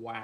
Wow.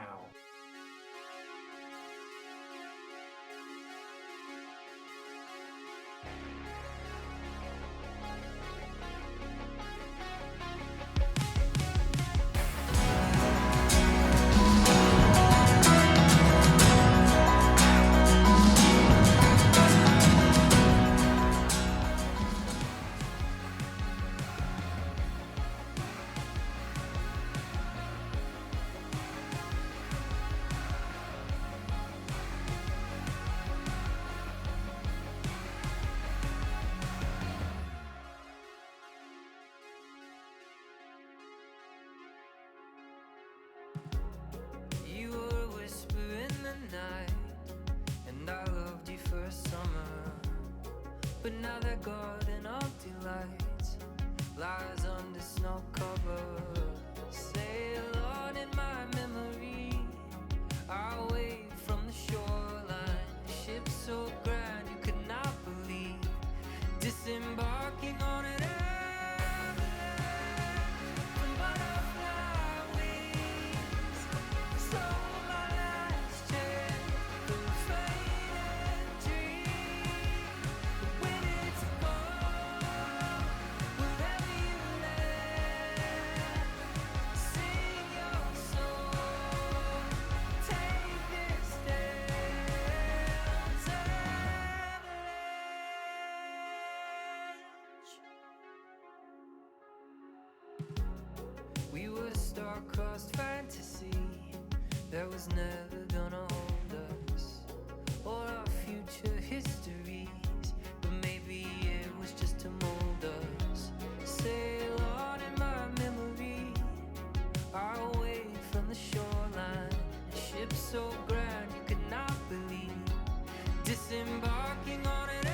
You were a whisper in the night, and I loved you for a summer. But now that garden of delight lies under snow cover. Sail on in my memory, away from the shoreline. Ship so grand you could not believe, disembarking on an we were a star-crossed fantasy that was never gonna hold us, or our future histories, but maybe it was just to mold us. Sail on in my memory, away from the shoreline. A ship so grand you could not believe, disembarking on an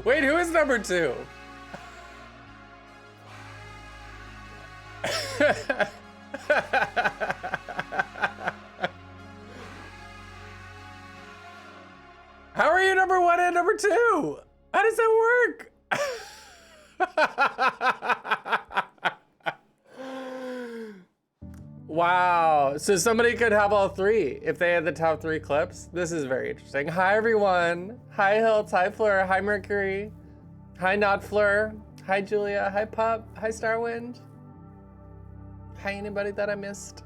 Wait, who is number 2? How are you number 1 and number 2? How does that work? Wow. So somebody could have all 3 if they had the top 3 clips. This is very interesting. Hi, everyone. Hi, Hiltz. Hi, Fleur. Hi, Mercury. Hi, Not Fleur. Hi, Julia. Hi, Pup. Hi, Starwind. Hi, anybody that I missed.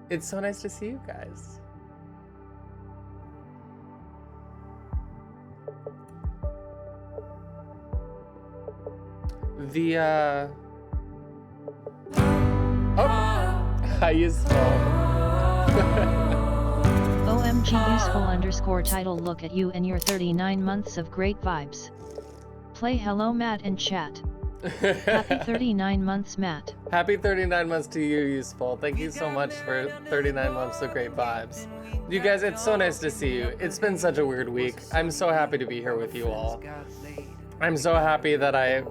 It's so nice to see you guys. Oh, I used OMG useful _ title. Look at you and your 39 months of great vibes. Play hello Matt in chat. Happy 39 months Matt. Happy 39 months to you, Useful. Thank you so much for 39 months of great vibes. You guys, it's so nice to see you. It's been such a weird week. I'm so happy to be here with you all. I'm so happy that I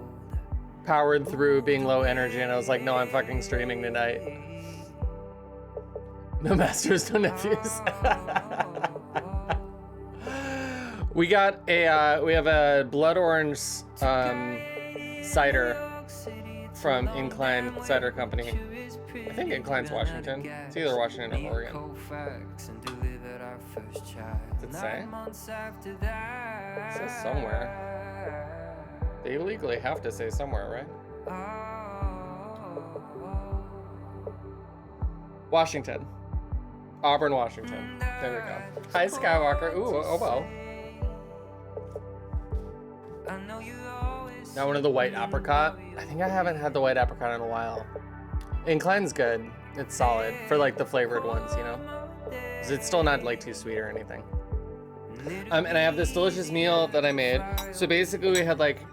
powered through being low energy and I was like, no, I'm fucking streaming tonight. No masters, no nephews. We got a, we have a blood orange cider from Incline Cider Company. I think Incline's Washington. It's either Washington or Oregon. Does it say? It says somewhere. They legally have to say somewhere, right? Washington. Auburn, Washington. There we go. Hi, Skywalker. Ooh, oh well. Now one of the white apricot. I think I haven't had the white apricot in a while. Incline's good. It's solid for like the flavored ones, you know? 'Cause it's still not like too sweet or anything. And I have this delicious meal that I made. So basically we had like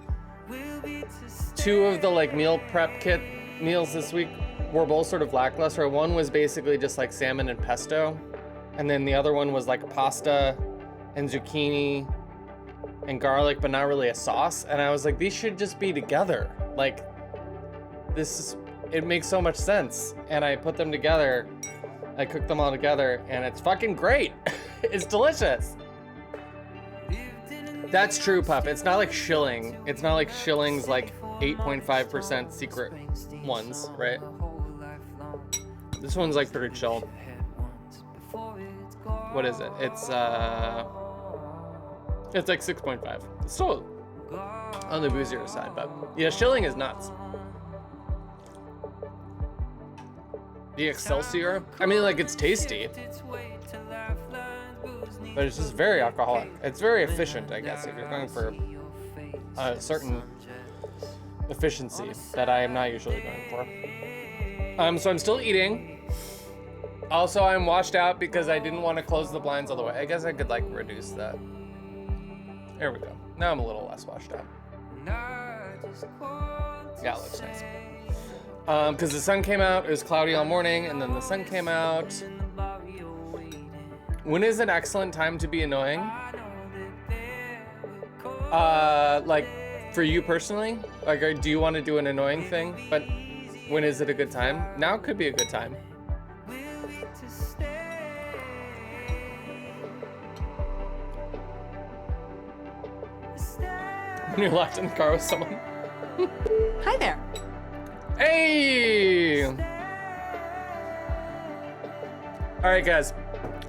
2 of the like meal prep kit meals this week were both sort of lackluster. One was basically just like salmon and pesto. And then the other one was like pasta and zucchini and garlic, but not really a sauce. And I was like, these should just be together. Like, this is, it makes so much sense. And I put them together, I cooked them all together, and it's fucking great. It's delicious. That's true, Pup. It's not like Shilling. It's not like Shilling's like 8.5% secret ones, right? This one's like pretty chill. What is it? It's like 6.5. It's still on the boozier side, but yeah, Shilling is nuts. The Excelsior, I mean, like, it's tasty, but it's just very alcoholic. It's very efficient, I guess, if you're going for a certain efficiency that I am not usually going for. So I'm still eating. Also, I'm washed out because I didn't want to close the blinds all the way. I guess I could like reduce that. There we go. Now I'm a little less washed out. Yeah, it looks nice. Because the sun came out, it was cloudy all morning, and then the sun came out. When is an excellent time to be annoying? Like, for you personally? Like, do you want to do an annoying thing? But when is it a good time? Now could be a good time. When you're locked in the car with someone. Hi there. Hey! All right, guys.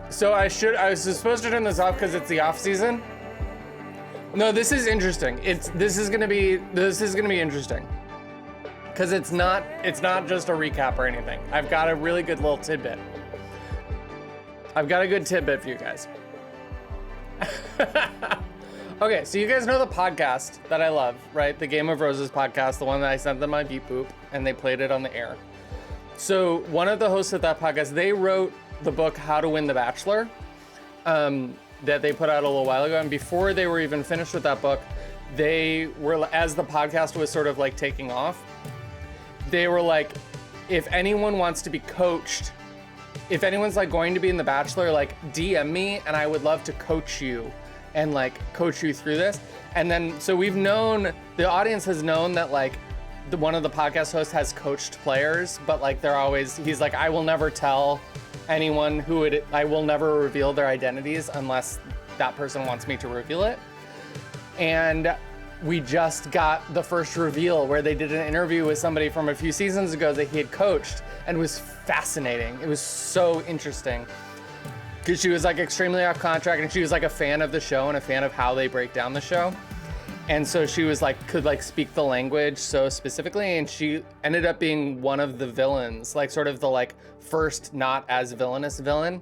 So I was supposed to turn this off because it's the off season. No, this is interesting. This is gonna be interesting. Because it's not just a recap or anything. I've got a really good little tidbit. I've got a good tidbit for you guys. Okay, so you guys know the podcast that I love, right? The Game of Roses podcast, the one that I sent them my beep boop, and they played it on the air. So one of the hosts of that podcast, they wrote the book How to Win the Bachelor, that they put out a little while ago. And before they were even finished with that book, they were, as the podcast was sort of like taking off, they were like, if anyone wants to be coached, if anyone's like going to be in The Bachelor, like DM me and I would love to coach you and like coach you through this. And then, so we've known, the audience has known that like one of the podcast hosts has coached players, but like they're always, he's like, I will never tell anyone I will never reveal their identities unless that person wants me to reveal it. And we just got the first reveal where they did an interview with somebody from a few seasons ago that he had coached, and it was fascinating. It was so interesting because she was like extremely off contract, and she was like a fan of the show and a fan of how they break down the show. And so she was like, could like speak the language so specifically, and she ended up being one of the villains, like sort of the like first not as villainous villain.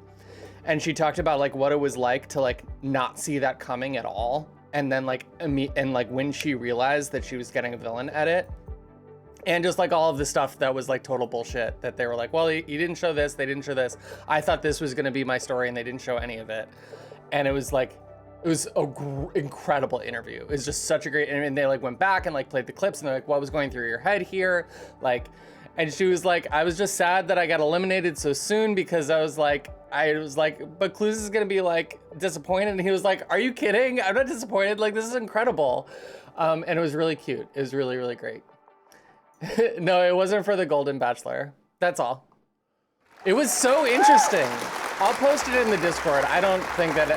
And she talked about like what it was like to like not see that coming at all. And then like, and like when she realized that she was getting a villain edit, And just like all of the stuff that was like total bullshit that they were like, well, you didn't show this, they didn't show this. I thought this was gonna be my story and they didn't show any of it. And it was like, it was an incredible interview. It was just such a great interview. And they like went back and like played the clips and they're like, what was going through your head here? Like, and she was like, I was just sad that I got eliminated so soon because I was like, but Clues is gonna be like disappointed. And he was like, are you kidding? I'm not disappointed. Like, this is incredible. And it was really cute. It was really, really great. No, it wasn't for the Golden Bachelor. That's all. It was so interesting. I'll post it in the Discord. I don't think that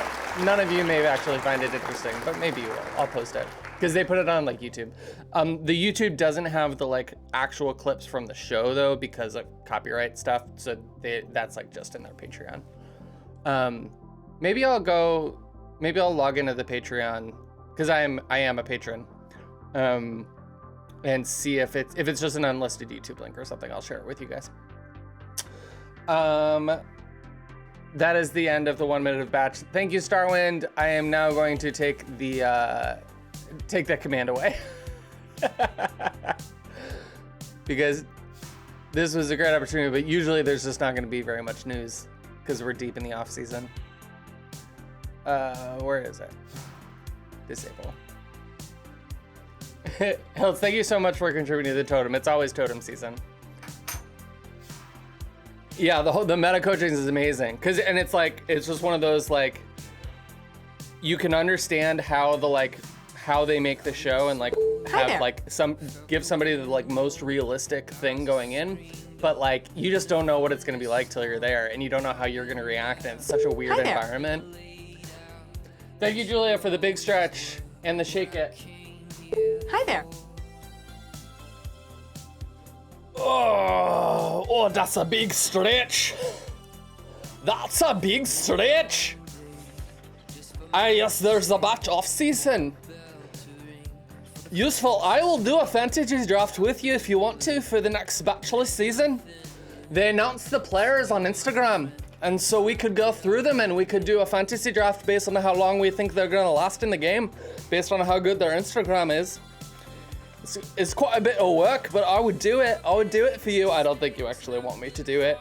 none of you may actually find it interesting, but maybe you will. I'll post it because they put it on like YouTube. The YouTube doesn't have the like actual clips from the show though because of copyright stuff. So that's like just in their Patreon. Maybe I'll log into the Patreon because I am a patron. And see if it's just an unlisted YouTube link or something. I'll share it with you guys. That is the end of the 1 minute of batch. Thank you, Starwind. I am now going to take that command away. Because this was a great opportunity, but usually there's just not gonna be very much news because we're deep in the off season. Where is it? Disable. Hills, thank you so much for contributing to the totem. It's always totem season. Yeah, the meta coaching is amazing and it's just one of those like you can understand how they make the show and like have like give somebody the like most realistic thing going in, but like you just don't know what it's gonna be like till you're there and you don't know how you're gonna react and it's such a weird environment. Thank you, Julia, for the big stretch and the shake it. Hi there. Oh, that's a big stretch. That's a big stretch. Ah, yes, there's a batch off season. Useful. I will do a fantasy draft with you if you want to for the next Bachelor season. They announced the players on Instagram, and so we could go through them and we could do a fantasy draft based on how long we think they're gonna last in the game, based on how good their Instagram is. It's quite a bit of work, but I would do it. I would do it for you. I don't think you actually want me to do it.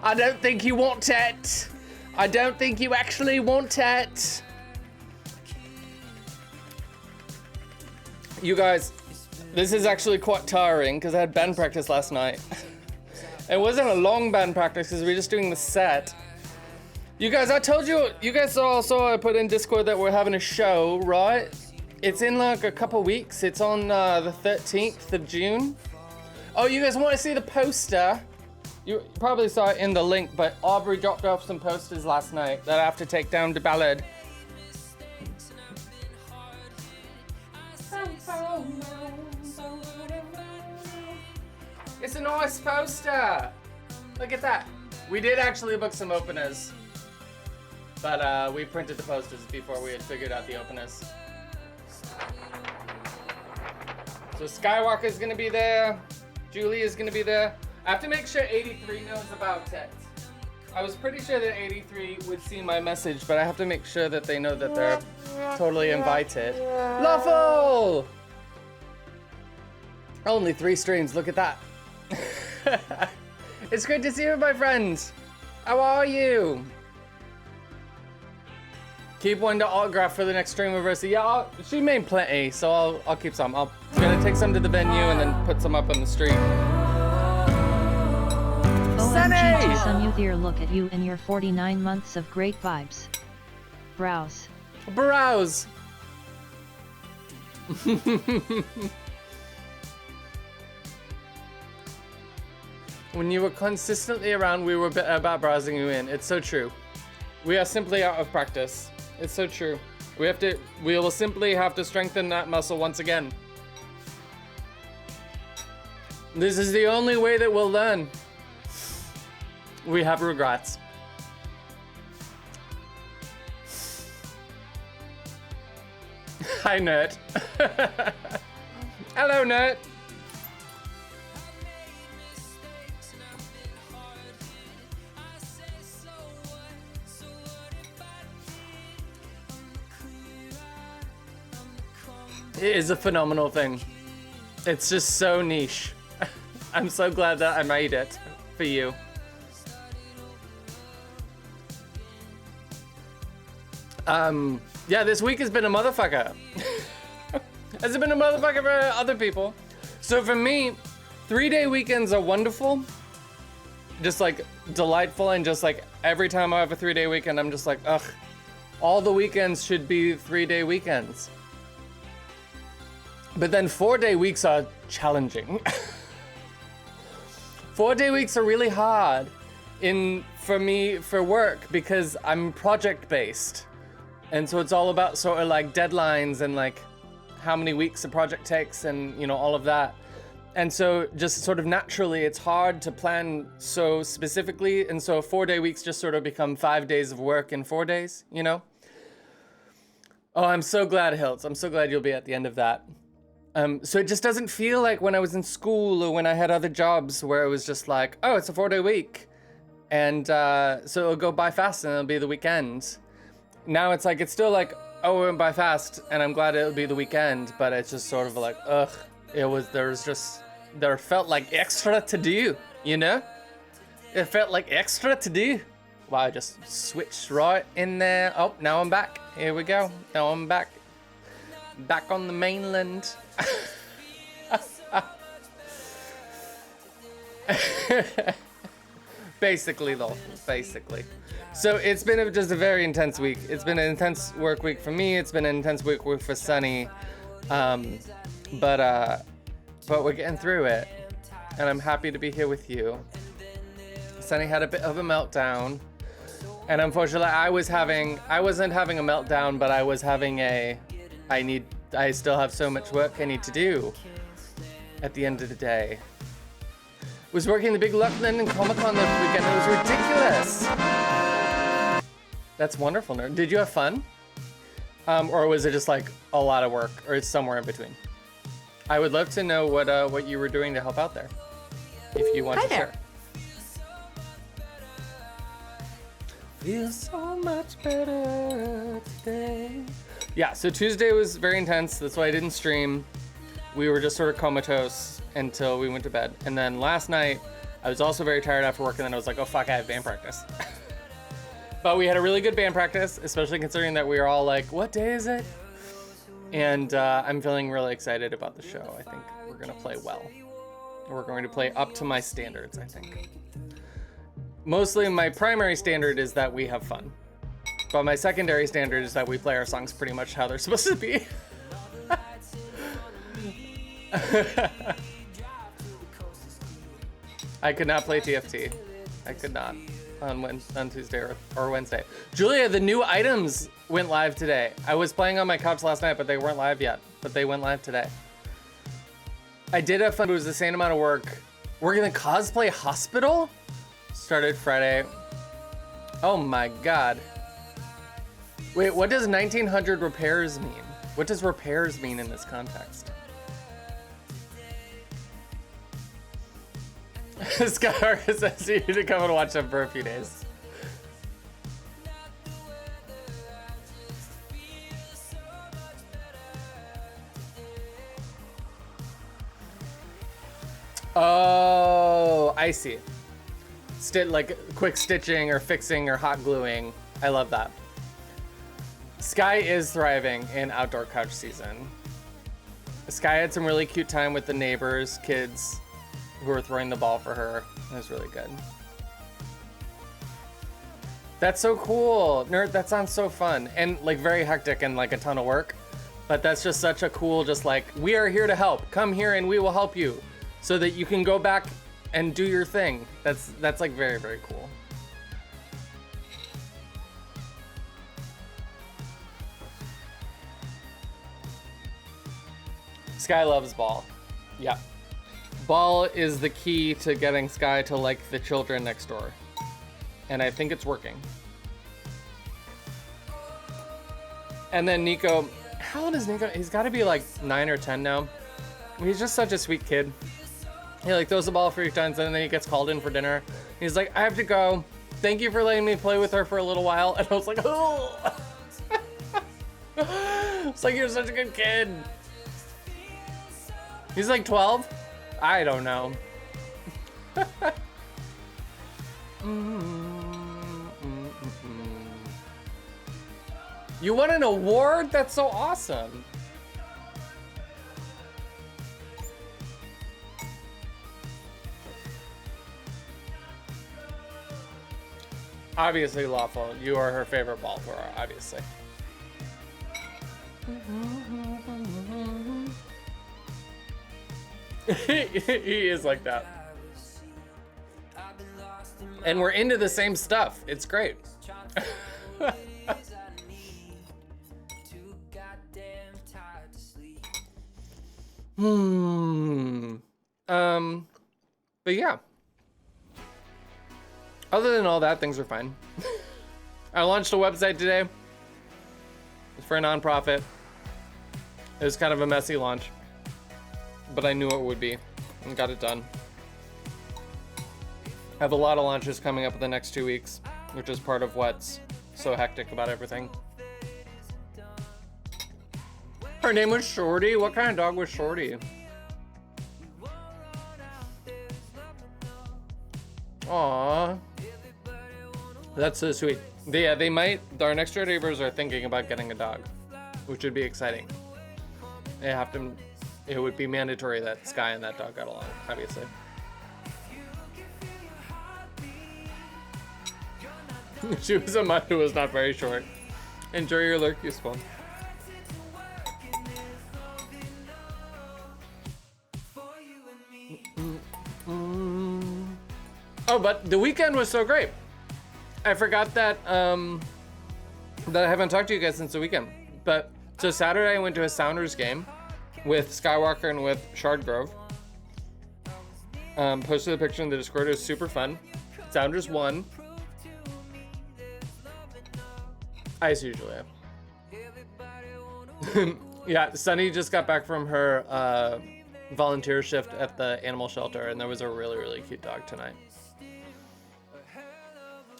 I don't think you want it. I don't think you actually want it. You guys, this is actually quite tiring because I had band practice last night. It wasn't a long band practice because we were just doing the set. You guys, I told you, you guys saw I put in Discord that we're having a show, right? It's in like a couple weeks. It's on the 13th of June. Oh, you guys want to see the poster? You probably saw it in the link, but Aubrey dropped off some posters last night that I have to take down to Ballad. It's a nice poster. Look at that. We did actually book some openers, but we printed the posters before we had figured out the openers. So Skywalker's gonna be there. Julie is gonna be there. I have to make sure 83 knows about it. I was pretty sure that 83 would see my message, but I have to make sure that they know that they're totally invited. Lawful! Only 3 streams, look at that. It's great to see you, my friends. How are you? Keep one to autograph for the next stream of Versa. Yeah, she made plenty, so I'll keep some. I'm gonna take some to the venue and then put some up on the street. OMG to some youthier look at you and your 49 months of great vibes. Browse. Browse. When you were consistently around, we were about browsing you in. It's so true. We are simply out of practice. It's so true. We will simply have to strengthen that muscle once again. This is the only way that we'll learn. We have regrets. Hi, Nerd. Hello, Nerd. is a phenomenal thing. It's just so niche. I'm so glad that I made it for you. Yeah, this week has been a motherfucker. Has it been a motherfucker for other people? So for me, 3-day weekends are wonderful. Just like delightful, and just like every time I have a 3-day weekend, I'm just like, ugh, all the weekends should be 3-day weekends. But then 4-day weeks are challenging. 4-day weeks are really hard for me for work because I'm project based. And so it's all about sort of like deadlines and like how many weeks a project takes and, you know, all of that. And so just sort of naturally, it's hard to plan so specifically. And so 4-day weeks just sort of become 5 days of work in 4 days, you know? Oh, I'm so glad, Hiltz. I'm so glad you'll be at the end of that. So it just doesn't feel like when I was in school or when I had other jobs where it was just like, oh, it's a 4-day week. And so it'll go by fast and it'll be the weekend. Now it's like, it's still like, oh, it went by fast and I'm glad it'll be the weekend, but it's just sort of like, ugh, there felt like extra to do, you know? It felt like extra to do. Wow, I just switched right in there. Oh, now I'm back. Here we go. Now I'm back. Back on the mainland. Basically though, basically. So it's been just a very intense week. It's been an intense work week for me. It's been an intense week for Sunny. But we're getting through it. And I'm happy to be here with you. Sunny had a bit of a meltdown. And unfortunately, I wasn't having a meltdown, but I was having I still have so much work I need to do at the end of the day. Was working the Big London Comic-Con this weekend. It was ridiculous. That's wonderful, nerd. Did you have fun? Or was it just like a lot of work, or it's somewhere in between? I would love to know what you were doing to help out there, if you want to share. Feels so much better today. Yeah, so Tuesday was very intense. That's why I didn't stream. We were just sort of comatose until we went to bed. And then last night, I was also very tired after work, and then I was like, oh fuck, I have band practice. But we had a really good band practice, especially considering that we were all like, what day is it? And I'm feeling really excited about the show. I think we're gonna play well. We're going to play up to my standards, I think. Mostly my primary standard is that we have fun. But my secondary standard is that we play our songs pretty much how they're supposed to be. I could not play TFT. I could not on Tuesday or Wednesday. Julia, the new items went live today. I was playing on my couch last night, but they weren't live yet. But they went live today. I did have fun, but it was the same amount of work. We're gonna cosplay Hospital? Started Friday. Oh my god. Wait, what does 1900 repairs mean? What does repairs mean in this context? Scar says you need to come and watch them for a few days. Oh, I see. Like quick stitching or fixing or hot gluing. I love that. Sky is thriving in outdoor couch season. Sky had some really cute time with the neighbors' kids who were throwing the ball for her. It was really good. That's so cool. Nerd, that sounds so fun. And like very hectic and like a ton of work. But that's just such a cool, just like, we are here to help. Come here and we will help you. So that you can go back and do your thing. That's like very, very cool. Sky loves Ball. Yeah. Ball is the key to getting Sky to like the children next door. And I think it's working. And then Nico, how old is Nico? He's gotta be like 9 or 10 now. He's just such a sweet kid. He like throws the ball 3 times and then he gets called in for dinner. He's like, I have to go. Thank you for letting me play with her for a little while. And I was like, oh. It's like, you're such a good kid. He's like 12? I don't know. You won an award? That's so awesome. Obviously, Lawful, you are her favorite ball thrower, obviously. He is like that. And we're into the same stuff. It's great. But yeah. Other than all that, things are fine. I launched a website today. It's for a nonprofit. It was kind of a messy launch, but I knew it would be and got it done. I have a lot of launches coming up in the next 2 weeks, which is part of what's so hectic about everything. Her name was Shorty? What kind of dog was Shorty? Aww. That's so sweet. They might, our next door neighbors are thinking about getting a dog, which would be exciting. They have to, it would be mandatory that Sky and that dog got along, obviously. She was a mutt who was not very short. Enjoy your lurk, useful. Oh, but the weekend was so great. I forgot that that I haven't talked to you guys since the weekend. But so Saturday I went to a Sounders game with Skywalker and with Shardgrove. Posted a picture in the Discord. It was super fun. Sounders won. I see, Julia. Yeah, Sunny just got back from her volunteer shift at the animal shelter, and there was a really, really cute dog tonight.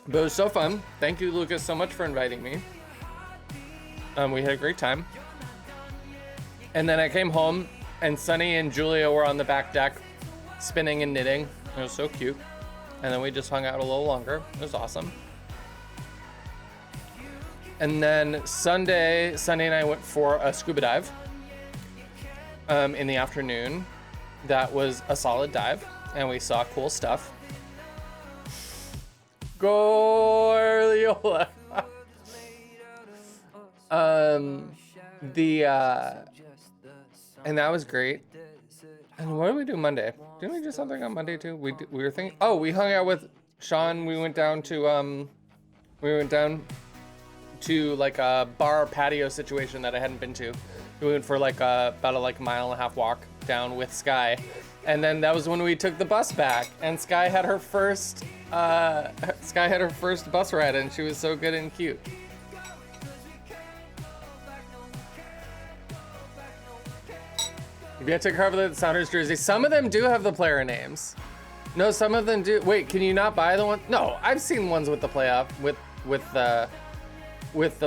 But it was so fun. Thank you, Lucas, so much for inviting me. We had a great time. And then I came home, and Sunny and Julia were on the back deck, spinning and knitting. It was so cute. And then we just hung out a little longer. It was awesome. And then Sunday and I went for a scuba dive in the afternoon. That was a solid dive, and we saw cool stuff. Go Arleola. And that was great. And what did we do Monday? Didn't we do something on Monday too? We were thinking. Oh, we hung out with Sean. We went down to like a bar patio situation that I hadn't been to. We went for like about a mile and a half walk down with Sky, and then that was when we took the bus back. And Sky had her first bus ride, and she was so good and cute. You have to cover the Sounders jersey. Some of them do have the player names. No, some of them do. Wait, can you not buy the one? No, I've seen ones with the playoff with the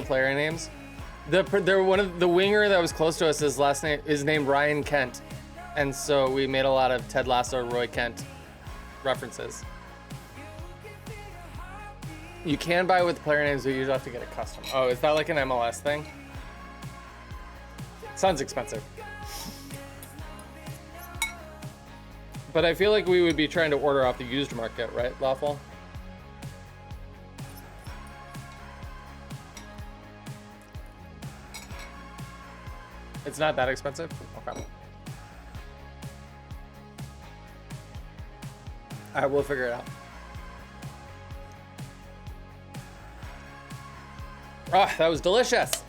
player names. One of the winger that was close to us, his last name is named Ryan Kent, and so we made a lot of Ted Lasso, Roy Kent references. You can buy with player names, but you usually have to get a custom. Oh, is that like an MLS thing? Sounds expensive. But I feel like we would be trying to order off the used market, right, Lawful? It's not that expensive? Okay. I will figure it out. Oh, that was delicious.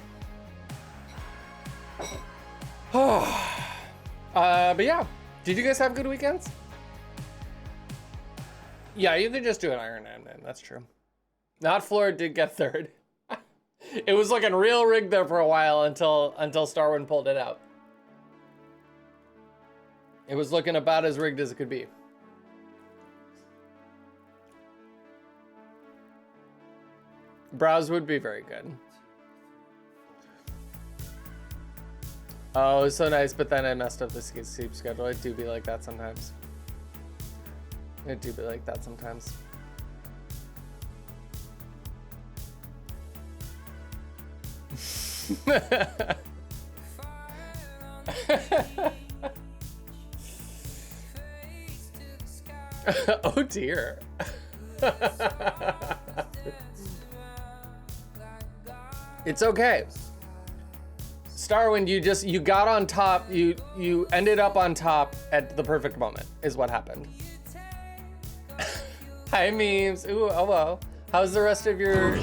But yeah, did you guys have good weekends? Yeah, you could just do an Iron Man, then. That's true. Not Fleur did get third. It was looking real rigged there for a while until Starwin pulled it out. It was looking about as rigged as it could be. Browse would be very good. Oh, so nice, but then I messed up the sleep schedule. I do be like that sometimes. I do be like that sometimes. Oh dear. It's okay. Starwind, you got on top. You ended up on top at the perfect moment is what happened. Hi memes. Ooh, hello. How's the rest of your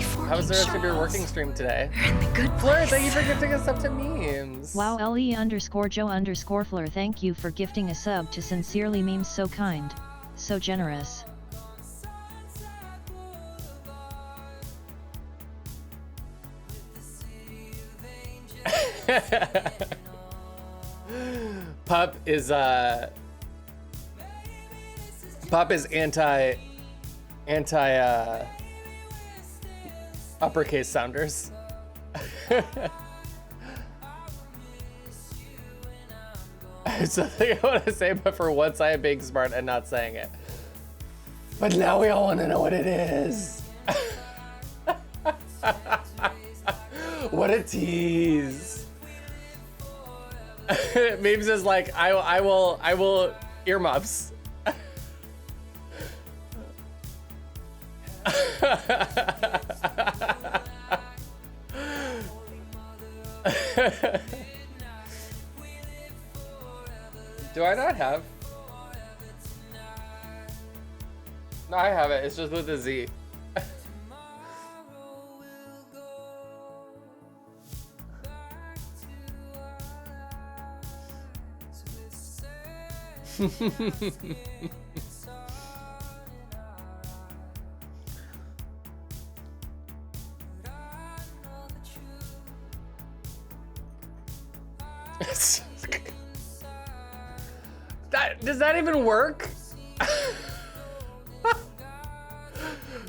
working stream today? We're in the good Fleur, place. thank you for gifting us up to memes. Wow, LE_Joe_Fleur, thank you for gifting a sub to Sincerely Memes. So kind, so generous. Pup is anti uppercase sounders. It's something I want to say, but for once I am being smart and not saying it. But now we all want to know what it is. What a tease. Memes is like, I will earmuffs. Do I not have? No, I have it. It's just with a Z. Does that even work?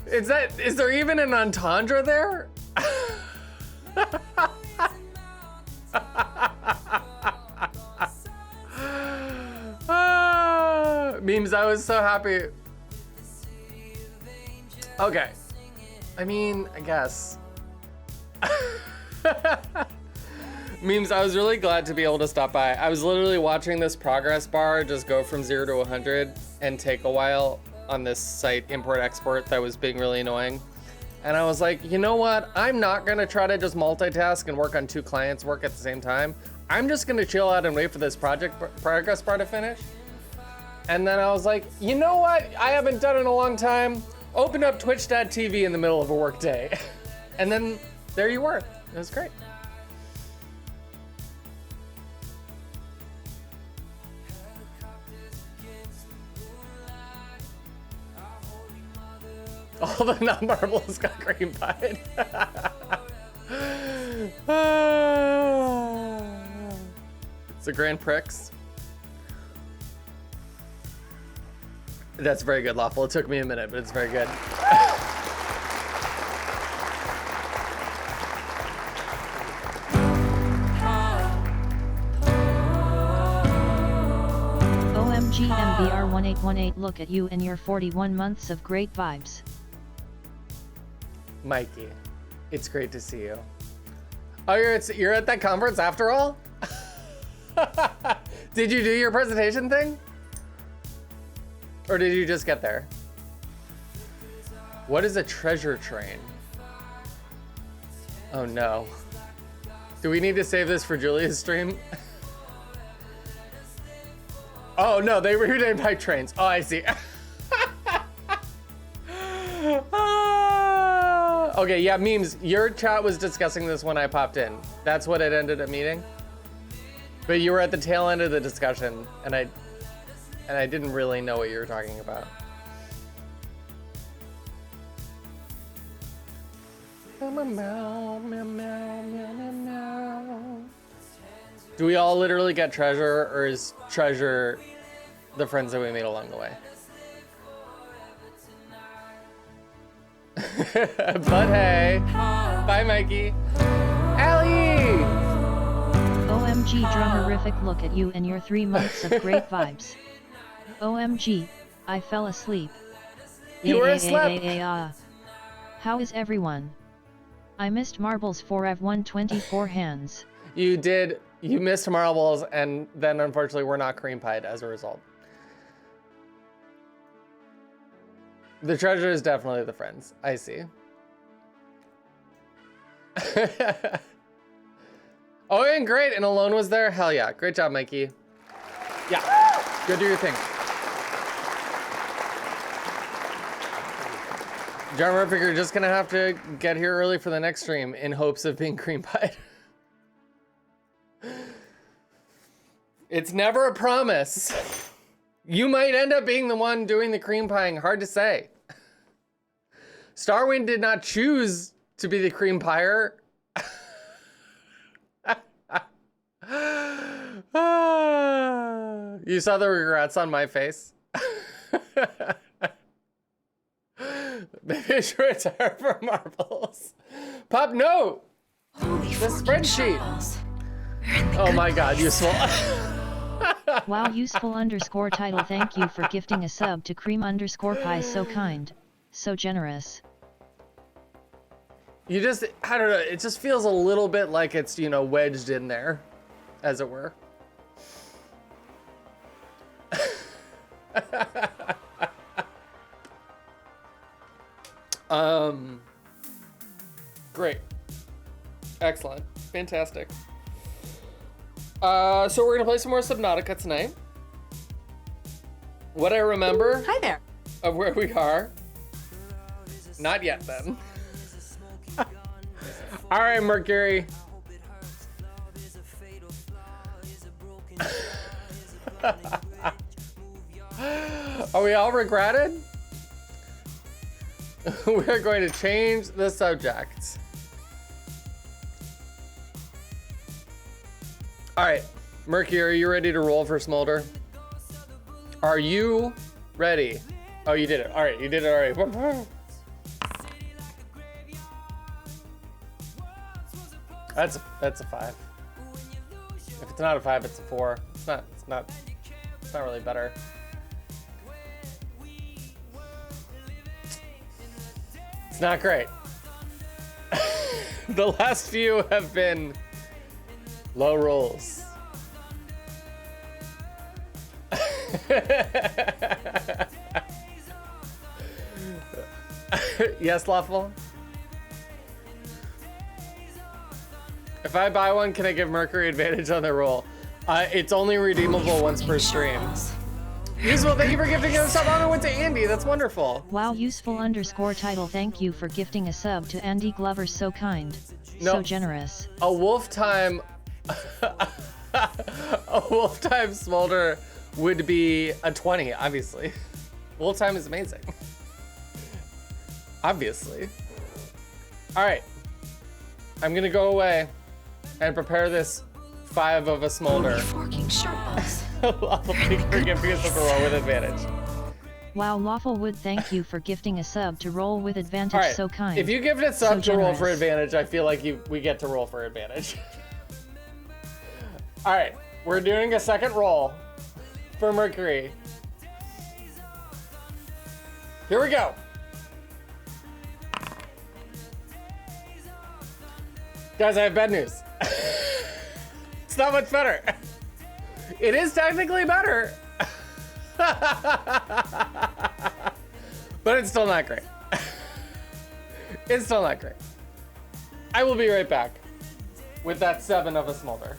Is there even an entendre there? Memes, I was so happy. Okay. I mean, I guess. Memes, I was really glad to be able to stop by. I was literally watching this progress bar just go from 0 to 100 and take a while on this site, import export, that was being really annoying. And I was like, you know what? I'm not gonna try to just multitask and work on 2 clients work at the same time. I'm just gonna chill out and wait for this progress bar to finish. And then I was like, you know what? I haven't done it in a long time. Open up twitch.tv in the middle of a work day. And then there you were. It was great. All the non-marbles got green pied. It's a Grand Prix. That's very good, Lawful. It took me a minute, but it's very good. OMG MBR1818, look at you and your 41 months of great vibes. Mikey, it's great to see you. Oh, you're at that conference after all? Did you do your presentation thing? Or did you just get there? What is a treasure train? Oh no. Do we need to save this for Julia's stream? Oh no, they renamed Hype Trains. Oh, I see. Okay, yeah, memes. Your chat was discussing this when I popped in. That's what it ended up meaning. But you were at the tail end of the discussion, and I didn't really know what you were talking about. Do we all literally get treasure, or is treasure the friends that we made along the way? But hey, bye Mikey. Allie! OMG OMG drummerific, look at you and your 3 months of great vibes. OMG, I fell asleep. You were asleep. How is everyone? I missed marbles for I've won 24 hands. You did. You missed marbles, and then unfortunately we're not cream pied as a result. The treasure is definitely the friends. I see. Oh, and great. And Alone was there? Hell yeah. Great job, Mikey. Yeah. Go do your thing. John Murphy, you're just gonna have to get here early for the next stream in hopes of being cream pied. It's never a promise. You might end up being the one doing the cream pieing. Hard to say. Starwind did not choose to be the cream pier. You saw the regrets on my face. Maybe I should retire for marbles. Pop, no! The spreadsheet. Oh my god, useful. Wow, useful _ title. Thank you for gifting a sub to cream _ pie. So kind, so generous. You just, I don't know, it just feels a little bit like it's, you know, wedged in there, as it were. Great. Excellent. Fantastic. So we're gonna play some more Subnautica tonight. What I remember Hi there. of where we are. Not yet then. All right, Mercury. Are we all regretted? We're going to change the subject. All right, Mercury, are you ready to roll for Smolder? Are you ready? Oh, you did it. All right, you did it already. That's a 5. If it's not a 5, it's a 4. It's not really better. It's not great. The last few have been low rolls. Yes, Lawful? If I buy one, can I give Mercury advantage on the roll? It's only redeemable once per stream. Useful, thank you for gifting a sub. I went to Andy. That's wonderful. Wow, useful _ title. Thank you for gifting a sub to Andy Glover. So kind, so generous. A wolf time. A wolf time Smolder would be a 20, obviously. Wolf time is amazing. Obviously. All right. I'm gonna go away and prepare this 5 of a Smolder. Lawful, thank you for gifting us a roll with advantage. Wow, Lawful Wood, thank you for gifting a sub to roll with advantage. Right. So kind. If you give it a sub so to roll for generous. advantage, I feel like we get to roll for advantage. All right, we're doing a second roll for Mercury. Here we go. Guys, I have bad news. It's not much better. It is technically better. But it's still not great. It's still not great. I will be right back with that 7 of a Smolder.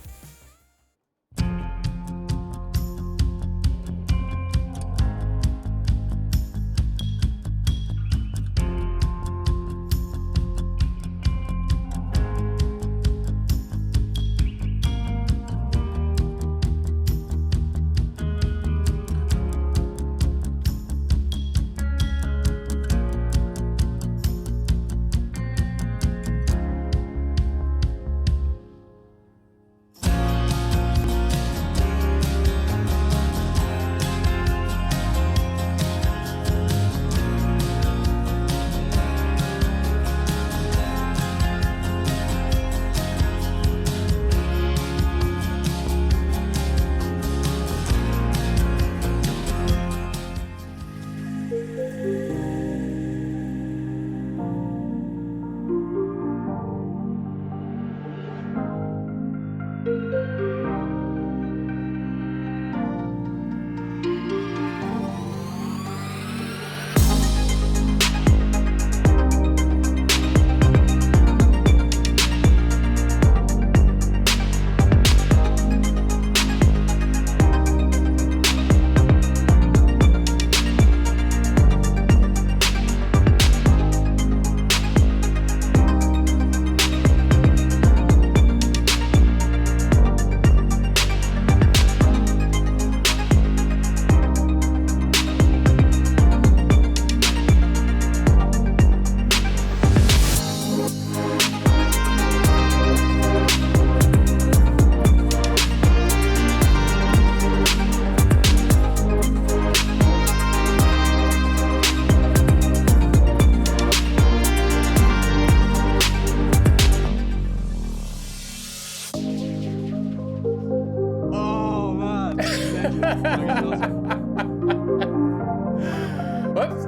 Whoops.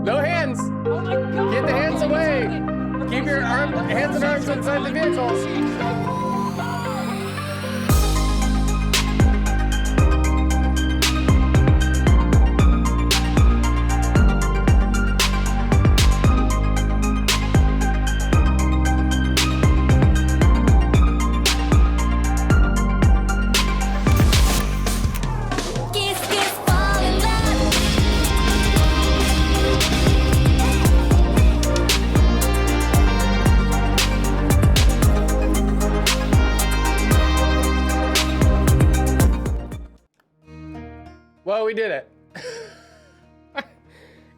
No hands. Get the hands away. Keep your hands and arms inside the vehicle. Well, we did it.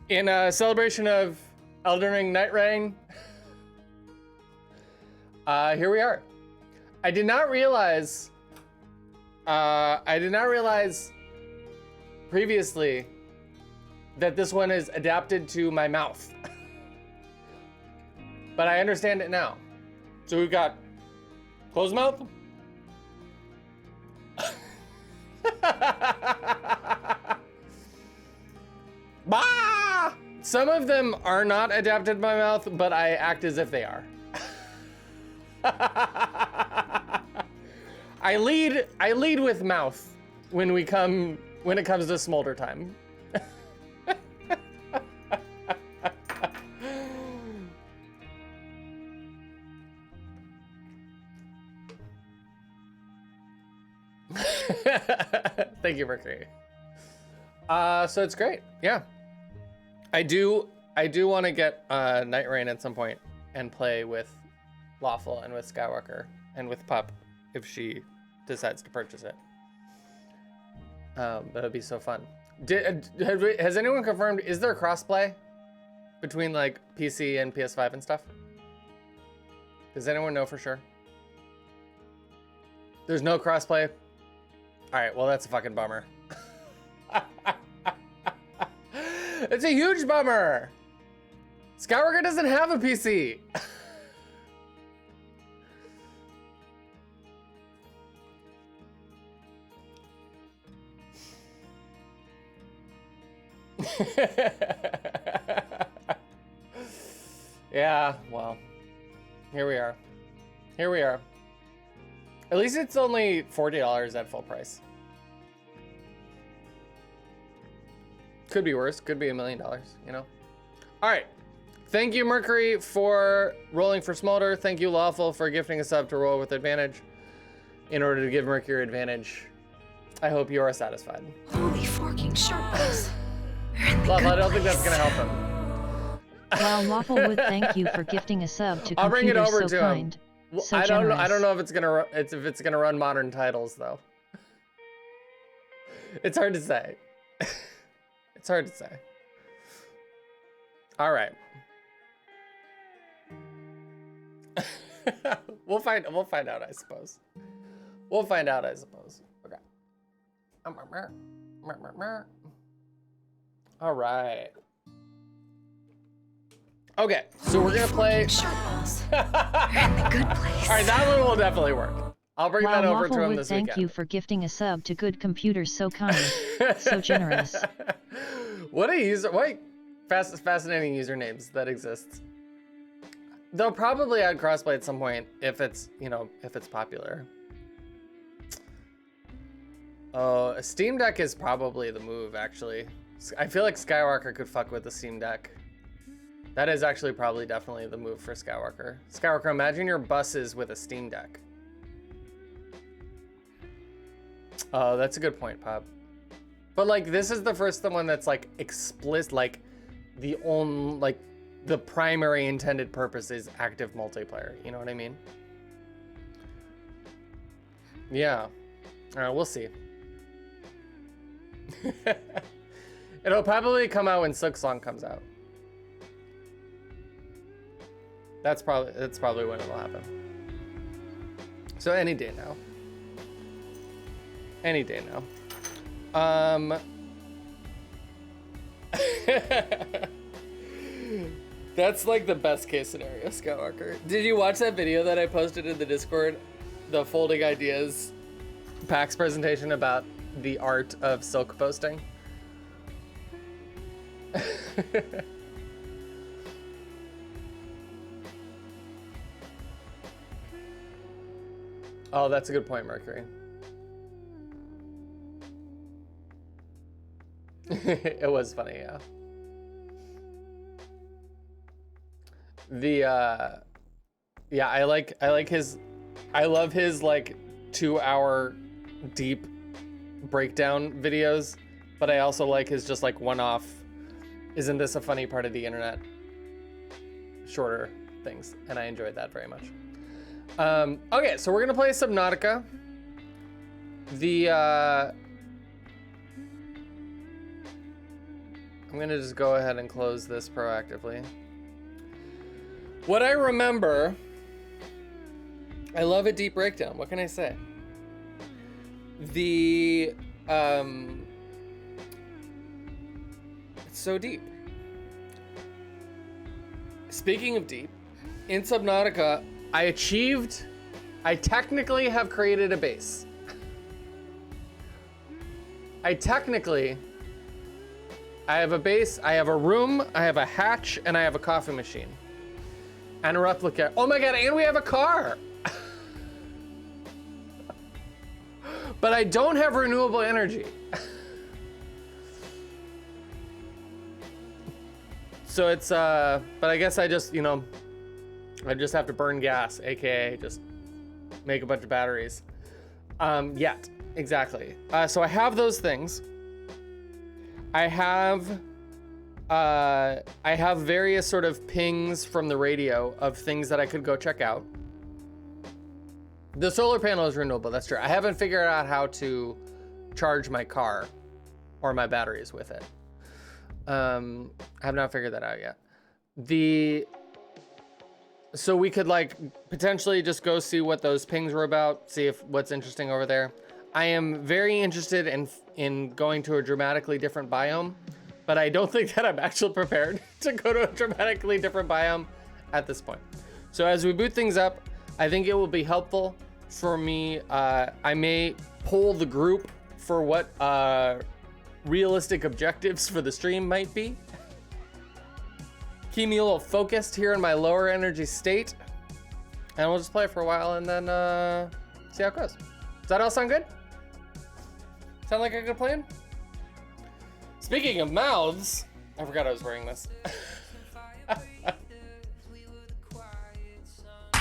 In a celebration of Elden Ring Night Rain, here we are. I did not realize previously that this one is adapted to my mouth. But I understand it now. So we've got closed mouth. Bah! Some of them are not adapted to my mouth, but I act as if they are. I lead with mouth when it comes to smolder time. Thank you, Mercury. So it's great. Yeah. I do want to get Night Rain at some point and play with Lawful and with Skywalker and with Pup if she decides to purchase it. That would be so fun. Has anyone confirmed, is there crossplay between like PC and PS5 and stuff? Does anyone know for sure? There's no crossplay? All right, well, that's a fucking bummer. It's a huge bummer. Skywalker doesn't have a PC. Yeah, well, here we are. Here we are. At least it's only $40 at full price. Could be worse. Could be $1 million, you know? All right. Thank you, Mercury, for rolling for Smolder. Thank you, Lawful, for gifting a sub to roll with advantage in order to give Mercury advantage. I hope you are satisfied. Holy forking sharpness. Lawful, I don't think that's going to help him. While Lawful would thank you for gifting a sub to I'll bring it over so to kind. him. Well, So I generous. don't know if it's gonna run modern titles though. It's hard to say. It's hard to say. All right. We'll find out, I suppose. We'll find out, I suppose. Okay. All right. Okay, so we're gonna play. Sharpness. You're in the good place. All right, that one will definitely work. I'll bring While that over Lawful to him would this thank weekend. you for gifting a sub to Good Computers so kind. So generous. What fascinating usernames that exists. They'll probably add crossplay at some point if it's popular. Oh, a Steam Deck is probably the move, actually. I feel like Skywalker could fuck with the Steam Deck. That is actually probably definitely the move for Skywalker. Skywalker, imagine your buses with a Steam Deck. Oh, that's a good point, Pop. But like, this is the first one that's like explicit, like the primary intended purpose is active multiplayer. You know what I mean? Yeah. All right, we'll see. It'll probably come out when Silksong comes out. That's probably when it'll happen. So any day now. Any day now. That's like the best case scenario, Skywalker. Did you watch that video that I posted in the Discord? The Folding Ideas PAX presentation about the art of silk posting. Oh, that's a good point, Mercury. It was funny, yeah. Yeah, I love his like 2-hour deep breakdown videos, but I also like his just like one-off, isn't this a funny part of the internet, shorter things, and I enjoyed that very much. Okay, so we're gonna play Subnautica. I'm gonna just go ahead and close this proactively. What I remember, I love a deep breakdown. What can I say? It's so deep. Speaking of deep, in Subnautica, I technically have created a base. I have a base, I have a room, I have a hatch, and I have a coffee machine. And a replica. Oh my god, and we have a car! But I don't have renewable energy. So it's, but I guess I just, I just have to burn gas, aka just make a bunch of batteries. Yet, exactly. So I have those things. I have various sort of pings from the radio of things that I could go check out. The solar panel is renewable, that's true. I haven't figured out how to charge my car or my batteries with it. I have not figured that out yet. So we could like potentially just go see what those pings were about, see if what's interesting over there. I am very interested in going to a dramatically different biome, but I don't think that I'm actually prepared to go to a dramatically different biome at this point. So as we boot things up, I think it will be helpful for me. I may poll the group for what realistic objectives for the stream might be. Keep me a little focused here in my lower energy state, and we'll just play for a while and then see how it goes. Does that all sound good? Sound like a good plan? Speaking of mouths, I forgot I was wearing this.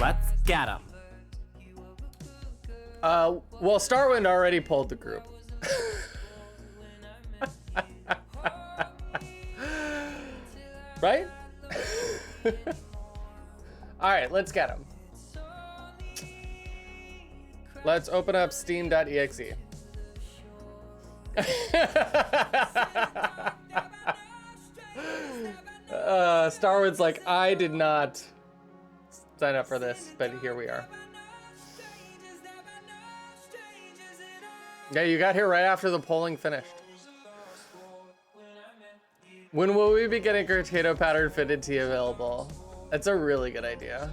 Let's get 'em. Well, Starwind already pulled the group. Right? All right, let's get them. Let's open up steam.exe. Starwood's like, I did not sign up for this, but here we are. Yeah, you got here right after the polling finished. When will we be getting Curtado pattern fitted tee available? That's a really good idea.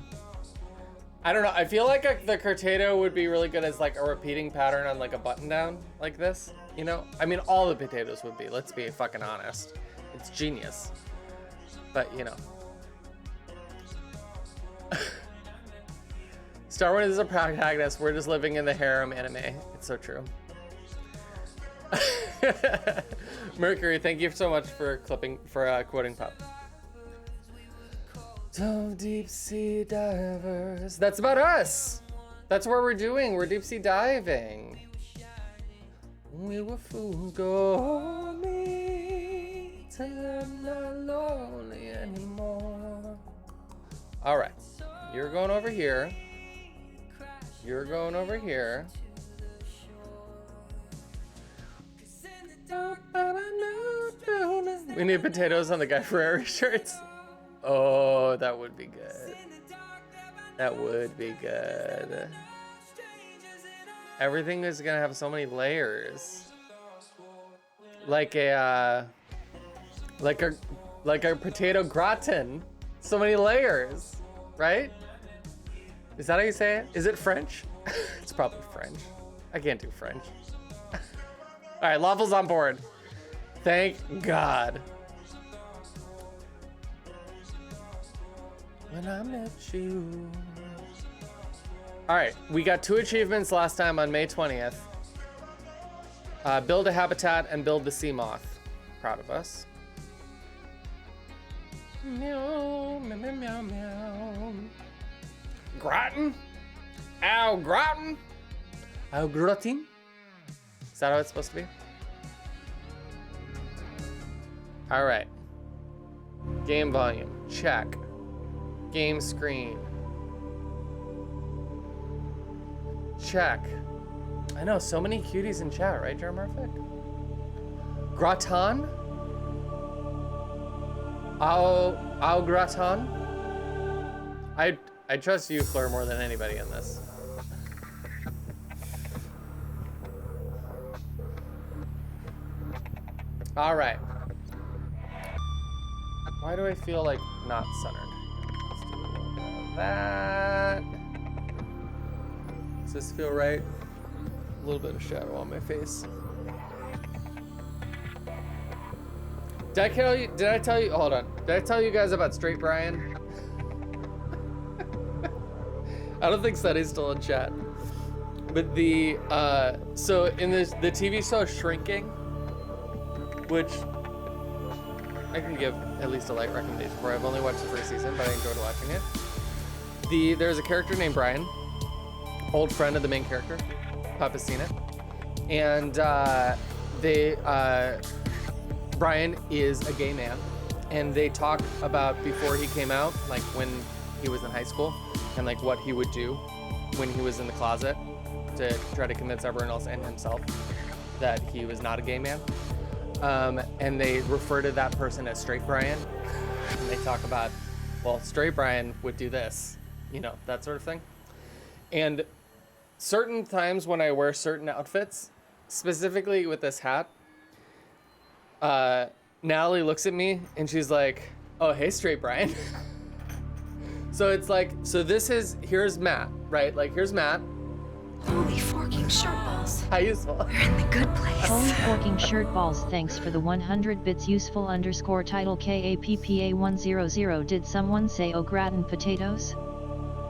I don't know, I feel like the Curtado would be really good as like a repeating pattern on like a button down like this, you know? I mean, all the potatoes would be, let's be fucking honest. It's genius. But, you know. Star Wars is a protagonist, we're just living in the harem anime. It's so true. Mercury, thank you so much for quoting Pop. So deep sea divers. That's about us. That's what we're doing. We're deep sea diving. We were fools go me till I'm not lonely anymore. All right, you're going over here. You're going over here. We need potatoes on the Guy Fieri shirts. Oh, that would be good. That would be good. Everything is gonna have so many layers. Like a potato gratin. So many layers, right? Is that how you say it? Is it French? It's probably French. I can't do French. All right, Lawful's on board. Thank God. When I met you. All right, we got 2 achievements last time on May 20th. Build a habitat and build the sea moth. Proud of us. Meow, meow, meow, meow, meow. Gratin? Au gratin? Au gratin? Is that how it's supposed to be? All right. Game volume, check. Game screen. Check. I know, so many cuties in chat, right, Germorphic? Gratin? Au gratin? I trust you, Fleur, more than anybody in this. All right. Why do I feel like not centered? Let's do a little bit of that. Does this feel right? A little bit of shadow on my face. Did I tell you, hold on. Did I tell you guys about Straight Brian? I don't think Sunny's still in chat. But so in the TV show Shrinking, which I can give at least a light recommendation for. I've only watched the first season, but I enjoyed watching it. There's a character named Brian, old friend of the main character. Papa's seen it. And Brian is a gay man, and they talk about before he came out, like when he was in high school, and like what he would do when he was in the closet to try to convince everyone else and himself that he was not a gay man. And they refer to that person as Straight Brian. And they talk about, well, Straight Brian would do this, you know, that sort of thing. And certain times when I wear certain outfits, specifically with this hat, Natalie looks at me and she's like, oh, hey, Straight Brian. So it's like, here's Matt, right? Like, here's Matt. Holy forking shirt balls. How useful. We're in the good place. Holy forking shirt balls, thanks for the 100 bits useful _ title KAPPA100. Did someone say au gratin potatoes?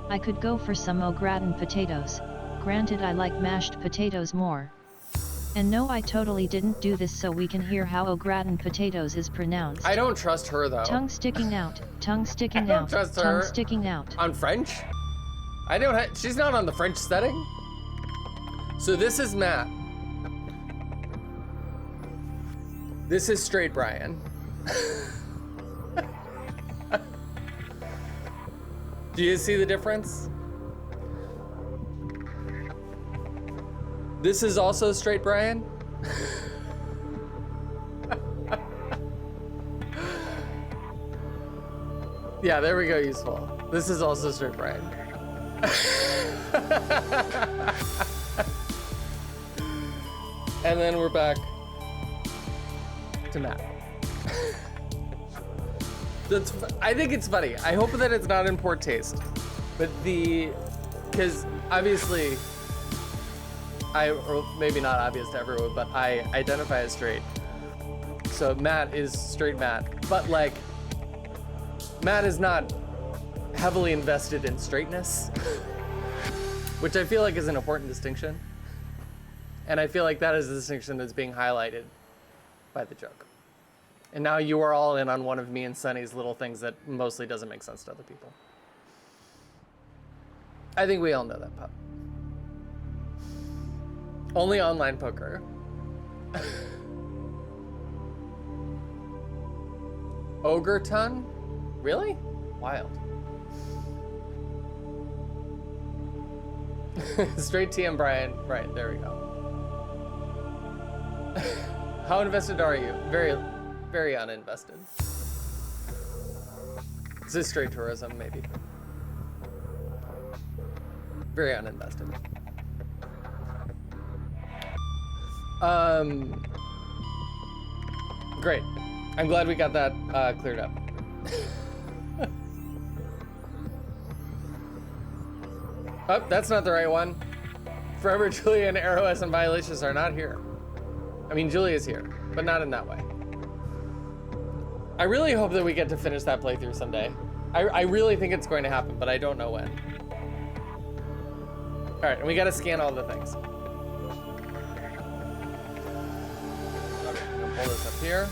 I could go for some au gratin potatoes. Granted, I like mashed potatoes more. And no, I totally didn't do this so we can hear how au gratin potatoes is pronounced. I don't trust her though. Tongue sticking out, tongue sticking I don't out, trust tongue her. sticking out. On French? She's not on the French setting. So this is Matt. This is Straight Brian. Do you see the difference? This is also Straight Brian. Yeah, there we go, useful. This is also Straight Brian. And then we're back to Matt. I think it's funny. I hope that it's not in poor taste. But because obviously, or maybe not obvious to everyone, but I identify as straight. So Matt is Straight Matt. But like, Matt is not heavily invested in straightness, which I feel like is an important distinction. And I feel like that is a distinction that's being highlighted by the joke. And now you are all in on one of me and Sunny's little things that mostly doesn't make sense to other people. I think we all know that, pup. Only online poker. Ogre ton? Really? Wild. Straight TM Brian. Right, there we go. How invested are you? Very, very uninvested. This is straight tourism, maybe. Very uninvested. Great. I'm glad we got that cleared up. Oh, that's not the right one. Forever Julia and Arrow and Violations are not here. I mean, Julia's here, but not in that way. I really hope that we get to finish that playthrough someday. I really think it's going to happen, but I don't know when. All right, and we gotta scan all the things. Okay, I'm gonna pull this up here.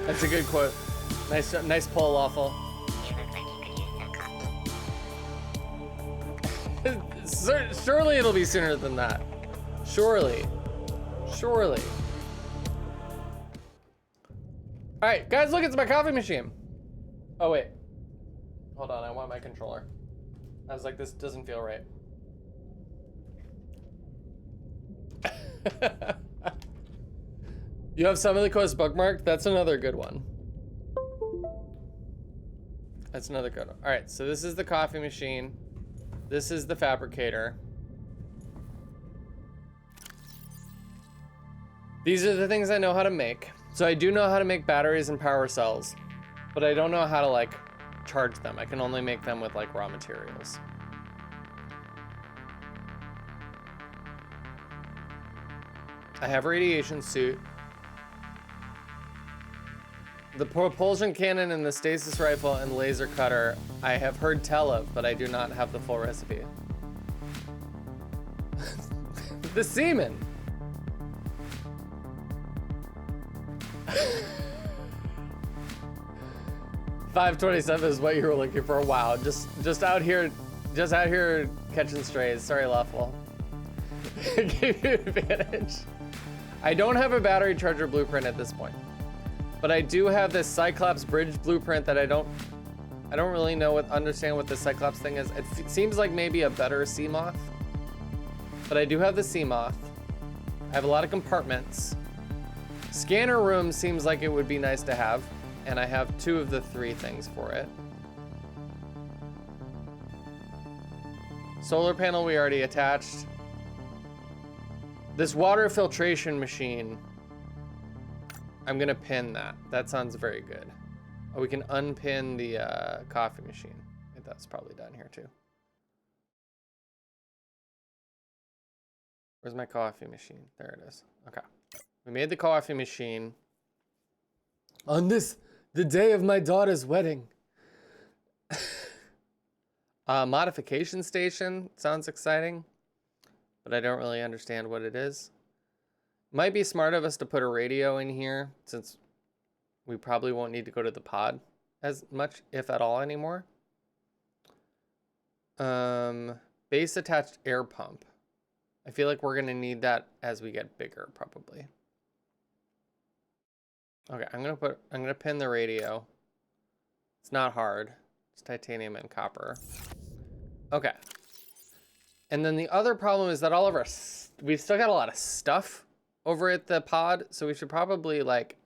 That's a good quote. Nice pull, Lawful. Surely it'll be sooner than that. Surely. Surely. All right, guys, look, it's my coffee machine. Oh, wait. Hold on, I want my controller. I was like, this doesn't feel right. You have Summit of the Coast bookmarked? That's another good one. That's another good one. All right, so this is the coffee machine. This is the fabricator. These are the things I know how to make. So I do know how to make batteries and power cells, but I don't know how to like charge them. I can only make them with like raw materials. I have a radiation suit. The propulsion cannon and the stasis rifle and laser cutter I have heard tell of, but I do not have the full recipe. The semen. $5.27 is what you were looking for. Wow, just out here catching strays. Sorry, Lawful. Give you advantage. I don't have a battery charger blueprint at this point. But I do have this Cyclops bridge blueprint that I don't really understand what the Cyclops thing is. It seems like maybe a better Seamoth. But I do have the Seamoth. I have a lot of compartments. Scanner room seems like it would be nice to have. And I have 2 of the 3 things for it. Solar panel we already attached. This water filtration machine, I'm gonna pin that. That sounds very good. Oh, we can unpin the coffee machine. I think that's probably down here too. Where's my coffee machine? There it is. Okay. We made the coffee machine. On the day of my daughter's wedding. Modification station sounds exciting, but I don't really understand what it is. Might be smart of us to put a radio in here since we probably won't need to go to the pod as much, if at all, anymore. Base attached air pump. I feel like we're gonna need that as we get bigger, probably. Okay, I'm gonna pin the radio. It's not hard. It's titanium and copper. Okay. And then the other problem is that all of our we've still got a lot of stuff over at the pod, so we should probably like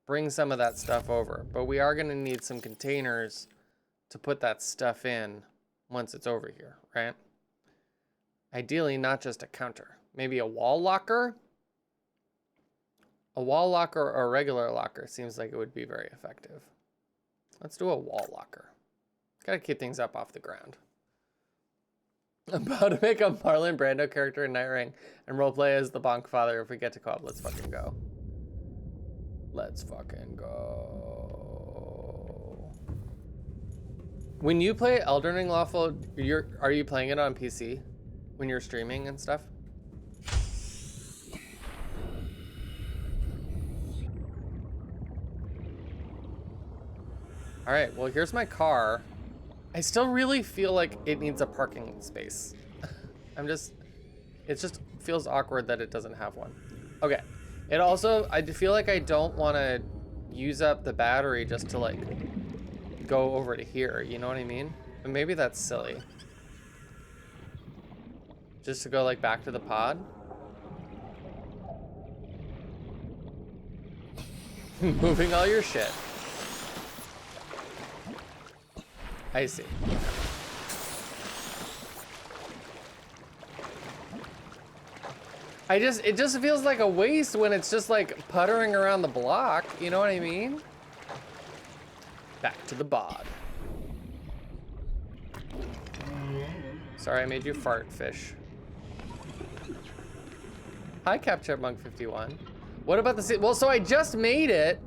bring some of that stuff over. But we are gonna need some containers to put that stuff in once it's over here, right? Ideally, not just a counter. Maybe a wall locker. A wall locker or a regular locker seems like it would be very effective. Let's do a wall locker. Gotta keep things up off the ground. I'm about to make a Marlon Brando character in Night Ring and roleplay as the Bonk Father if we get to co-op. Let's fucking go. Let's fucking go. When you play Elden Ring Lawful, are you playing it on PC when you're streaming and stuff? All right, well, here's my car. I still really feel like it needs a parking space. it just feels awkward that it doesn't have one. Okay, it also, I feel like I don't want to use up the battery just to like go over to here, you know what I mean? But maybe that's silly. Just to go like back to the pod. Moving all your shit. I see. it just feels like a waste when it's just like puttering around the block. You know what I mean? Back to the bod. Sorry, I made you fart, fish. Hi, Chipmunk 51. What about the well? So I just made it,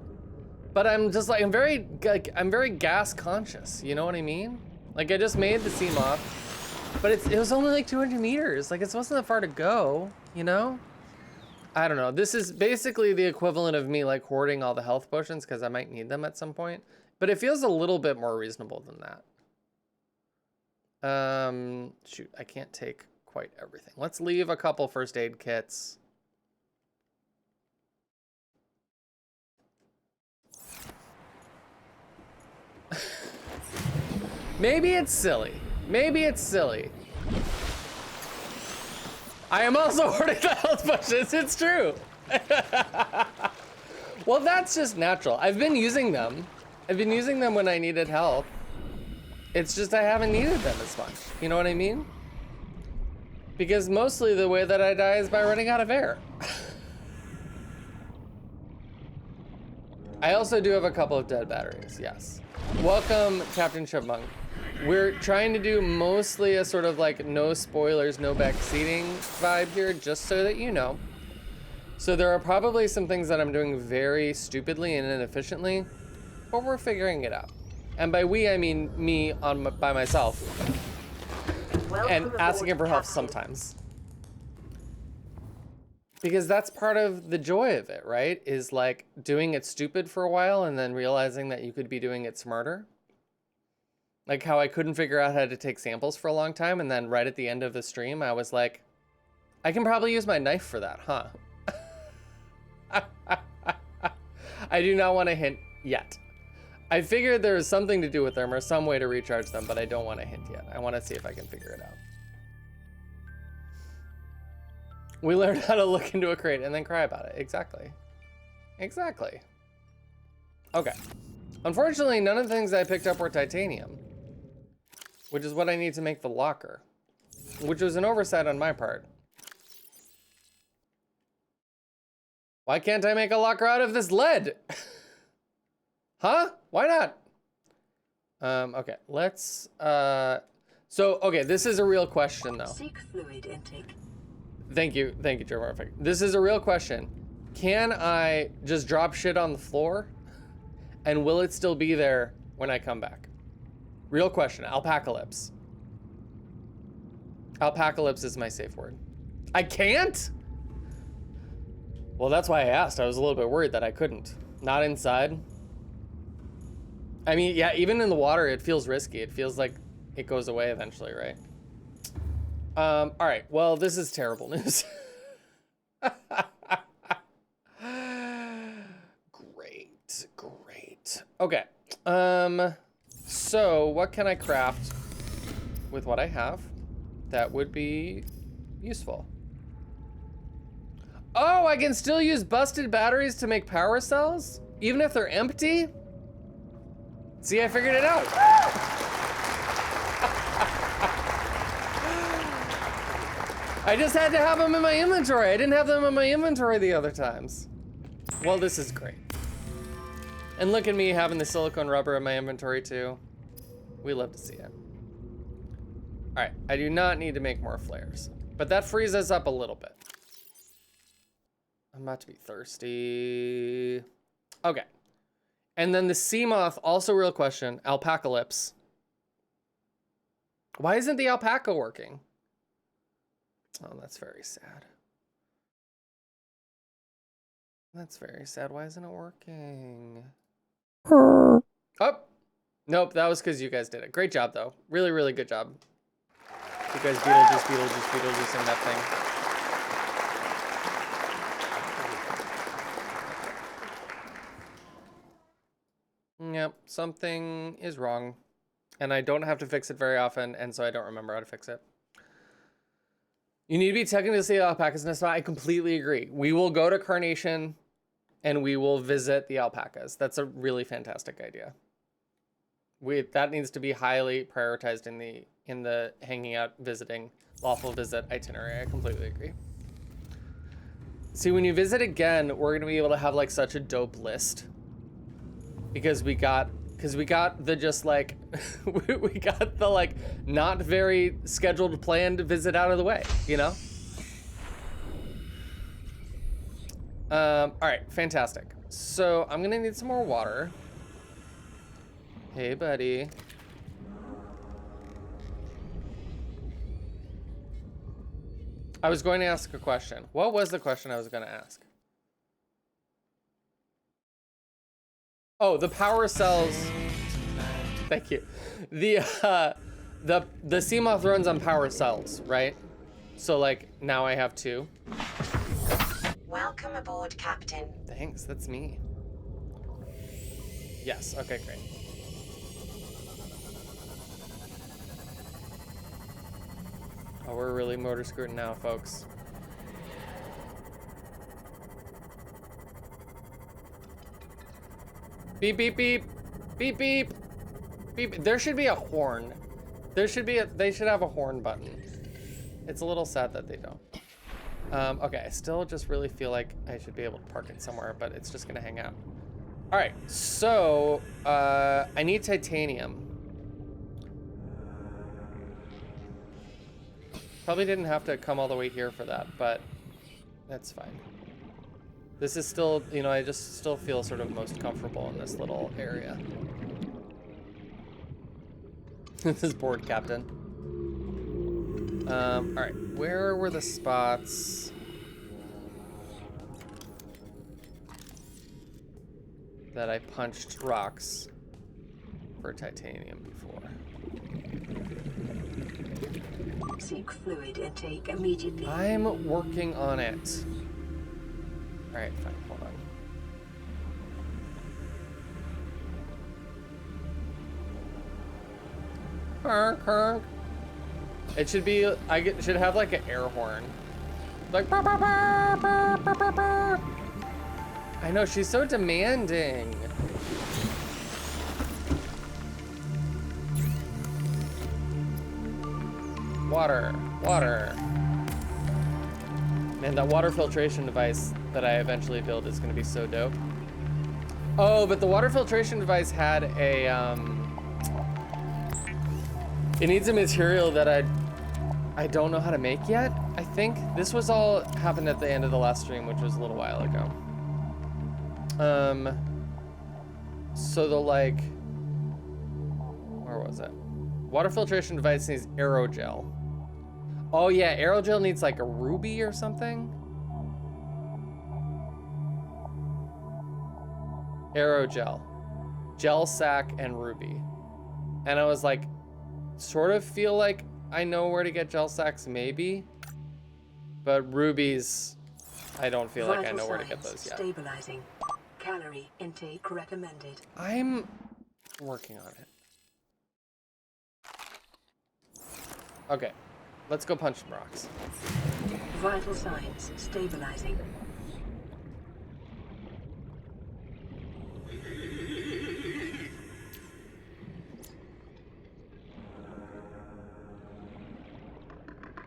but I'm just like I'm very gas conscious. You know what I mean? Like I just made the sea moth, but it was only like 200 meters. Like it wasn't that far to go. You know? I don't know. This is basically the equivalent of me like hoarding all the health potions because I might need them at some point. But it feels a little bit more reasonable than that. Shoot, I can't take quite everything. Let's leave a couple first aid kits. Maybe it's silly. Maybe it's silly. I am also hoarding the health potions. It's true. Well, that's just natural. I've been using them. I've been using them when I needed help. It's just I haven't needed them as much. You know what I mean? Because mostly the way that I die is by running out of air. I also do have a couple of dead batteries, yes. Welcome, Captain Chipmunk. We're trying to do mostly a sort of like no spoilers, no backseating vibe here, just so that you know. So there are probably some things that I'm doing very stupidly and inefficiently, but we're figuring it out. And by we, I mean me by myself. And asking for help sometimes. Because that's part of the joy of it, right? Is like doing it stupid for a while and then realizing that you could be doing it smarter. Like how I couldn't figure out how to take samples for a long time, and then right at the end of the stream, I was like, I can probably use my knife for that, huh? I do not want to hint yet. I figured there was something to do with them or some way to recharge them, but I don't want to hint yet. I want to see if I can figure it out. We learned how to look into a crate and then cry about it. Exactly. Exactly. Okay. Unfortunately, none of the things I picked up were titanium, which is what I need to make the locker, which was an oversight on my part. Why can't I make a locker out of this lead? Huh? Why not? Okay, let's, okay, this is a real question though. Seek fluid intake. Thank you, Joe Murphy. This is a real question. Can I just drop shit on the floor? And will it still be there when I come back? Real question, alpacalypse. Alpacalypse is my safe word. I can't? Well, that's why I asked. I was a little bit worried that I couldn't. Not inside. I mean, yeah, even in the water, it feels risky. It feels like it goes away eventually, right? All right, well, this is terrible news. Great. Okay, so what can I craft with what I have that would be useful? Oh, I can still use busted batteries to make power cells, even if they're empty? See, I figured it out. I just had to have them in my inventory. I didn't have them in my inventory the other times. Well, this is great. And look at me having the silicone rubber in my inventory too. We love to see it. All right, I do not need to make more flares, but that frees us up a little bit. I'm about to be thirsty. Okay. And then the sea moth, also real question, alpacalypse. Why isn't the alpaca working? Oh, that's very sad. That's very sad. Why isn't it working? Oh, nope, that was because you guys did it. Great job, though. Really, really good job. You guys Beetlejuicing that thing. Yep, something is wrong. And I don't have to fix it very often, and so I don't remember how to fix it. You need to be checking to see the alpacas in a spot. I completely agree. We will go to Carnation and we will visit the alpacas. That's a really fantastic idea. That needs to be highly prioritized in the hanging out, visiting, lawful visit itinerary. I completely agree. See, when you visit again, we're gonna be able to have like such a dope list. Because we got the just like, we got the like not very scheduled planned visit out of the way, you know? All right, fantastic. So I'm gonna need some more water. Hey, buddy. I was going to ask a question. What was the question I was going to ask? Oh, the power cells. Thank you. The Seamoth runs on power cells, right? So like now I have 2. Welcome aboard, Captain. Thanks, that's me. Yes, okay, great. Oh, we're really motor scooting now, folks. Beep, beep, beep. Beep, beep. Beep. There should be a horn. They should have a horn button. It's a little sad that they don't. Okay, I still just really feel like I should be able to park it somewhere, but it's just gonna hang out. All right, so I need titanium. Probably didn't have to come all the way here for that, but that's fine. This is still, you know, I just still feel sort of most comfortable in this little area. This is board, Captain. All right, where were the spots that I punched rocks for titanium before? Seek fluid intake immediately. I'm working on it. All right, fine, hold on. It should be, should have like an air horn. Like, bah, bah, bah, bah, bah, bah, bah. I know, she's so demanding. Water, water. Man, that water filtration device that I eventually build is gonna be so dope. Oh, but the water filtration device had a, it needs a material that I don't know how to make yet, I think. This was all happened at the end of the last stream, which was a little while ago. So the like, where was it? Water filtration device needs aerogel. Oh yeah, aerogel needs like a ruby or something. Aerogel, gel sack, and ruby. And I was like, sort of feel like I know where to get gel sacks maybe, but rubies, I don't feel like I know where to get those yet. Stabilizing. Calorie intake recommended. I'm working on it. Okay, let's go punch some rocks. Vital signs stabilizing.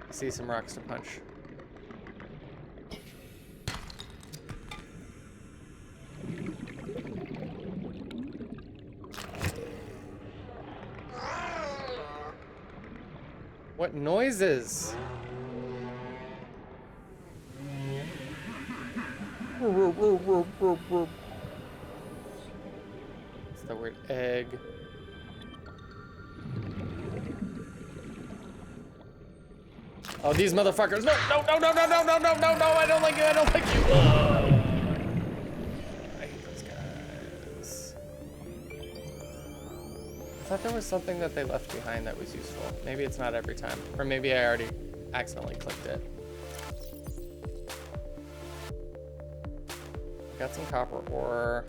I see some rocks to punch. What noises? It's the word egg. Oh, these motherfuckers. No, no, no, no, no, no, no, no, no, no. I don't like you. I don't like you. I hate those guys. I thought there was something that they left behind that was useful. Maybe it's not every time. Or maybe I already accidentally clicked it. Got some copper ore.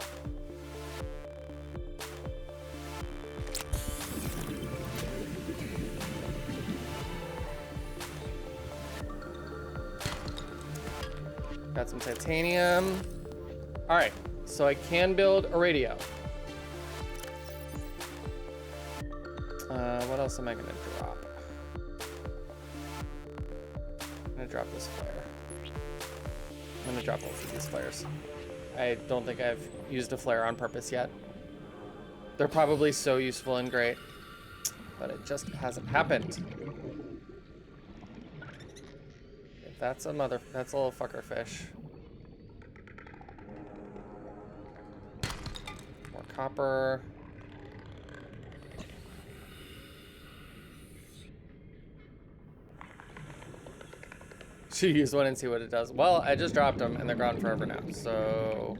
Got some titanium. All right, so I can build a radio. What else am I gonna drop? I'm gonna drop this flare. I'm gonna drop both of these flares. I don't think I've used a flare on purpose yet. They're probably so useful and great, but it just hasn't happened. That's a little fucker fish. More copper. Should use one and see what it does. Well, I just dropped them and they're gone forever now, so.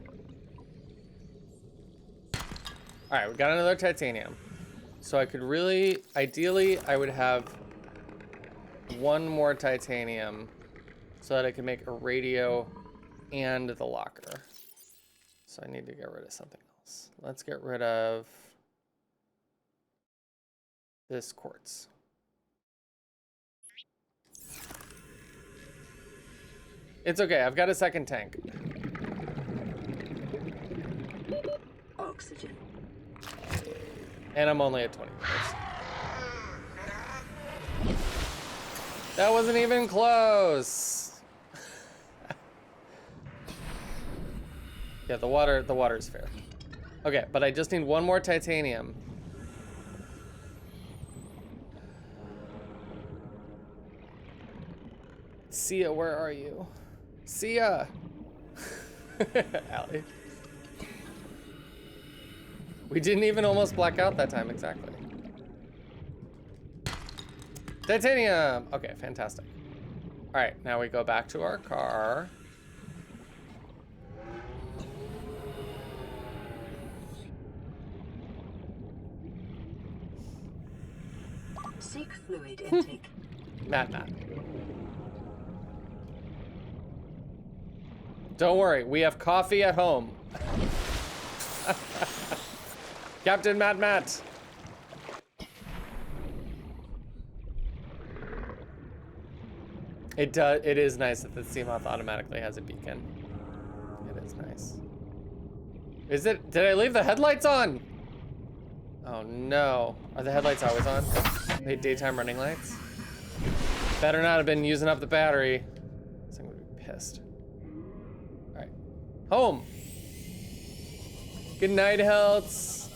All right, we got another titanium. So I could really, ideally, I would have one more titanium so that I can make a radio and the locker. So I need to get rid of something else. Let's get rid of this quartz. It's okay, I've got a second tank. Oxygen. And I'm only at 20 minutes. That wasn't even close. Yeah, the water is fair. Okay, but I just need one more titanium. Sia, where are you? Sia! Allie. We didn't even almost black out that time, exactly. Titanium! Okay, fantastic. All right, now we go back to our car. Seek fluid intake. Matt. Don't worry, we have coffee at home. Captain Matt. It is nice that the Seamoth automatically has a beacon. It is nice. Did I leave the headlights on? Oh no. Are the headlights always on? They daytime running lights? Better not have been using up the battery. This thing would be pissed. All right, home. Good night, Helts.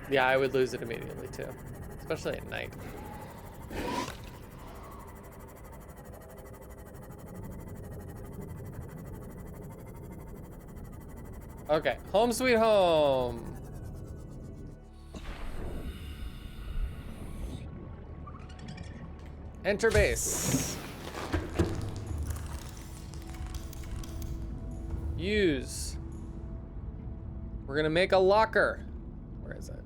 Yeah, I would lose it immediately too, especially at night. Okay, home sweet home. Enter base. Use. We're gonna make a locker. Where is it?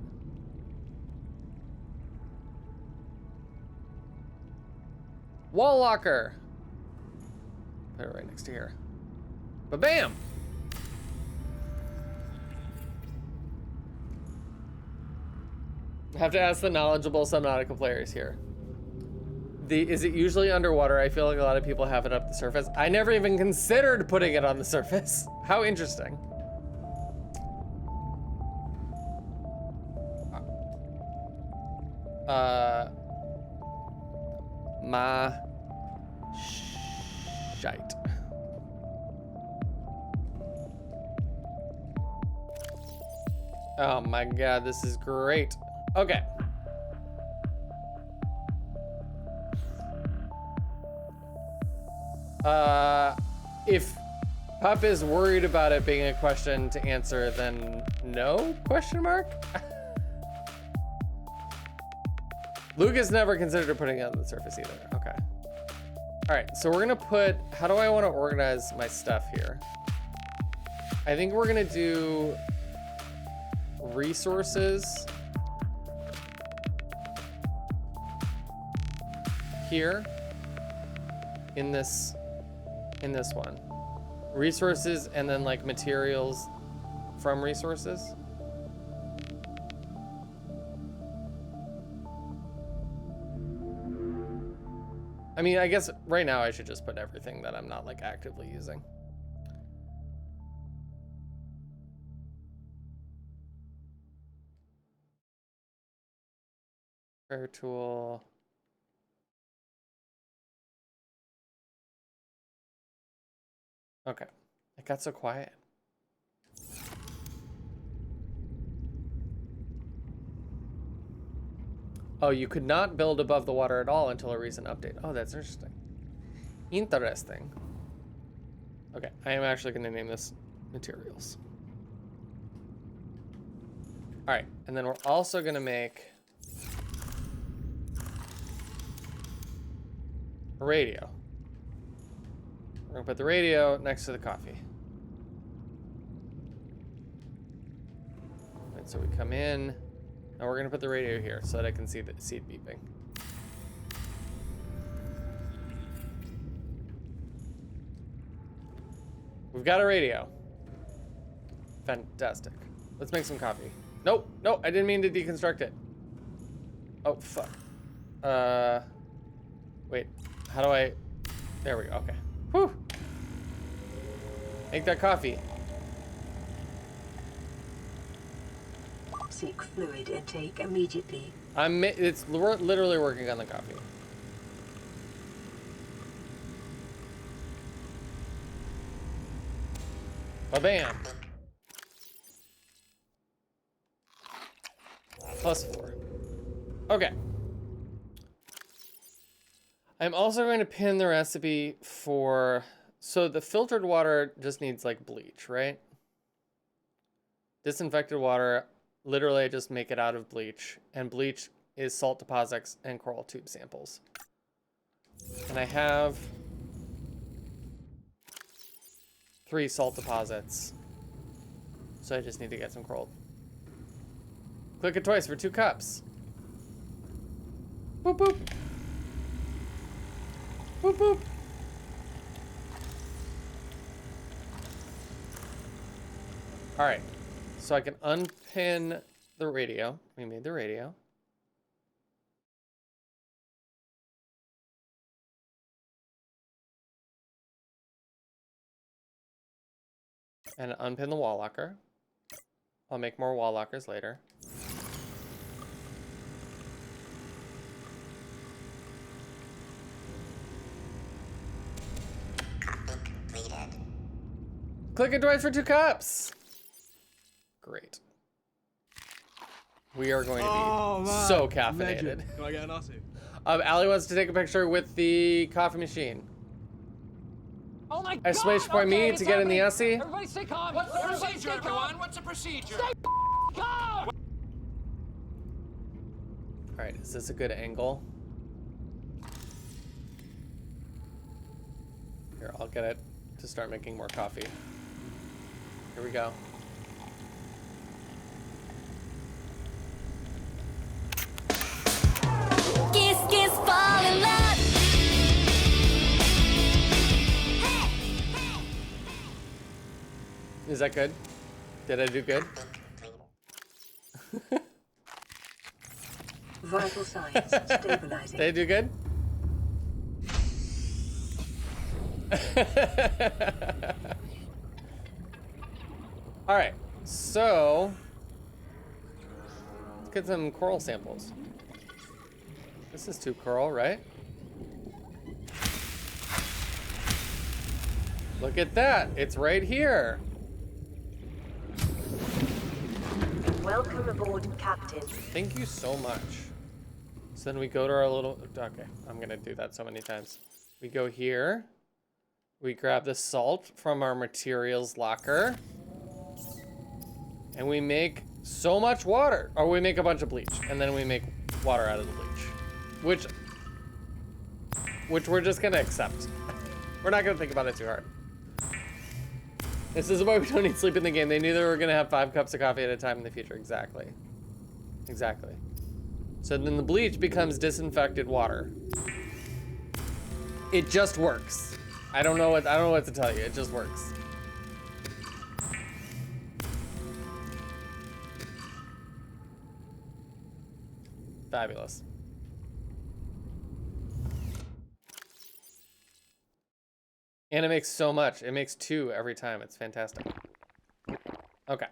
Wall locker. Put it right next to here. Ba-bam! I have to ask the knowledgeable Subnautica players here. Is it usually underwater? I feel like a lot of people have it up the surface. I never even considered putting it on the surface. How interesting. My shite. Oh my god, this is great. Okay. If Pup is worried about it being a question to answer, then no? Question mark? Lucas never considered putting it on the surface either. Okay. All right, so we're gonna put, how do I wanna organize my stuff here? I think we're gonna do resources here in this one. Resources and then like materials from resources. I mean, I guess right now I should just put everything that I'm not like actively using. Prayer tool. Okay. It got so quiet. Oh, you could not build above the water at all until a recent update. Oh, that's interesting. Interesting. Okay, I am actually going to name this materials. All right, and then we're also going to make a radio. We're going to put the radio next to the coffee. And so we come in, and we're going to put the radio here so that I can see it beeping. We've got a radio. Fantastic. Let's make some coffee. Nope, nope, I didn't mean to deconstruct it. Oh, fuck. Wait, how do I... There we go, okay. Whew. Make that coffee. Seek fluid intake immediately. It's literally working on the coffee. Ba-bam. +4. Okay. I'm also going to pin the recipe for... So the filtered water just needs like bleach, right? Disinfected water, literally I just make it out of bleach. And bleach is salt deposits and coral tube samples. And I have 3 salt deposits. So I just need to get some coral. Click it twice for 2 cups. Boop, boop. Boop, boop. All right, so I can unpin the radio. We made the radio. And unpin the wall locker. I'll make more wall lockers later. Click it twice for 2 cups. Great. We are going to be so caffeinated. Legend. Can I get an Aussie? Ali wants to take a picture with the coffee machine. Oh my God! Exclamation point me to get in the Aussie. Everybody stay calm. What's the procedure, everyone? What's the procedure? Calm. All right, is this a good angle? Here, I'll get it to start making more coffee. Here we go. Kiss, kiss, fall in love. Is that good? Did I do good? Vital signs stabilizing. Did I do good? All right, so let's get some coral samples. This is 2 coral, right? Look at that, it's right here. Welcome aboard, Captain. Thank you so much. So then we go to our little, okay, I'm gonna do that so many times. We go here, we grab the salt from our materials locker, and we make so much water, or we make a bunch of bleach, and then we make water out of the bleach, which we're just gonna accept. We're not gonna think about it too hard. This is why we don't need sleep in the game. They knew they were gonna have 5 cups of coffee at a time in the future. Exactly. Exactly. So then the bleach becomes disinfected water. It just works. I don't know what to tell you. It just works. Fabulous. And it makes so much. It makes 2 every time. It's fantastic. Okay.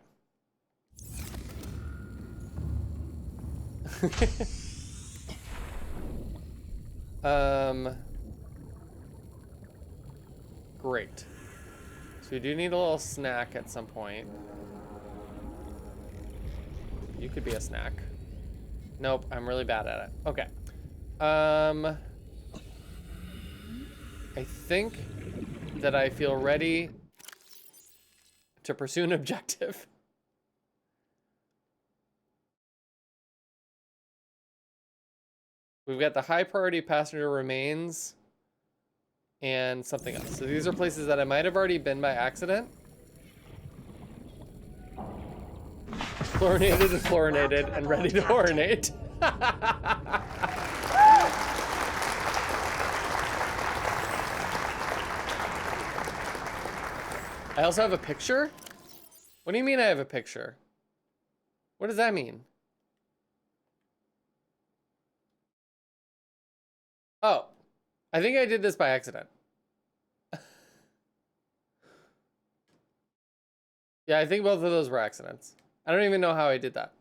Great. So we do need a little snack at some point. You could be a snack. Nope, I'm really bad at it. Okay. I think that I feel ready to pursue an objective. We've got the high priority passenger remains and something else. So these are places that I might have already been by accident. Chlorinated and fluorinated and ready to chlorinate. I also have a picture? What do you mean I have a picture? What does that mean? Oh, I think I did this by accident. Yeah, I think both of those were accidents. I don't even know how I did that.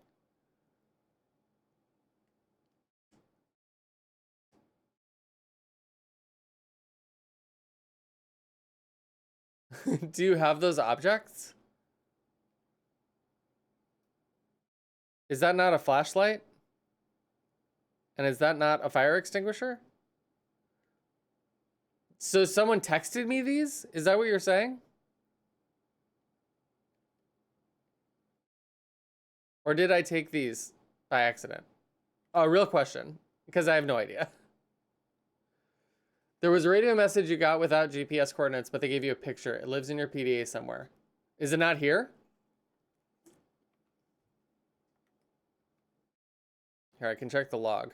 Do you have those objects? Is that not a flashlight? And is that not a fire extinguisher? So someone texted me these? Is that what you're saying? Or did I take these by accident? Oh, real question, because I have no idea. There was a radio message you got without GPS coordinates, but they gave you a picture. It lives in your PDA somewhere. Is it not here? Here, I can check the log.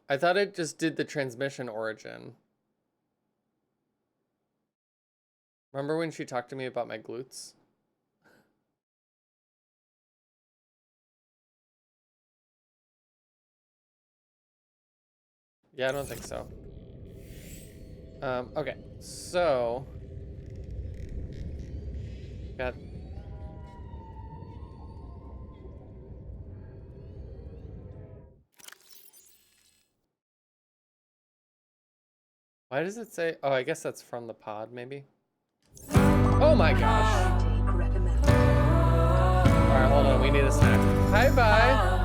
I thought it just did the transmission origin. Remember when she talked to me about my glutes? Yeah, I don't think so. Okay, so got why does it say? Oh, I guess that's from the pod, maybe. Oh my gosh! Intake recommended. All right, hold on. We need a snack. Hi, bye.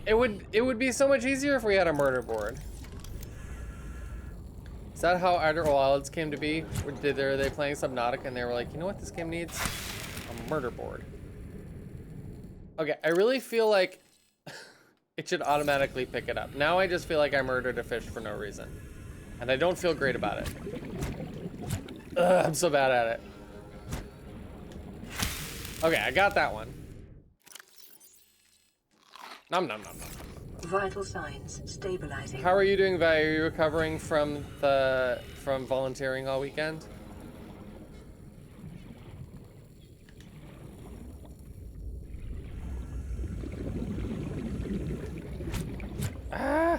It would be so much easier if we had a murder board. Is that how Outer Wilds came to be? Or were they playing Subnautica and they were like, you know what this game needs? A murder board. Okay, I really feel like it should automatically pick it up. Now I just feel like I murdered a fish for no reason. And I don't feel great about it. Ugh, I'm so bad at it. Okay, I got that one. Nom nom nom nom. Vital signs stabilizing. How are you doing, Vi? Are you recovering from volunteering all weekend? Ah!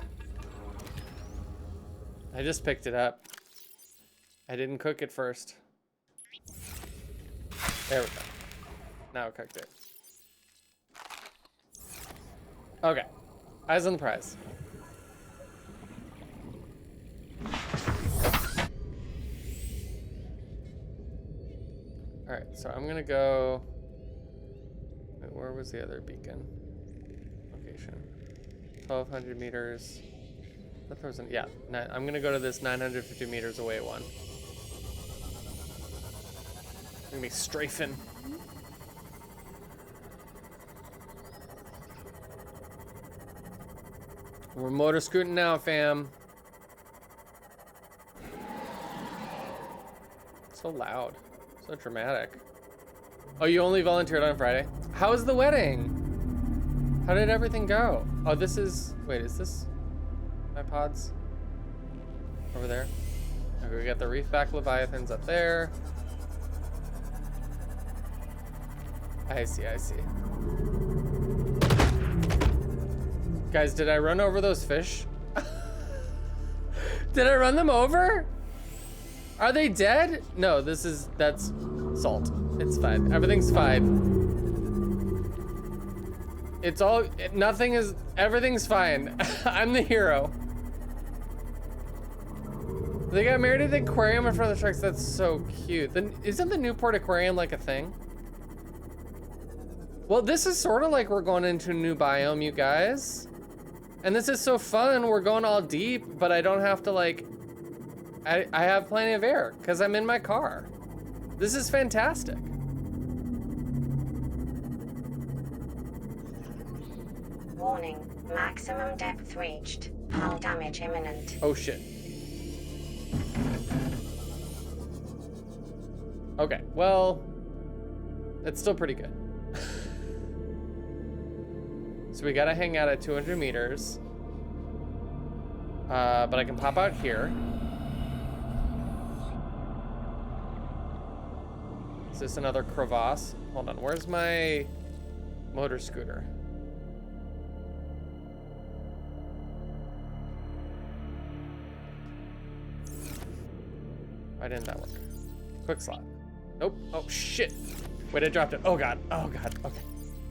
I just picked it up. I didn't cook it first. There we go. Now I cooked it. Okay. Eyes on the prize. Alright, so I'm gonna go... Wait, where was the other beacon? Location. 1,200 meters. That person, yeah. I'm gonna go to this 950 meters away one. I'm gonna be strafing. We're motor scooting now, fam. So loud. So dramatic. Oh, you only volunteered on Friday? How was the wedding? How did everything go? Oh, this is... Wait, is this my pods? Over there? Okay, we got the reefback leviathans up there. I see, I see. Guys, did I run over those fish? Did I run them over? Are they dead? No, that's salt. It's fine. Everything's fine. It's all, everything's fine. I'm the hero. They got married at the aquarium in front of the sharks. That's so cute. Then isn't the Newport Aquarium like a thing? Well, this is sort of like we're going into a new biome, you guys. And this is so fun. We're going all deep, but I don't have to like, I have plenty of air because I'm in my car. This is fantastic. Warning, maximum depth reached. Hull damage imminent. Oh shit. Okay, well, it's still pretty good. So we gotta hang out at 200 meters. But I can pop out here. Is this another crevasse? Hold on, where's my motor scooter? Why didn't that work? Quick slot. Nope. Oh shit. Wait, I dropped it. Oh god. Oh god. Okay.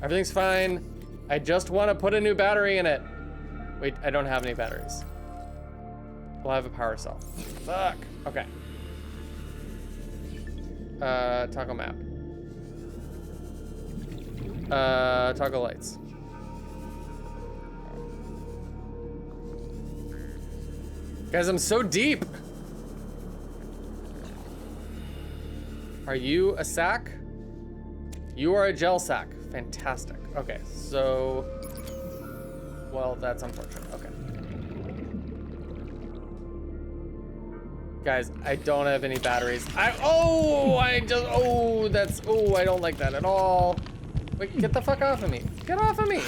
Everything's fine. I just want to put a new battery in it. Wait, I don't have any batteries. We'll have a power cell. Fuck. Okay. Toggle map. Toggle lights. Guys, I'm so deep. Are you a sack? You are a gel sack. Fantastic. Okay, so... Well, that's unfortunate. Okay. Guys, I don't have any batteries. I don't like that at all. Wait, get the fuck off of me. Get off of me.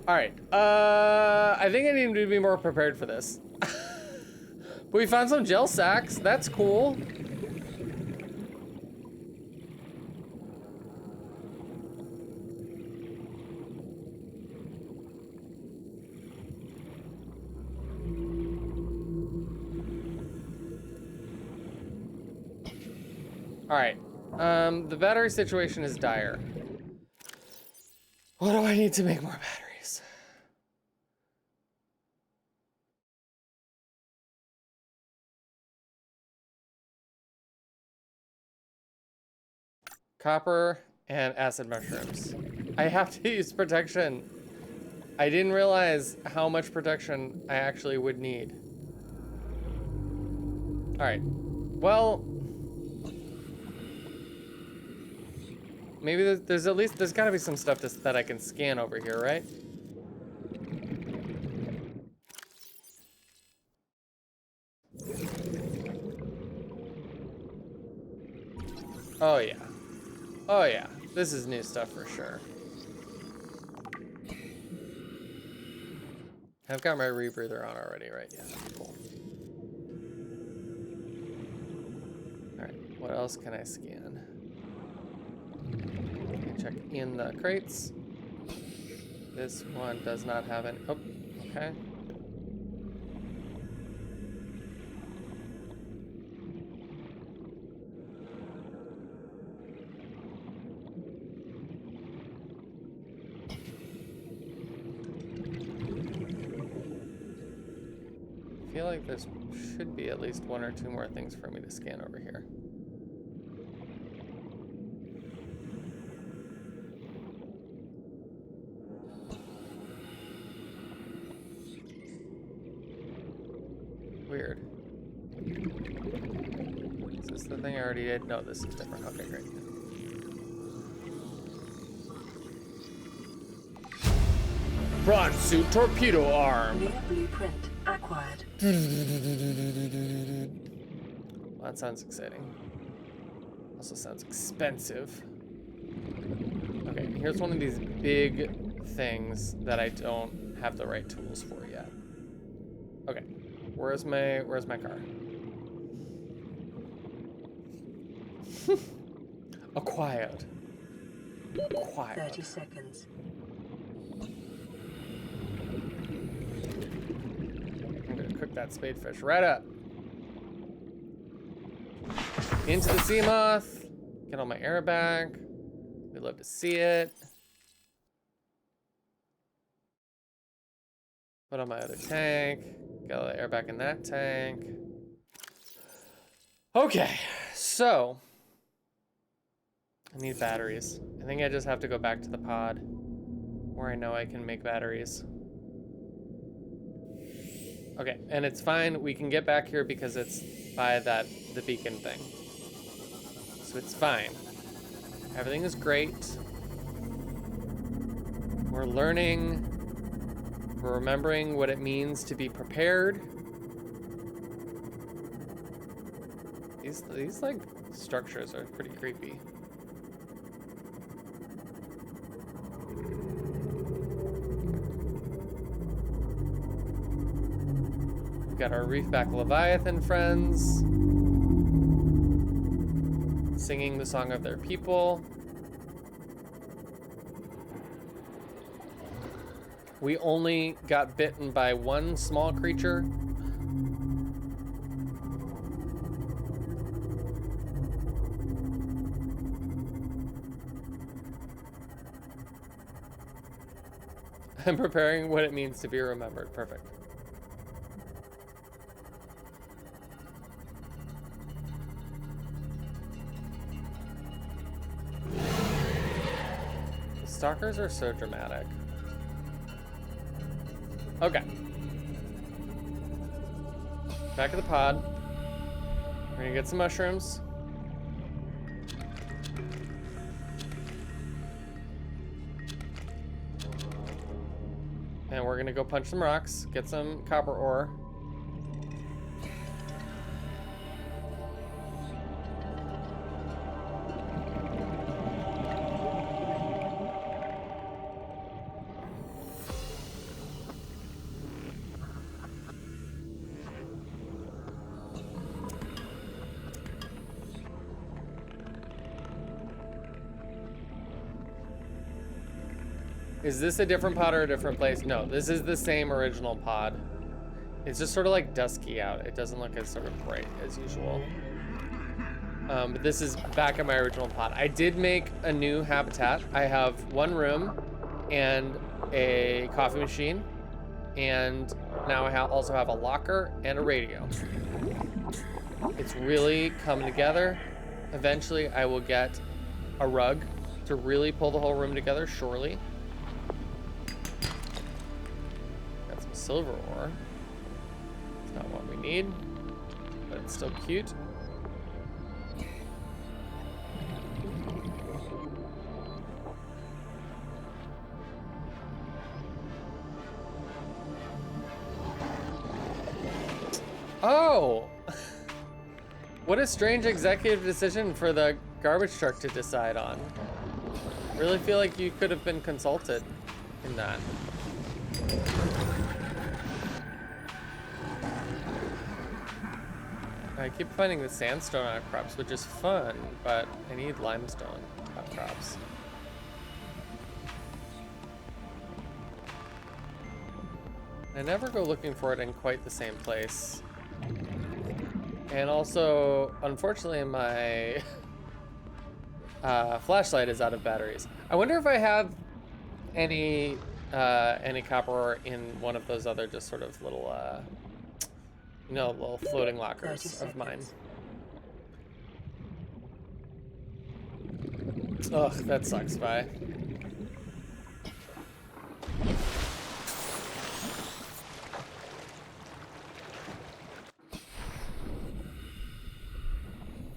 All right, I think I need to be more prepared for this. But we found some gel sacks. That's cool. All right, the battery situation is dire. What do I need to make more batteries? Copper and acid mushrooms. I have to use protection. I didn't realize how much protection I actually would need. All right, well, maybe there's at least, there's gotta be some stuff that I can scan over here, right? Oh yeah. Oh yeah, this is new stuff for sure. I've got my rebreather on already, right? Yeah, cool. All right, what else can I scan? Check in the crates. This one does not have any. Oh, okay. I feel like there should be at least one or two more things for me to scan over here. Weird. Is this the thing I already did? No, this is different. Okay, great. Bronze suit torpedo arm. New blueprint acquired. Well, that sounds exciting. Also sounds expensive. Okay, here's one of these big things that I don't have the right tools for yet. Okay, where's my car? Acquired. 30 seconds. I'm gonna cook that spadefish right up. Into the sea moth. Get all my air back. We'd love to see it. Put on my other tank. Get all the air back in that tank. Okay, so I need batteries. I think I just have to go back to the pod where I know I can make batteries. Okay, and it's fine. We can get back here because it's by the beacon thing. So it's fine. Everything is great. We're learning. We're remembering what it means to be prepared. These like structures are pretty creepy. We've got our Reefback Leviathan friends singing the song of their people. We only got bitten by one small creature. I'm preparing what it means to be remembered. Perfect. The stalkers are so dramatic. Okay. Back to the pod. We're gonna get some mushrooms. And we're gonna go punch some rocks, get some copper ore. Is this a different pod or a different place? No, this is the same original pod. It's just sort of like dusky out. It doesn't look as sort of bright as usual. But this is back at my original pod. I did make a new habitat. I have one room and a coffee machine. And now I also have a locker and a radio. It's really come together. Eventually I will get a rug to really pull the whole room together, surely. Got some silver ore. It's not what we need, but it's still cute. Oh! What a strange executive decision for the garbage truck to decide on. Really feel like you could have been consulted in that. I keep finding the sandstone outcrops, which is fun, but I need limestone outcrops. I never go looking for it in quite the same place. And also, unfortunately, my flashlight is out of batteries. I wonder if I have any copper ore in one of those other just sort of little, you know, little floating lockers of mine. Ugh, that sucks, bye.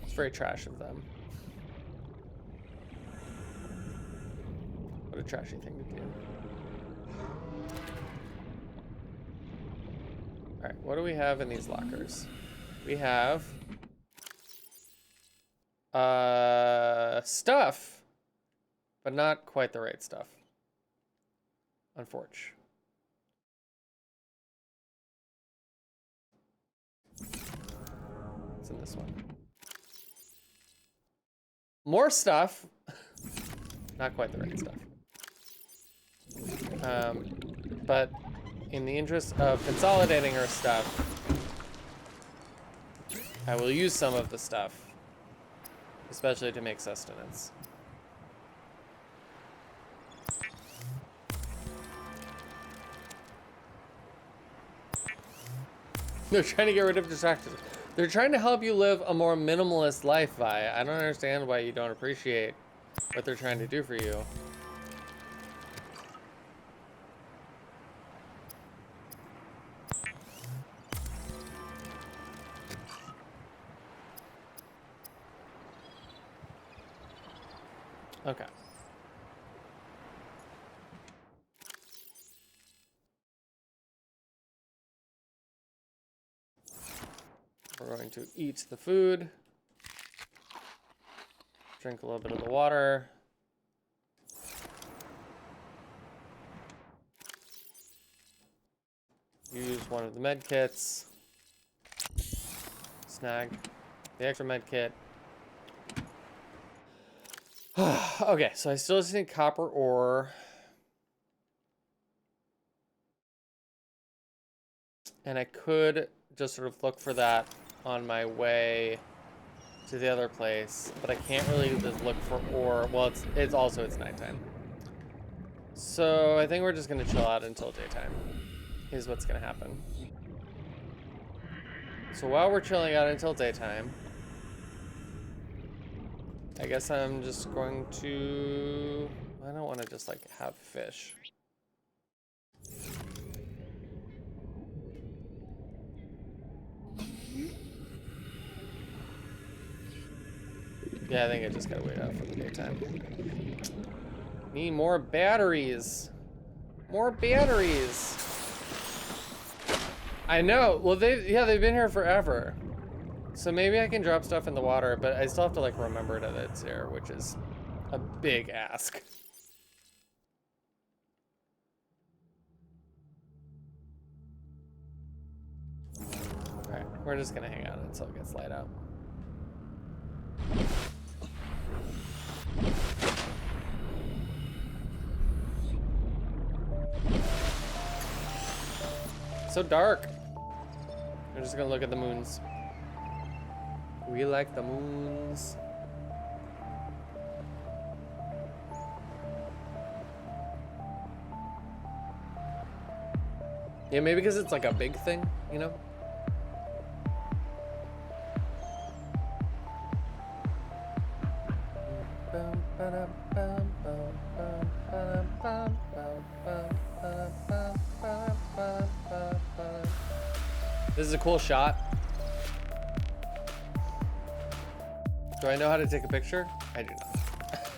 It's very trash of them. What a trashy thing to do. All right, what do we have in these lockers? We have stuff, but not quite the right stuff. Unfortunately. What's in this one? More stuff, not quite the right stuff. But in the interest of consolidating our stuff, I will use some of the stuff, especially to make sustenance. They're trying to get rid of distractions. They're trying to help you live a more minimalist life, Vi. I don't understand why you don't appreciate what they're trying to do for you. Okay. We're going to eat the food. Drink a little bit of the water. Use one of the med kits. Snag the extra med kit. Okay, so I still just need copper ore. And I could just sort of look for that on my way to the other place, but I can't really just look for ore. Well, it's also nighttime. So I think we're just gonna chill out until daytime. Here's what's gonna happen. So while we're chilling out until daytime, I guess I'm just going to, I don't want to just like have fish. Yeah, I think I just gotta wait out for the daytime. Need more batteries. More batteries. I know. Well, they've been here forever. So maybe I can drop stuff in the water, but I still have to like remember that it's here, which is a big ask. Alright, we're just gonna hang out until it gets light out. So dark. We're just gonna look at the moons. We like the moons. Yeah, maybe because it's like a big thing, you know? This is a cool shot. Do I know how to take a picture? I do not.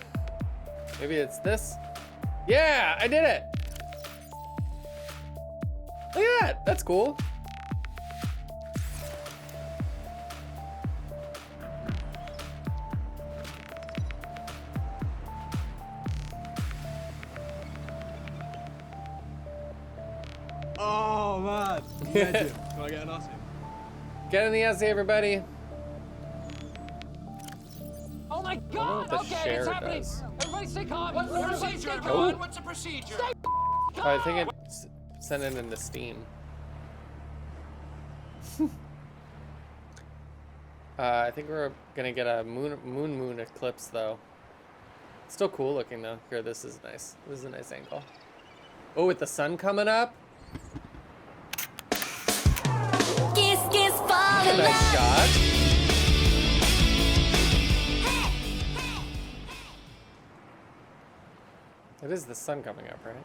Maybe it's this? Yeah, I did it! Look at that, that's cool. Oh man, legend. Can I get an Aussie? Get in the essay, everybody. Oh my what God! the Okay, share it's happening. does. Everybody stay calm. What's the Everybody procedure, stay everyone? calm. What's the procedure? Oh, I think it sent it into Steam. I think we're gonna get a moon eclipse though. Still cool looking though. Here, this is nice. This is a nice angle. Oh, with the sun coming up. Kiss, kiss, fall That's a in nice love. shot. It is the sun coming up, right?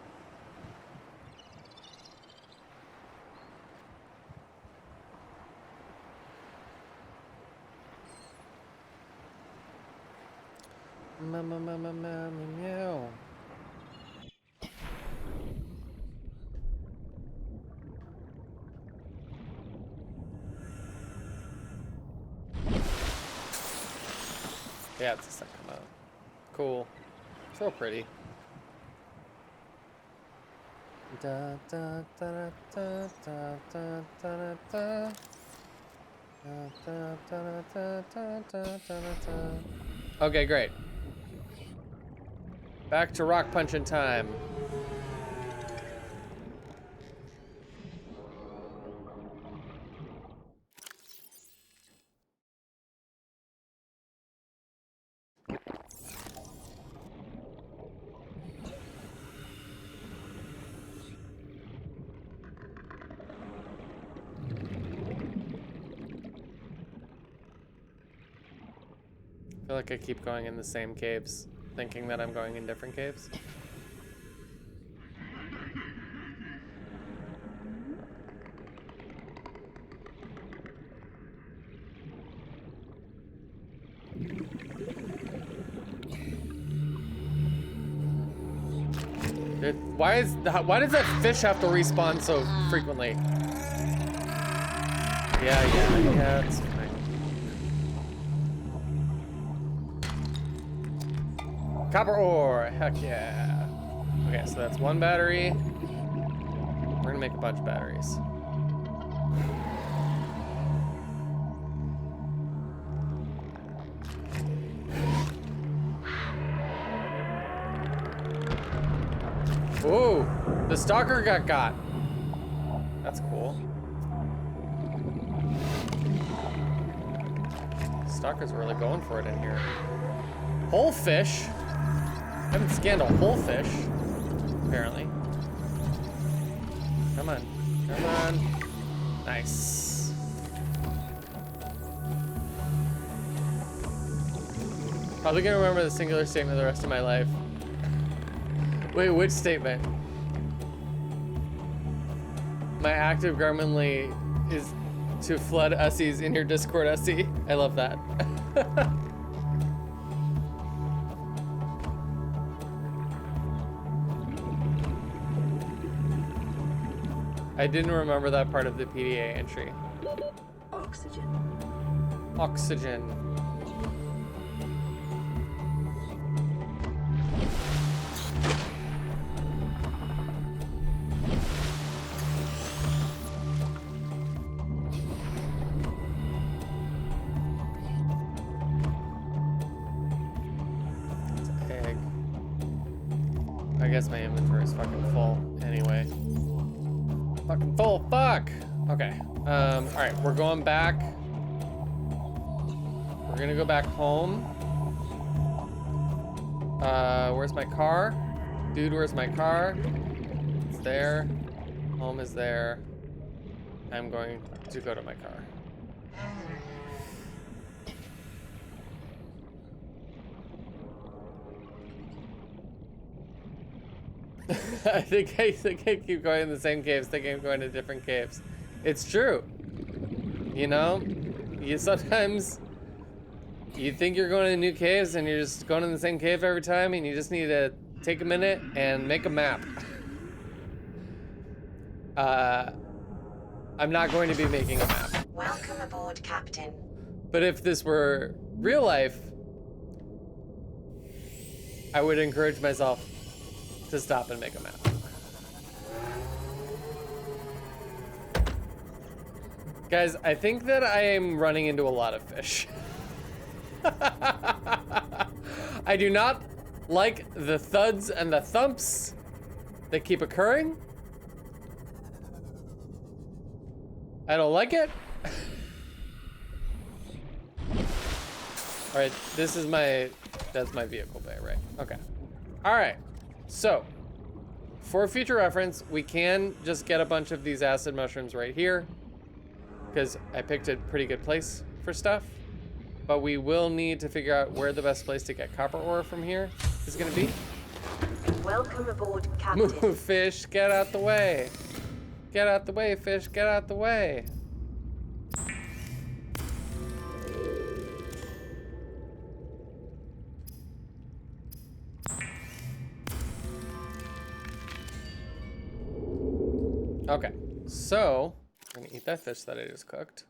Meow. Yeah, it's the sun come out. Cool. So pretty. Da, da, da, da, da, da, da, da. Okay, great. Back to rock punching time. feel like I keep going in the same caves, thinking that I'm going in different caves. Why does that fish have to respawn so frequently? Yeah, it's fine. Copper ore, heck yeah. Okay, so that's one battery. We're gonna make a bunch of batteries. Ooh, the stalker got. That's cool. Stalker's really going for it in here. Whole fish. I haven't scanned a whole fish, apparently. Come on. Come on. Nice. Probably gonna remember the singular statement the rest of my life. Wait, which statement? My active Garminly is to flood Ussies in your Discord, Ussie. I love that. I didn't remember that part of the PDA entry. Oxygen. Oxygen. I guess my inventory is fucking full anyway. Fucking full, fuck! Okay, alright, we're going back. We're gonna go back home. Where's my car? Dude, where's my car? It's there. Home is there. I'm going to go to my car. I think I keep going in the same caves, thinking I'm going to different caves. It's true. You know? You sometimes you think you're going to new caves and you're just going in the same cave every time, and you just need to take a minute and make a map. I'm not going to be making a map. Welcome aboard, Captain. But if this were real life, I would encourage myself to stop and make a map. Guys, I think that I am running into a lot of fish. I do not like the thuds and the thumps that keep occurring. I don't like it. All right, this is that's my vehicle bay, right? Okay. All right. So, for future reference, we can just get a bunch of these acid mushrooms right here, because I picked a pretty good place for stuff. But we will need to figure out where the best place to get copper ore from here is going to be. Welcome aboard, Captain. Move, fish, get out the way. Get out the way, fish, get out the way. Okay, so I'm gonna eat that fish that I just cooked.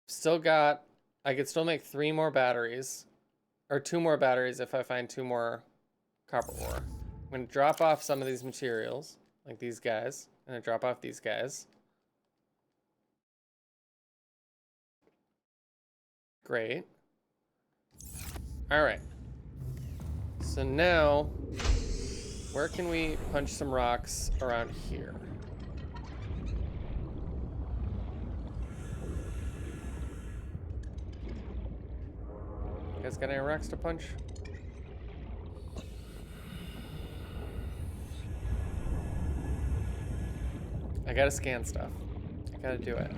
Still got, I could still make 3 more batteries, or 2 more batteries if I find 2 more copper ore. I'm gonna drop off some of these materials, like these guys. I'm gonna drop off these guys. Great. All right. So now, where can we punch some rocks around here? You guys got any rocks to punch? I gotta scan stuff. I gotta do it.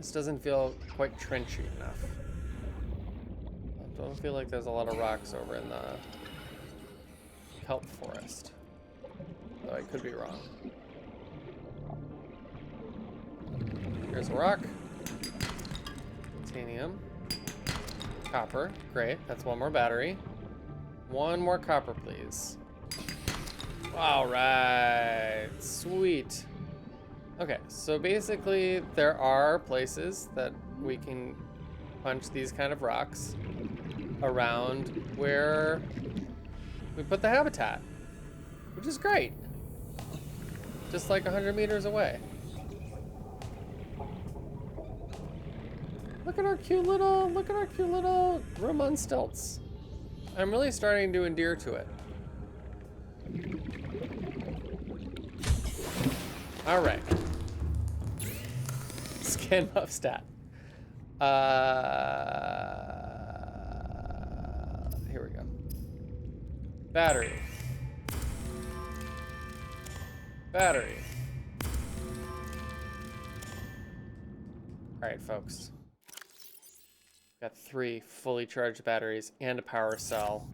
This doesn't feel quite trenchy enough. I don't feel like there's a lot of rocks over in the kelp forest. Though I could be wrong. Here's a rock. Titanium. Copper. Great. That's one more battery. One more copper, please. All right. Sweet. Okay, so basically there are places that we can punch these kind of rocks around where we put the habitat, which is great. Just like 100 meters away. Look at our cute little room on stilts. I'm really starting to endear to it. All right. Scan buff stat. Here we go. Battery. Battery. All right, folks. Got 3 fully charged batteries and a power cell.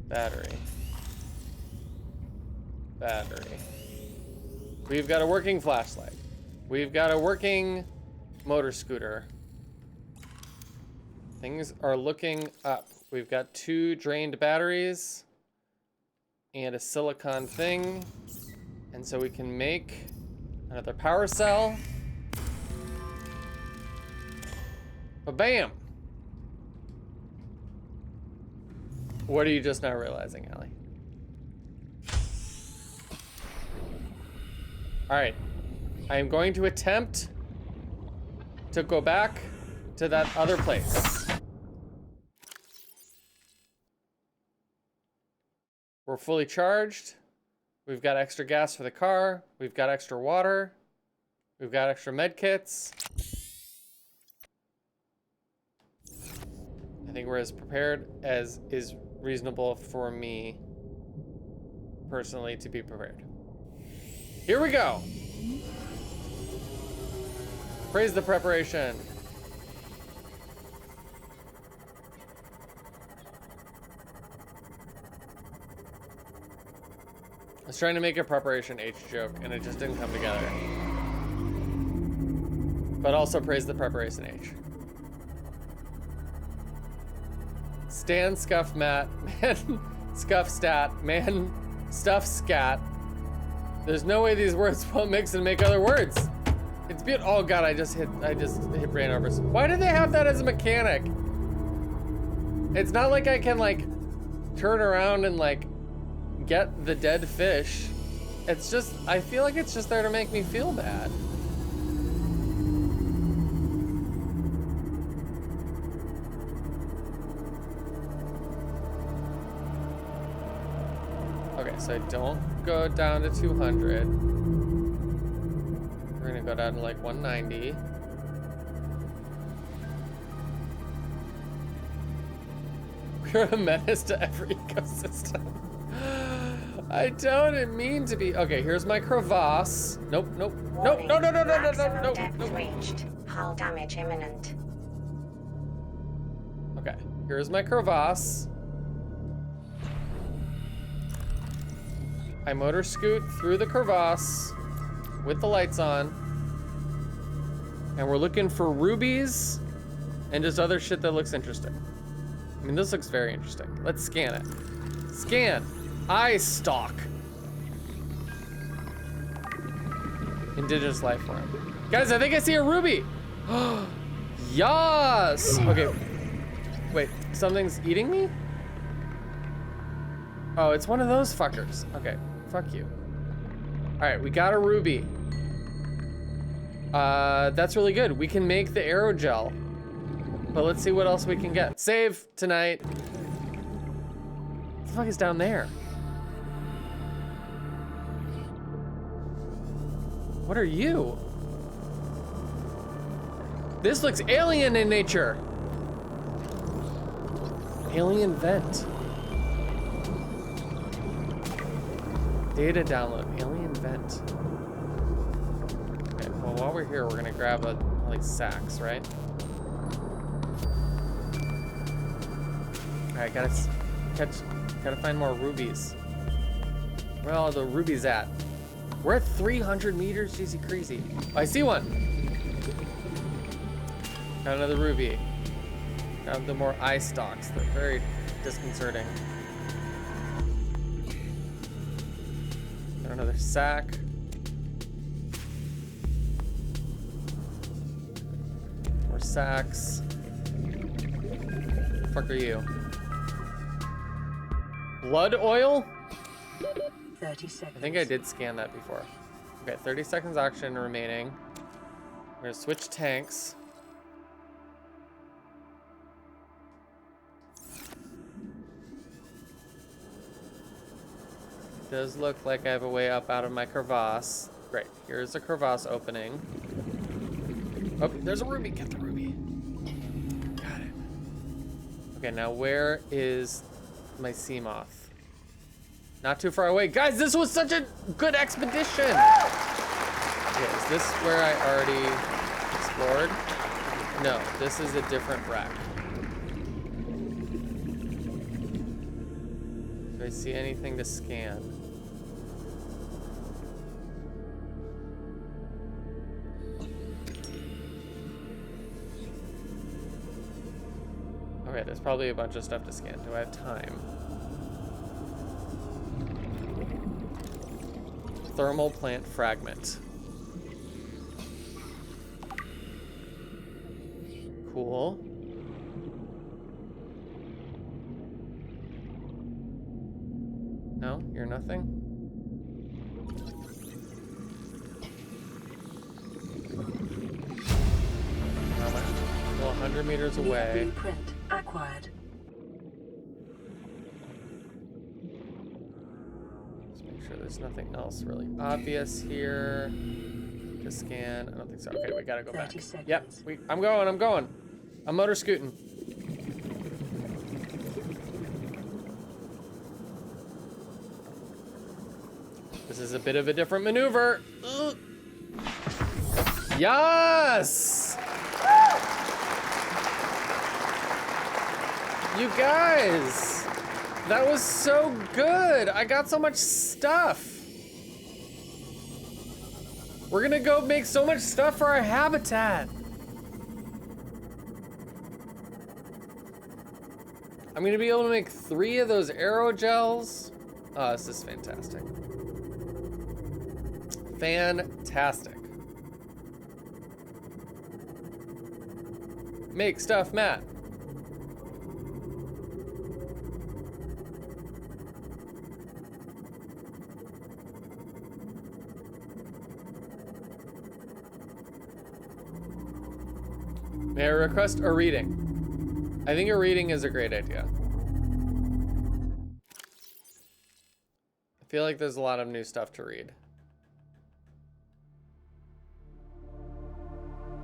Battery. Battery. We've got a working flashlight. We've got a working motor scooter. Things are looking up. We've got 2 drained batteries and a silicon thing. And so we can make another power cell. Ba-bam! What are you just now realizing, Allie? All right, I am going to attempt to go back to that other place. We're fully charged. We've got extra gas for the car. We've got extra water. We've got extra med kits. I think we're as prepared as is reasonable for me personally to be prepared. Here we go. Praise the preparation. I was trying to make a preparation H joke and it just didn't come together. But also praise the preparation H. Stan scuff mat, man scuff stat, man stuff scat. There's no way these words won't mix and make other words. It's beautiful. Oh god, I just hit brain over. Why do they have that as a mechanic? It's not like I can like turn around and like get the dead fish. It's just, I feel like it's just there to make me feel bad. Okay, so I don't go down to 200. We're gonna go down to like 190. We're a menace to every ecosystem. I don't mean to be. Okay, here's my crevasse. Nope, nope, nope, no, no, no, no, no, no, no, no. Reached. Hull damage imminent. Okay, here's my crevasse. I motor scoot through the crevasse with the lights on. And we're looking for rubies and just other shit that looks interesting. I mean, this looks very interesting. Let's scan it. Scan. Eye stalk. Indigenous life form. Guys, I think I see a ruby. Yas. Okay. Wait, something's eating me? Oh, it's one of those fuckers. Okay, fuck you. All right, we got a ruby. That's really good. We can make the aerogel. But let's see what else we can get. Save tonight. What the fuck is down there? What are you? This looks alien in nature. Alien vent. Data download, alien vent. while we're here, we're gonna grab like sacks, right? Alright, gotta find more rubies. Where are all the rubies at? We're at 300 meters, jeezy crazy. Oh, I see one. Got another ruby. Got the more eye stalks. They're very disconcerting. Got another sack. More sacks. The fuck are you? Blood oil? 30 seconds. I think I did scan that before. Okay, 30 seconds oxygen remaining. We're gonna switch tanks. It does look like I have a way up out of my crevasse. Great, here's a crevasse opening. Oh, there's a ruby. Get the ruby. Got it. Okay, now where is my sea moth? Not too far away. Guys, this was such a good expedition. Okay, is this where I already explored? No, this is a different wreck. Do I see anything to scan? Okay, there's probably a bunch of stuff to scan. Do I have time? Thermal plant fragment. Cool. No, you're nothing? How much? Well, 100 meters away. Blueprint acquired. Let's make sure there's nothing else really obvious here to scan. I don't think so. Okay, we gotta go back. 30 seconds. Yep, I'm going. I'm motor scooting. This is a bit of a different maneuver. Ugh. Yes! You guys, that was so good. I got so much stuff. We're gonna go make so much stuff for our habitat. I'm gonna be able to make 3 of those aerogels. Oh, this is fantastic. Fantastic. Make stuff, Matt. May I request a reading? I think a reading is a great idea. I feel like there's a lot of new stuff to read.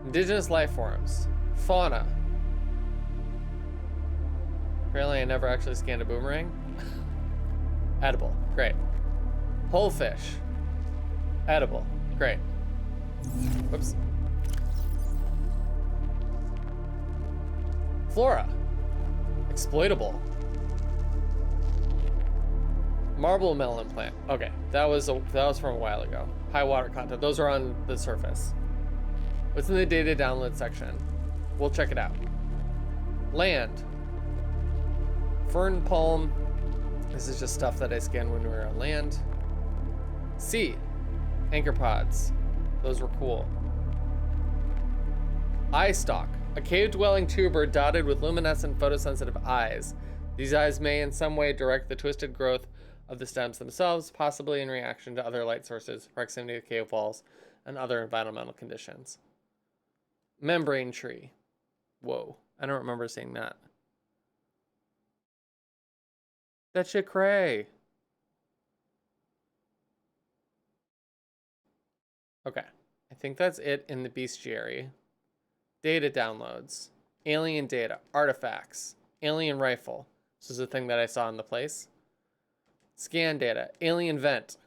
Indigenous life forms. Fauna. Apparently I never actually scanned a boomerang. Edible. Great. Whole fish. Edible. Great. Whoops. Flora. Exploitable. Marble melon plant. Okay, that was from a while ago. High water content. Those are on the surface. What's in the data download section? We'll check it out. Land. Fern palm. This is just stuff that I scanned when we were on land. Sea. Anchor pods. Those were cool. Eye stalk. A cave-dwelling tuber dotted with luminescent photosensitive eyes. These eyes may in some way direct the twisted growth of the stems themselves, possibly in reaction to other light sources, proximity to cave walls, and other environmental conditions. Membrane tree. Whoa, I don't remember seeing that. That shit cray. Okay, I think that's it in the bestiary. Data downloads, alien data, artifacts, alien rifle. This is a thing that I saw in the place. Scan data, alien vent.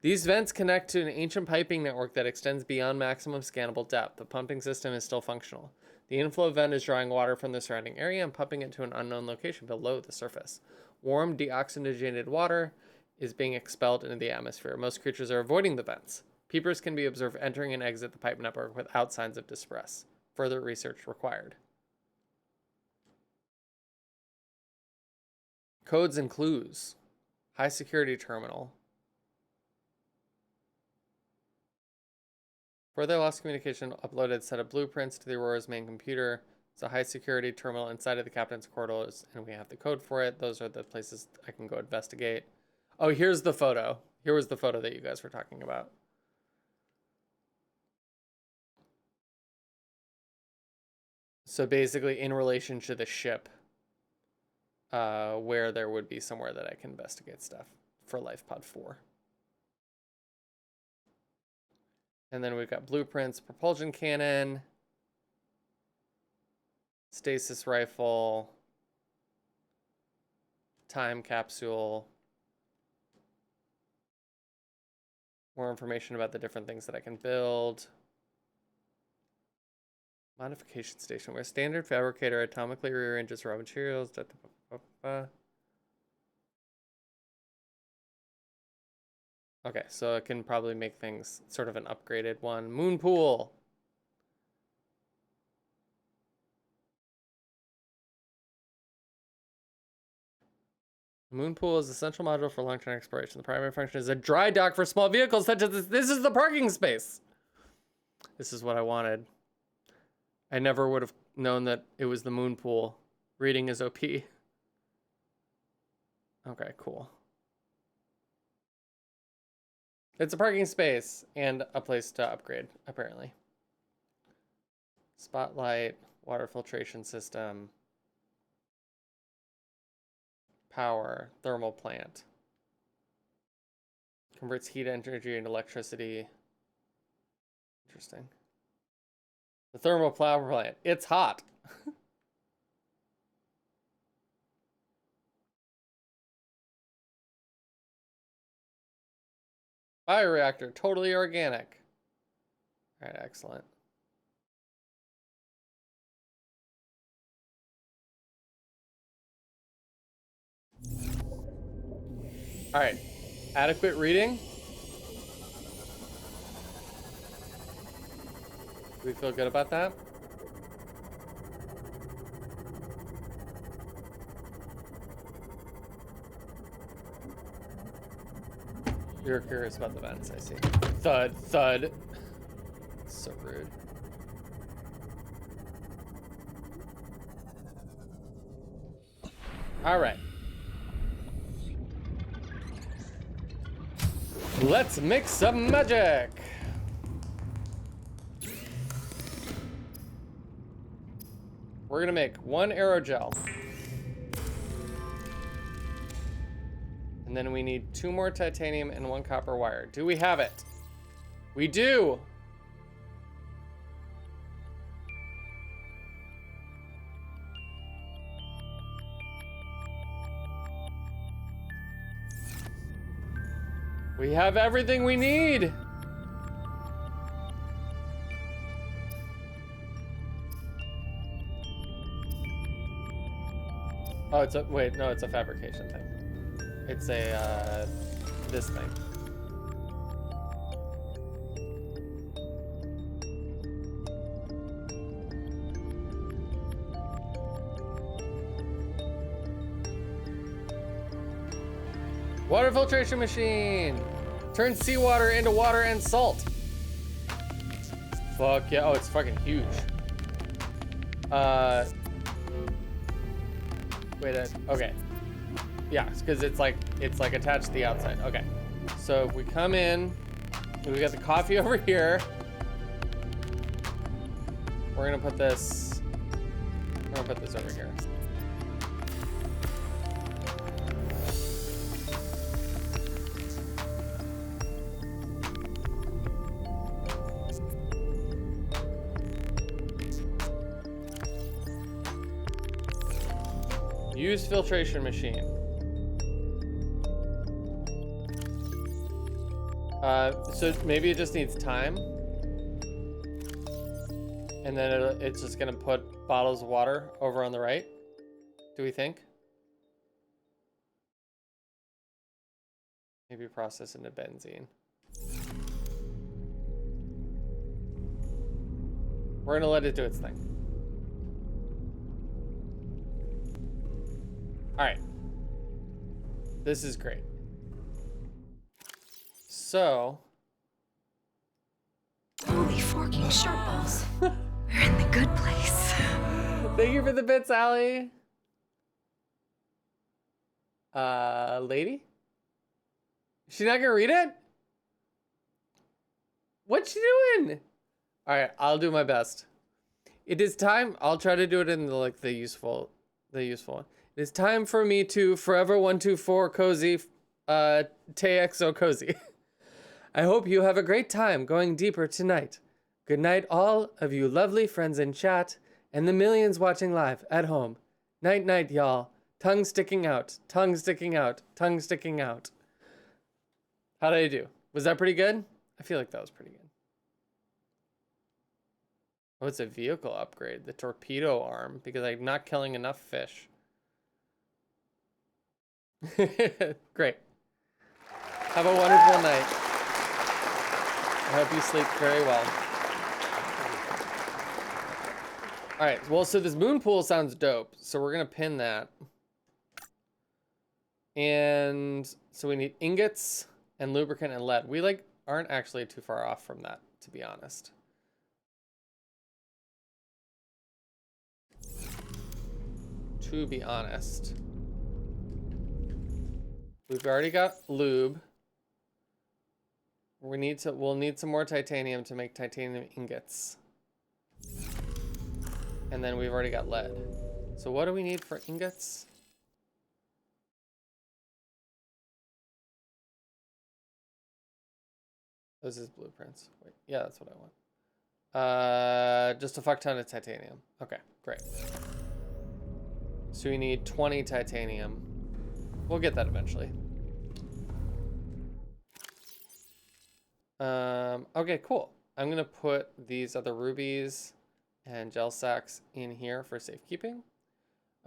These vents connect to an ancient piping network that extends beyond maximum scannable depth. The pumping system is still functional. The inflow vent is drawing water from the surrounding area and pumping it to an unknown location below the surface. Warm, deoxygenated water is being expelled into the atmosphere. Most creatures are avoiding the vents. Peepers can be observed entering and exit the pipe network without signs of distress. Further research required. Codes and clues. High security terminal. Further lost communication uploaded set of blueprints to the Aurora's main computer. It's a high security terminal inside of the captain's quarters, and we have the code for it. Those are the places I can go investigate. Oh, here's the photo. Here was the photo that you guys were talking about. So basically in relation to the ship, where there would be somewhere that I can investigate stuff for LifePod 4. And then we've got blueprints, propulsion cannon, stasis rifle, time capsule, more information about the different things that I can build. Modification station, where standard fabricator atomically rearranges raw materials. Okay, so it can probably make things sort of an upgraded one. Moon pool. The moon pool is an essential module for long-term exploration. The primary function is a dry dock for small vehicles such as this. This is the parking space. This is what I wanted. I never would have known that it was the moon pool. Reading is OP. Okay, cool. It's a parking space and a place to upgrade, apparently. Spotlight, water filtration system, power, thermal plant. Converts heat energy into electricity. Interesting. The thermal power plant. It's hot. Bioreactor, totally organic. All right, excellent. All right, adequate reading. Do we feel good about that? You're curious about the vents, I see. Thud, thud. So rude. All right. Let's mix some magic. We're gonna make 1 aerogel. And then we need 2 more titanium and 1 copper wire. Do we have it? We do! We have everything we need! Oh, it's a, wait, no, it's a fabrication thing. It's a, this thing. Water filtration machine! Turns seawater into water and salt. Fuck yeah, oh, it's fucking huge. Wait, okay. Yeah, because it's like attached to the outside. Okay, so if we come in, we got the coffee over here. We're gonna put this over here. Use filtration machine. So maybe it just needs time. And then it's just gonna put bottles of water over on the right. Do we think? Maybe process into benzene. We're gonna let it do its thing. All right. This is great. So. Holy forking shirt balls. We're in the good place. Thank you for the bits, Allie. Lady? She not gonna read it? What's she doing? All right, I'll do my best. It is time. I'll try to do it in the useful one. It is time for me to forever 124 cozy, TXO cozy. I hope you have a great time going deeper tonight. Good night, all of you lovely friends in chat and the millions watching live at home. Night, night, y'all. Tongue sticking out, tongue sticking out, tongue sticking out. How did I do? Was that pretty good? I feel like that was pretty good. Oh, it's a vehicle upgrade. The torpedo arm, because I'm not killing enough fish. Great. Have a wonderful night. I hope you sleep very well. All right, well, so this moon pool sounds dope. So we're gonna pin that. And so we need ingots and lubricant and lead. We aren't actually too far off from that, to be honest. To be honest. We've already got lube. We'll need some more titanium to make titanium ingots. And then we've already got lead. So what do we need for ingots? Those is blueprints. Wait, yeah, that's what I want. Just a fuck ton of titanium. Okay, great. So we need 20 titanium. We'll get that eventually. Okay, cool. I'm gonna put these other rubies and gel sacks in here for safekeeping.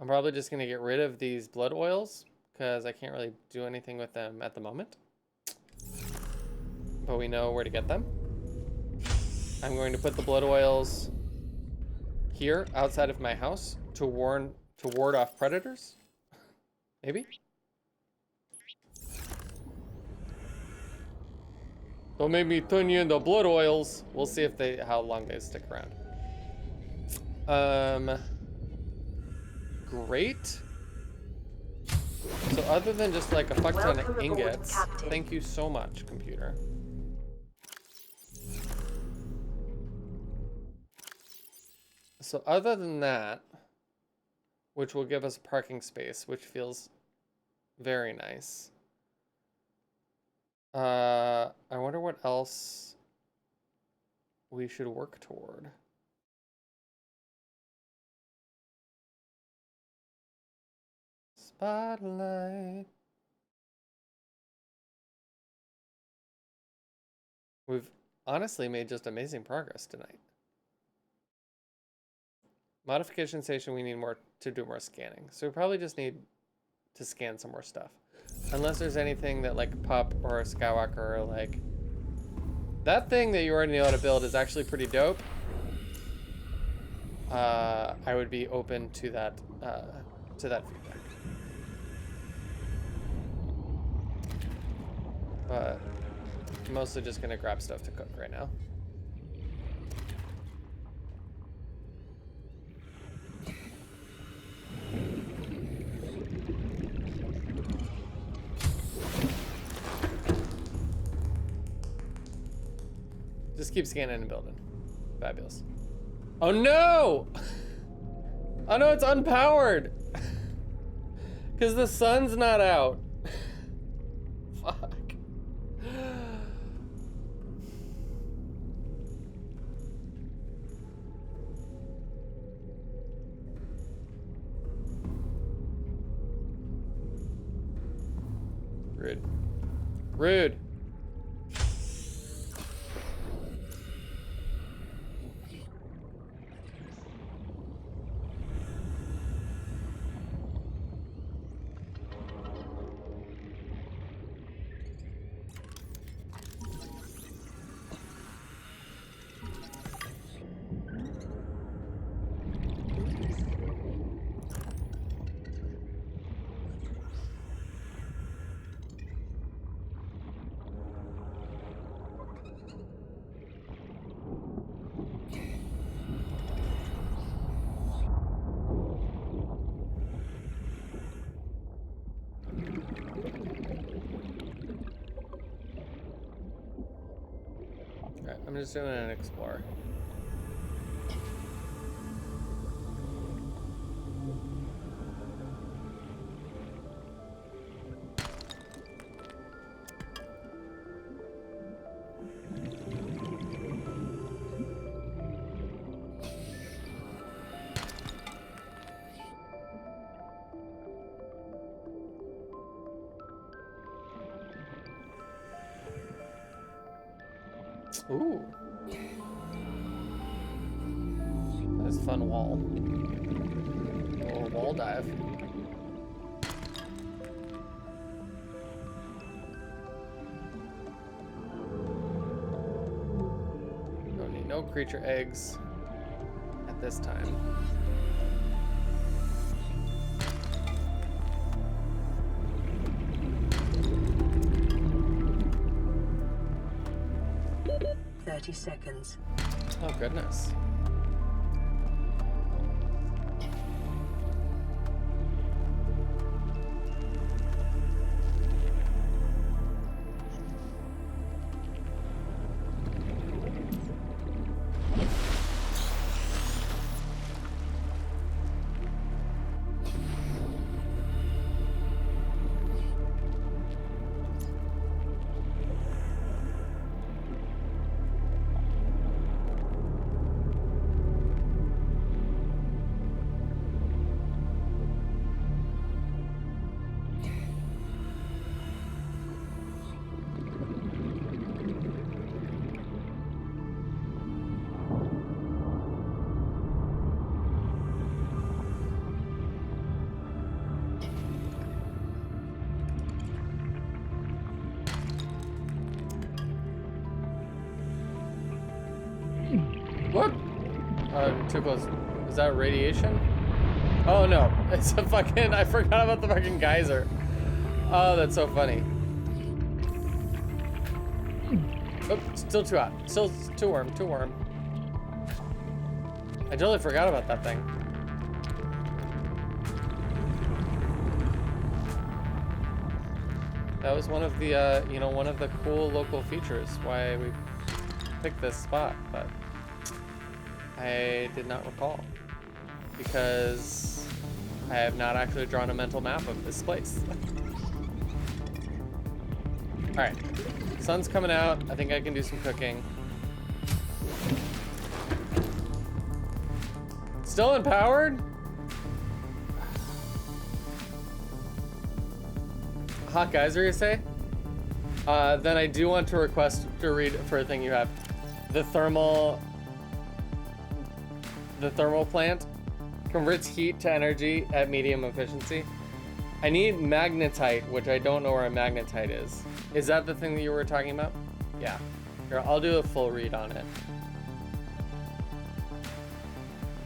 I'm probably just gonna get rid of these blood oils because I can't really do anything with them at the moment. But we know where to get them. I'm going to put the blood oils here outside of my house to ward off predators. Maybe. Don't make me turn you into blood oils. We'll see if how long they stick around. Great. So other than just like a fuck ton of ingots, thank you so much, computer. So other than that, which will give us parking space, which feels very nice. I wonder what else we should work toward. Spotlight. We've honestly made just amazing progress tonight. Modification station, we need more to do more scanning. So we probably just need to scan some more stuff. Unless there's anything that like Pup or a Skywalker or like... That thing that you already know how to build is actually pretty dope. I would be open to that feedback. But I'm mostly just gonna grab stuff to cook right now. Just keep scanning and building. Fabulous. Oh no! Oh no, it's unpowered! Because the sun's not out. Fuck. Rude. Rude. I'm just doing an explore. Ooh. That's a fun wall. A little wall dive. Don't need no creature eggs at this time. Seconds. Oh, goodness. What? Too close. Is that radiation? Oh no, it's a fucking, I forgot about the fucking geyser. Oh, that's so funny. Oh, still too hot. Still too warm, too warm. I totally forgot about that thing. That was one of the, you know, one of the cool local features why we picked this spot, but I did not recall because I have not actually drawn a mental map of this place. All right, sun's coming out. I think I can do some cooking. Still empowered? Hot geyser, you say? Then I do want to request to read for a thing you have. The thermal plant converts heat to energy at medium efficiency. I need magnetite, which I don't know where a magnetite is. Is that the thing that you were talking about? Yeah. Here, I'll do a full read on it.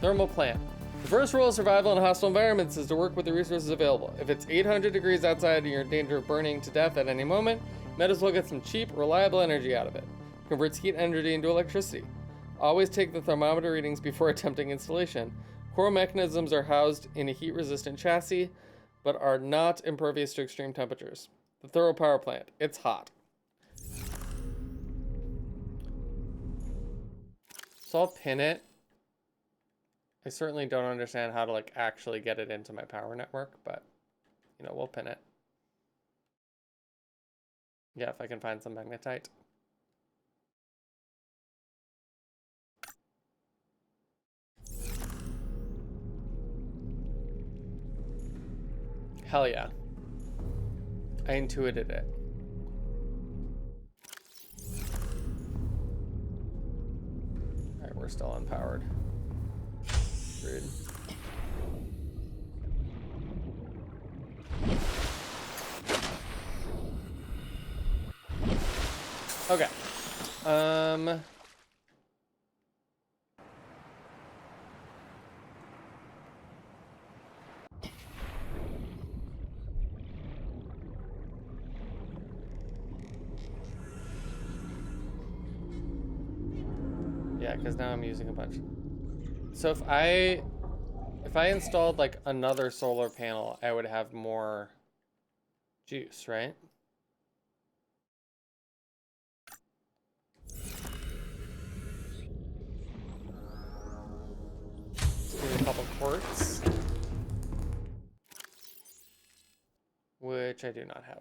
Thermal plant. The first rule of survival in hostile environments is to work with the resources available. If it's 800 degrees outside and you're in danger of burning to death at any moment, might as well get some cheap, reliable energy out of it. Converts heat energy into electricity. Always take the thermometer readings before attempting installation. Core mechanisms are housed in a heat-resistant chassis, but are not impervious to extreme temperatures. The thermal power plant. It's hot. So I'll pin it. I certainly don't understand how to like actually get it into my power network, but you know, we'll pin it. Yeah, if I can find some magnetite. Hell yeah. I intuited it. Alright, we're still unpowered. Rude. Okay. Yeah, because now I'm using a bunch. So if I installed like another solar panel, I would have more juice, right? couple quartz, which I do not have.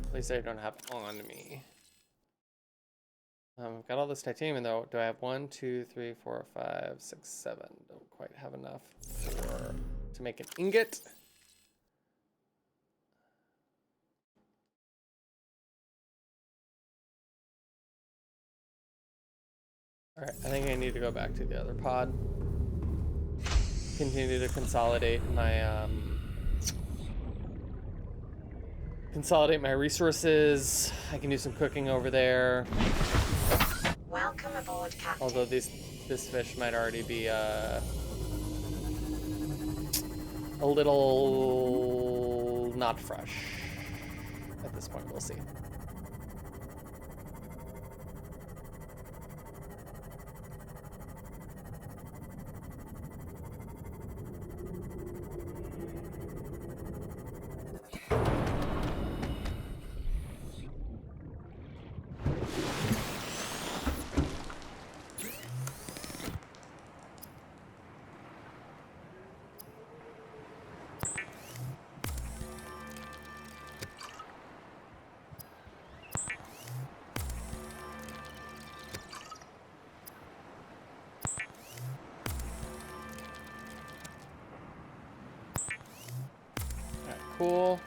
At least I don't have on me. I've got all this titanium though. Do I have 1, 2, 3, 4, 5, 6, 7? Don't quite have enough to make an ingot. All right, I think I need to go back to the other pod. Continue to consolidate my resources. I can do some cooking over there. Welcome aboard, Captain. Although this fish might already be a little not fresh at this point. We'll see. Cool.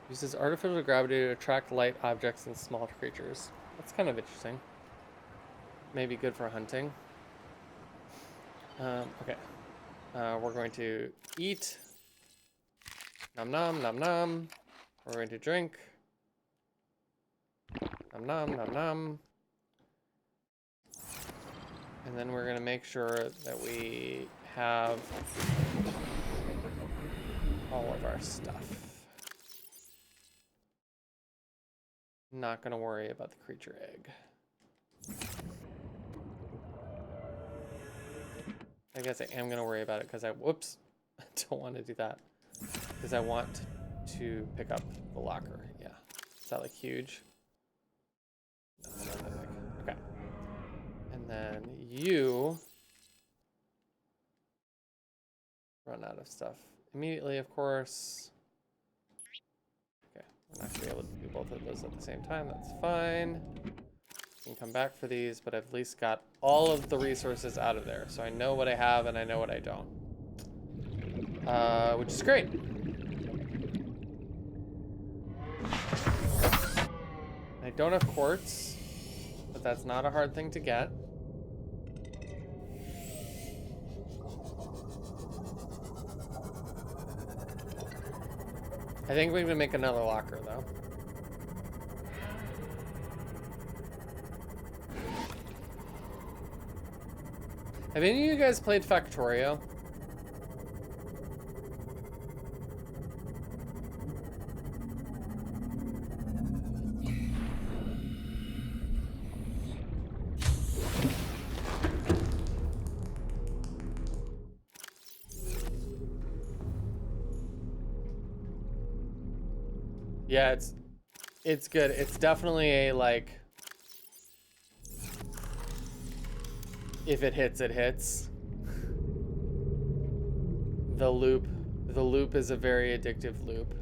Uses artificial gravity to attract light objects and small creatures. That's kind of interesting. Maybe good for hunting. Okay. We're going to eat. Nom nom nom nom. We're going to drink. Nom nom nom nom. And then we're gonna make sure that we have all of our stuff. Not gonna worry about the creature egg. I guess I am gonna worry about it because I don't want to do that. Because I want to pick up the locker. Yeah. Is that like huge? No, not that big. Okay. And then you run out of stuff immediately, of course. Okay, we're not gonna be able to do both of those at the same time. That's fine. You can come back for these, but I've at least got all of the resources out of there, so I know what I have and I know what I don't, which is great. I don't have quartz, but that's not a hard thing to get. I think we can make another locker though. Have any of you guys played Factorio? Yeah, it's good. It's definitely a like, if it hits, it hits. The loop is a very addictive loop.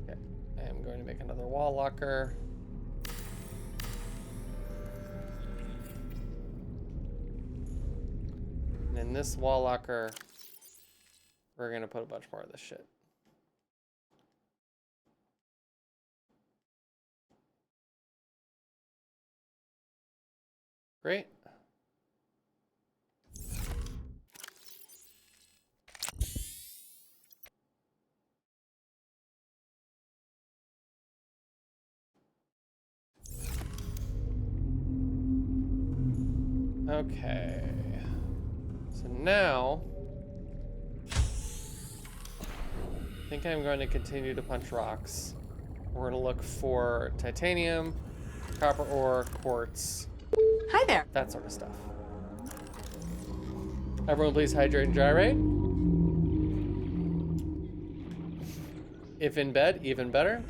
Okay, I am going to make another wall locker. And in this wall locker, we're gonna put a bunch more of this shit. Great. Okay. So now, I think I'm going to continue to punch rocks. We're going to look for titanium, copper ore, quartz. Hi there. That sort of stuff. Everyone please hydrate and gyrate. If in bed, even better.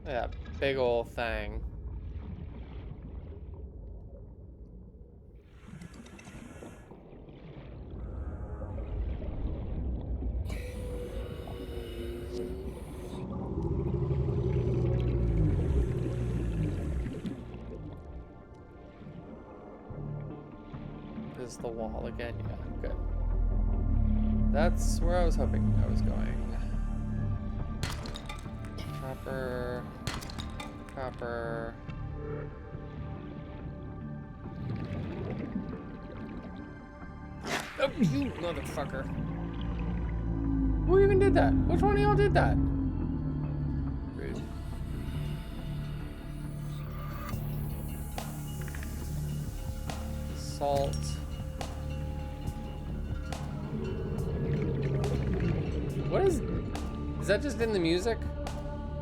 Yeah, big old thing. This is the wall again. Yeah, good. That's where I was hoping I was going. Copper. Copper. Oh, you motherfucker. Who even did that? Which one of y'all did that? Rude. Salt. What is that just in the music?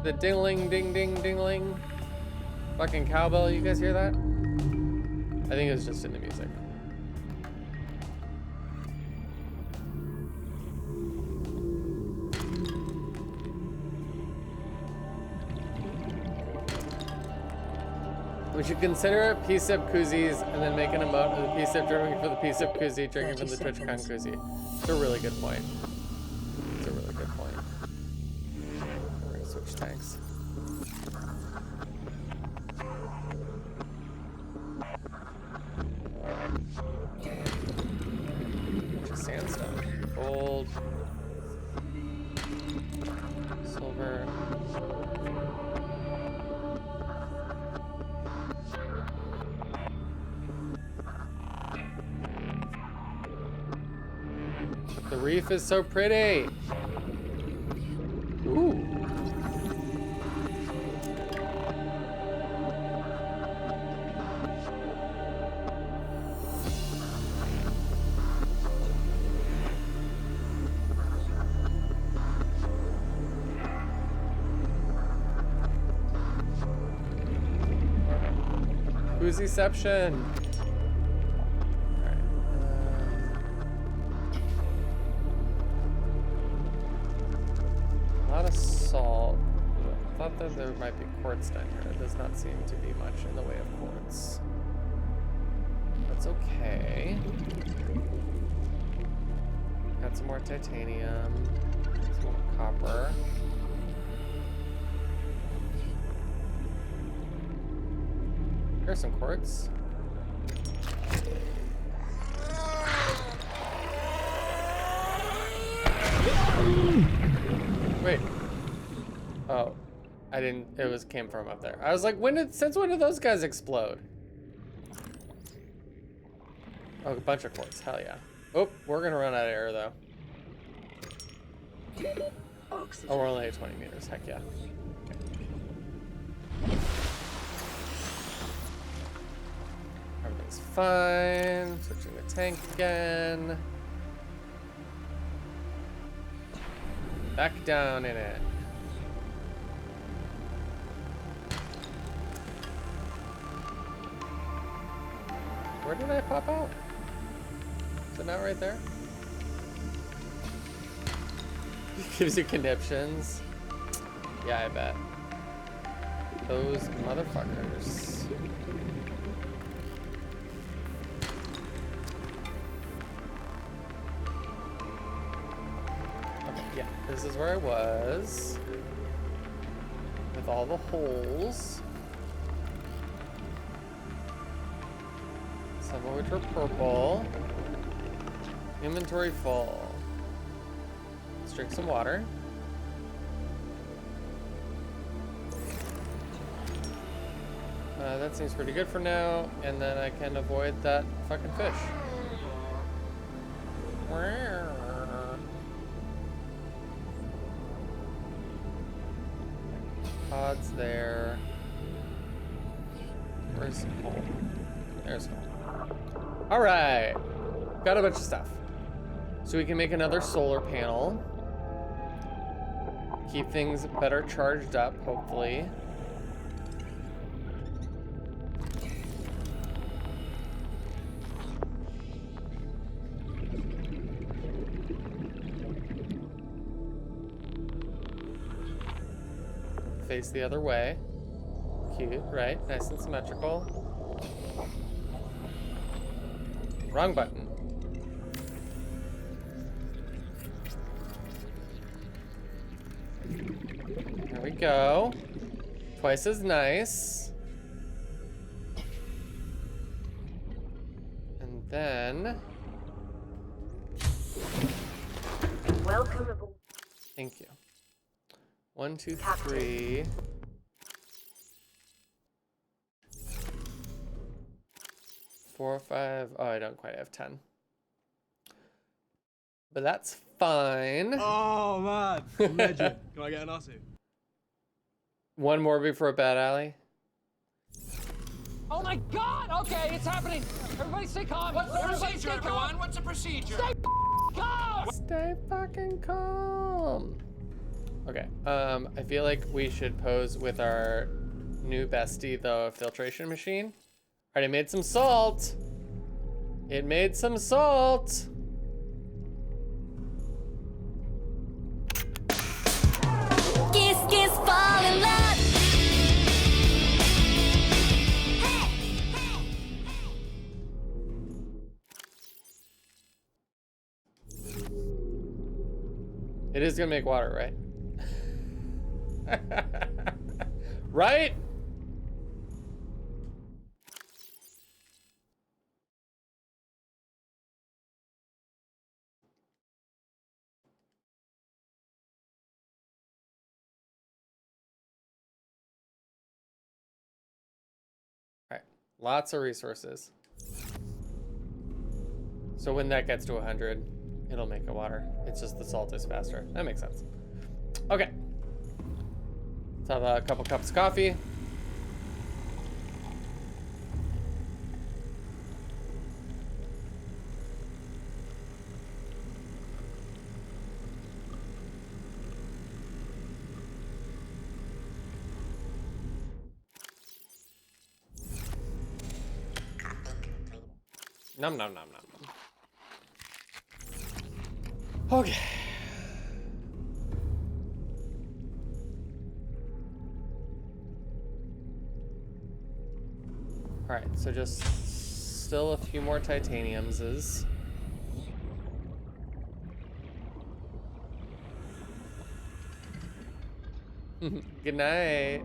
The ding-ling, ding-ding, ding-ling. Fucking cowbell, you guys hear that? I think it was just in the music. We should consider it P-Sip koozies and then make an emote of the P-Sip drinking for the P-Sip koozie, drinking from the TwitchCon koozie. It's a really good point. It's a really good point. We're gonna switch tanks. Just sandstone. Gold. Silver. The reef is so pretty. Ooh. Koozie-ception. A lot of salt. I thought that there might be quartz down here. It does not seem to be much in the way of quartz. That's okay. Got some more titanium. Some more copper. Here's some quartz. Wait. Oh, I didn't. It came from up there. I was like, since when did those guys explode? Oh, a bunch of quartz. Hell yeah. Oh, we're gonna run out of air though. Oh, we're only at 20 meters. Heck yeah. Everything's fine. Switching the tank again. Back down in it. Where did I pop out? Is it not right there? Gives you conniptions. Yeah, I bet. Those motherfuckers. Okay, yeah, this is where I was. With all the holes. Some of which are purple. Inventory full. Let's drink some water. That seems pretty good for now, and then I can avoid that fucking fish. Pods there. Where's home? There's home. All right, got a bunch of stuff. So we can make another solar panel. Keep things better charged up, hopefully. face the other way. Cute, right? Nice and symmetrical. Wrong button. There we go. Twice as nice. And then... Welcome aboard. Thank you. 1, 2, 3. 4, 5. Oh, I don't quite have 10. But that's fine. Oh, man. Legend. Can I get an Aussie? One more before bed, Allie. Oh my God! Okay, it's happening. Everybody stay calm. What's the Everybody procedure, stay everyone? calm. What's the procedure? Stay calm. Stay fucking calm. Okay, I feel like we should pose with our new bestie, the filtration machine. All right, I made some salt. It made some salt. Kiss, kiss, fall in love. It is gonna make water, right? Right? All right, lots of resources. So when that gets to 100, it'll make it water. It's just the salt is faster. That makes sense. Okay. Let's have a couple cups of coffee. Nom nom nom nom nom. Okay. All right, so just still a few more titaniumses. Good night.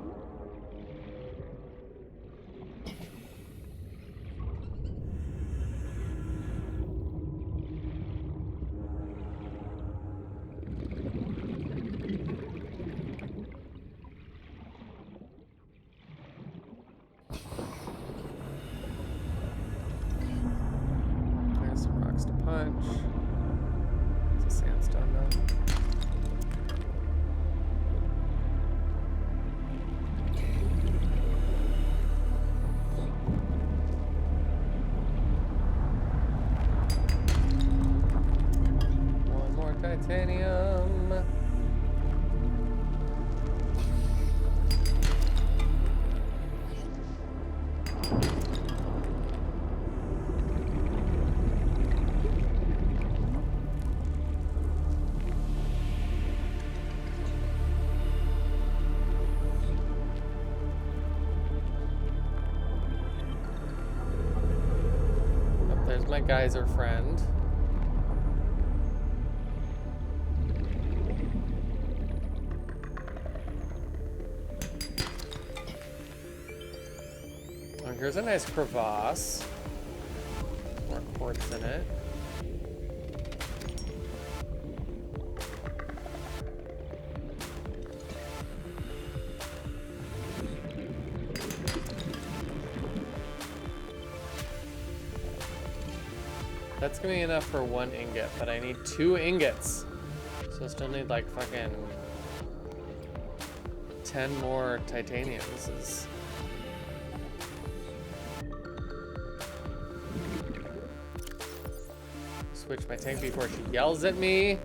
There's some rocks to punch. It's a sandstone though. One more titanium. Oh, there's my geyser friend. Oh, here's a nice crevasse. More quartz in it. That's gonna be enough for 1 ingot, but I need 2 ingots. So I still need like fucking 10 more titaniums. Switch my tank before she yells at me.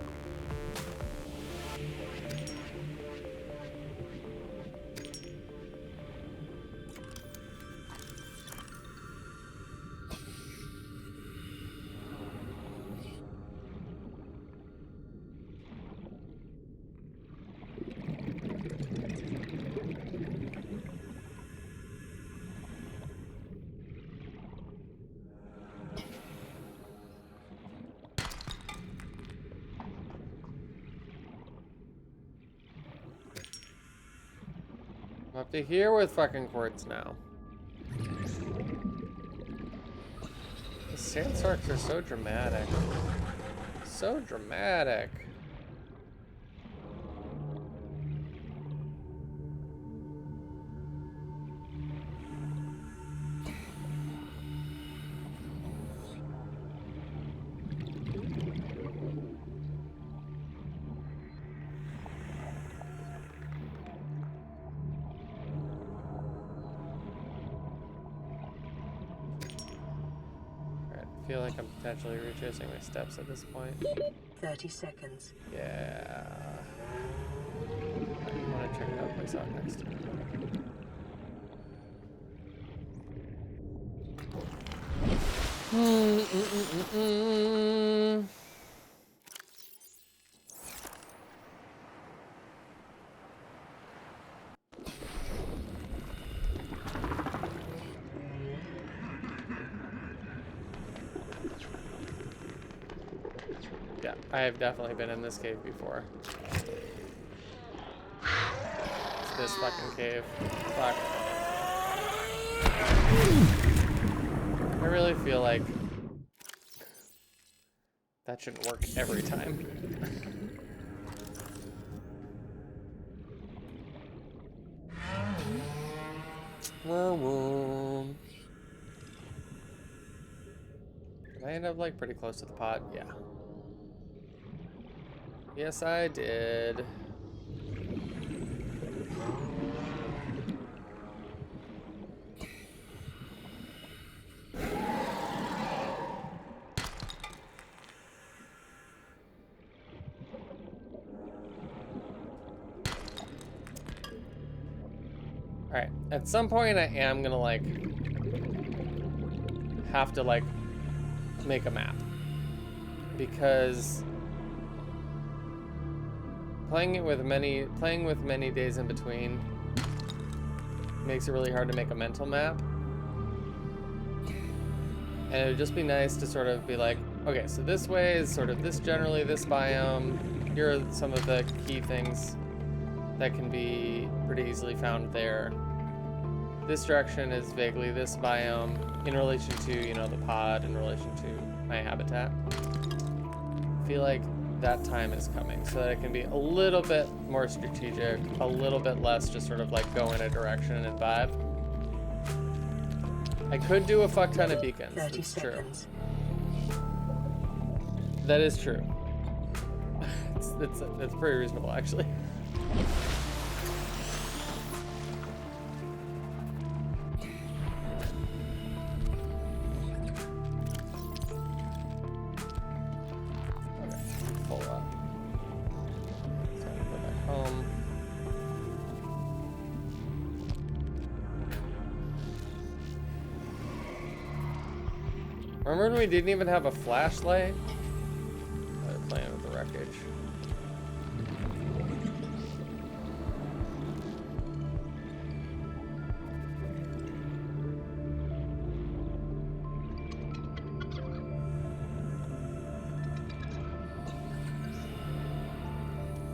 I'm up to here with fucking quartz now. The sandstorks are so dramatic. So dramatic. I feel like I'm potentially retracing my steps at this point. 30 seconds. Yeah. I want to check that place out next. Yeah, I have definitely been in this cave before. It's this fucking cave. Fuck. I really feel like that shouldn't work every time. Did I end up like pretty close to the pot? Yeah. Yes, I did. Alright, at some point I am gonna like have to like make a map, because playing with many days in between makes it really hard to make a mental map. And it would just be nice to sort of be like, okay, so this way is sort of this generally this biome. Here are some of the key things that can be pretty easily found there. This direction is vaguely this biome in relation to, you know, the pod, in relation to my habitat. I feel like that time is coming so that it can be a little bit more strategic, a little bit less just sort of like go in a direction and vibe. I could do a fuck ton of beacons. It's true. That is true. It's pretty reasonable, actually. Remember when we didn't even have a flashlight? They're playing with the wreckage.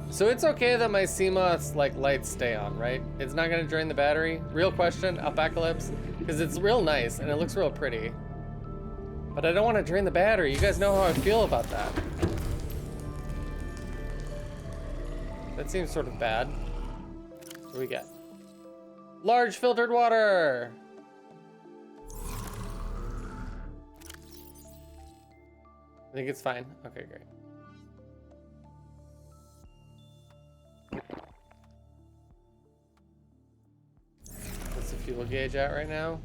So it's okay that my CMOS like lights stay on, right? It's not gonna drain the battery. Real question, Apocalypse, because it's real nice and it looks real pretty. But I don't want to drain the battery. You guys know how I feel about that. That seems sort of bad. What do we get? Large filtered water! I think it's fine. Okay, great. What's the fuel gauge at right now?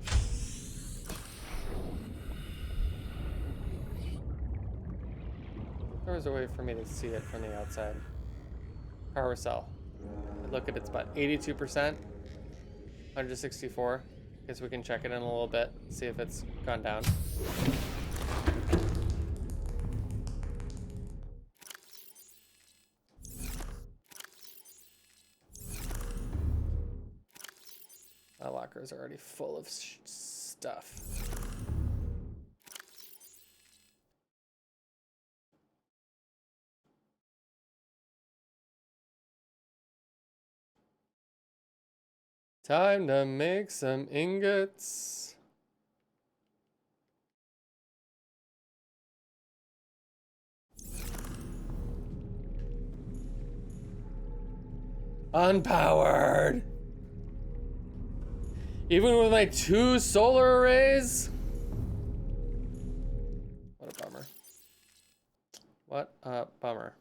There was a way for me to see it from the outside. Power cell. Look at it's about 82%. 164. Guess we can check it in a little bit, see if it's gone down. My locker is already full of stuff. Time to make some ingots. Unpowered. Even with my 2 solar arrays? What a bummer. What a bummer.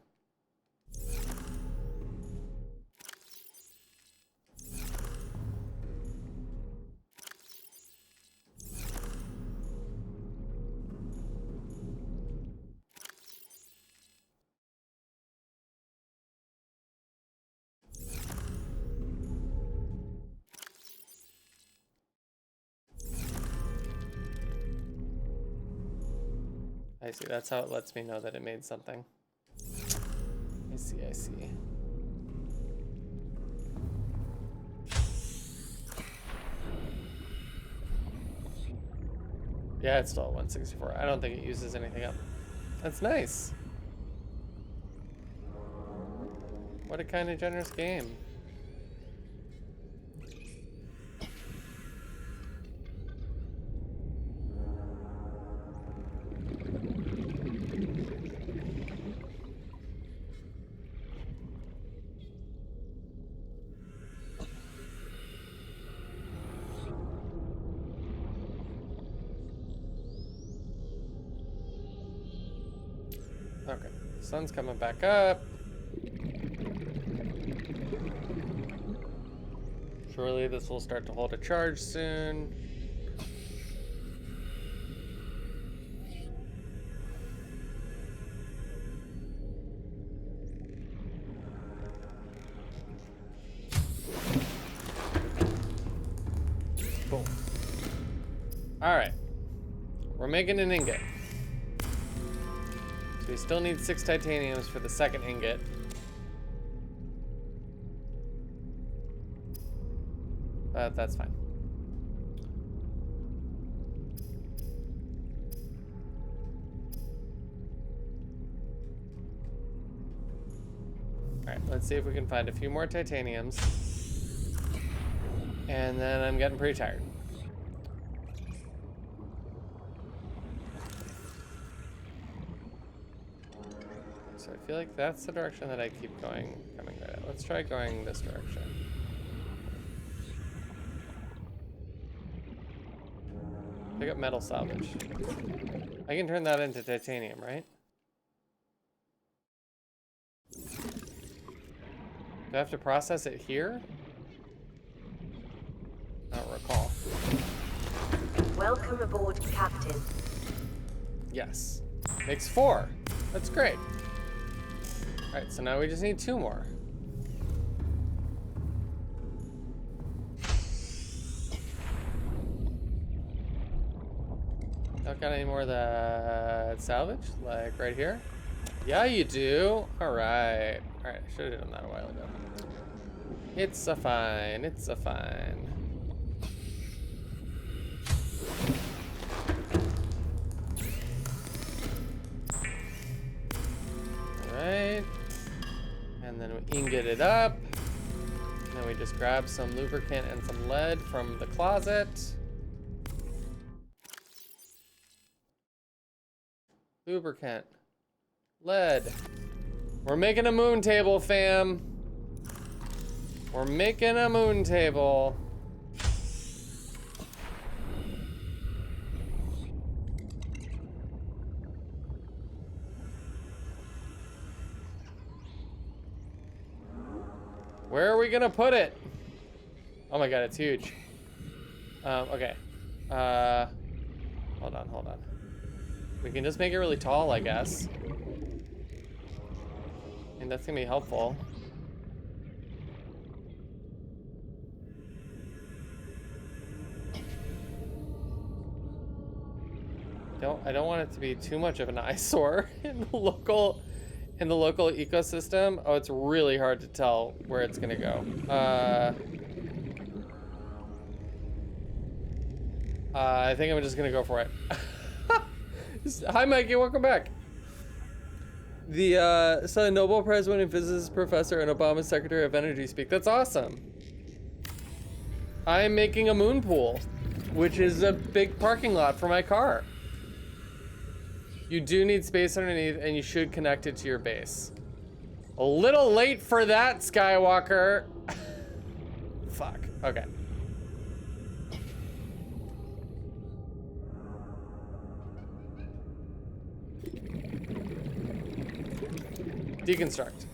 I see, that's how it lets me know that it made something. I see, I see. Yeah, it's still at 164. I don't think it uses anything up. That's nice. What a kind of generous game. Okay, sun's coming back up. Surely this will start to hold a charge soon. Boom. All right, we're making an ingot. So we still need 6 titaniums for the second ingot. But that's fine. All right, let's see if we can find a few more titaniums. And then I'm getting pretty tired. So I feel like that's the direction that I keep coming right at. Let's try going this direction. Pick up metal salvage. I can turn that into titanium, right? Do I have to process it here? I don't recall. Welcome aboard, Captain. Yes. Makes 4. That's great. Alright, so now we just need 2 more. Not got any more of that salvage? Like right here? Yeah, you do. Alright. Alright, I should have done that a while ago. It's a fine. It's a fine. Alright. And then we ingot it up. And then we just grab some lubricant and some lead from the closet. Lubricant. Lead. We're making a moon table, fam. We're making a moon table. Where are we gonna put it? Oh my god, it's huge. Okay. Hold on. We can just make it really tall, I guess. And that's gonna be helpful. I don't want it to be too much of an eyesore in the local ecosystem. Oh, it's really hard to tell where it's gonna go. I think I'm just gonna go for it. Hi, Mikey, welcome back. Saw a Nobel Prize winning physicist professor and Obama's Secretary of Energy speak. That's awesome. I'm making a moon pool, which is a big parking lot for my car. You do need space underneath, and you should connect it to your base. A little late for that, Skywalker. Fuck. Okay. Deconstruct.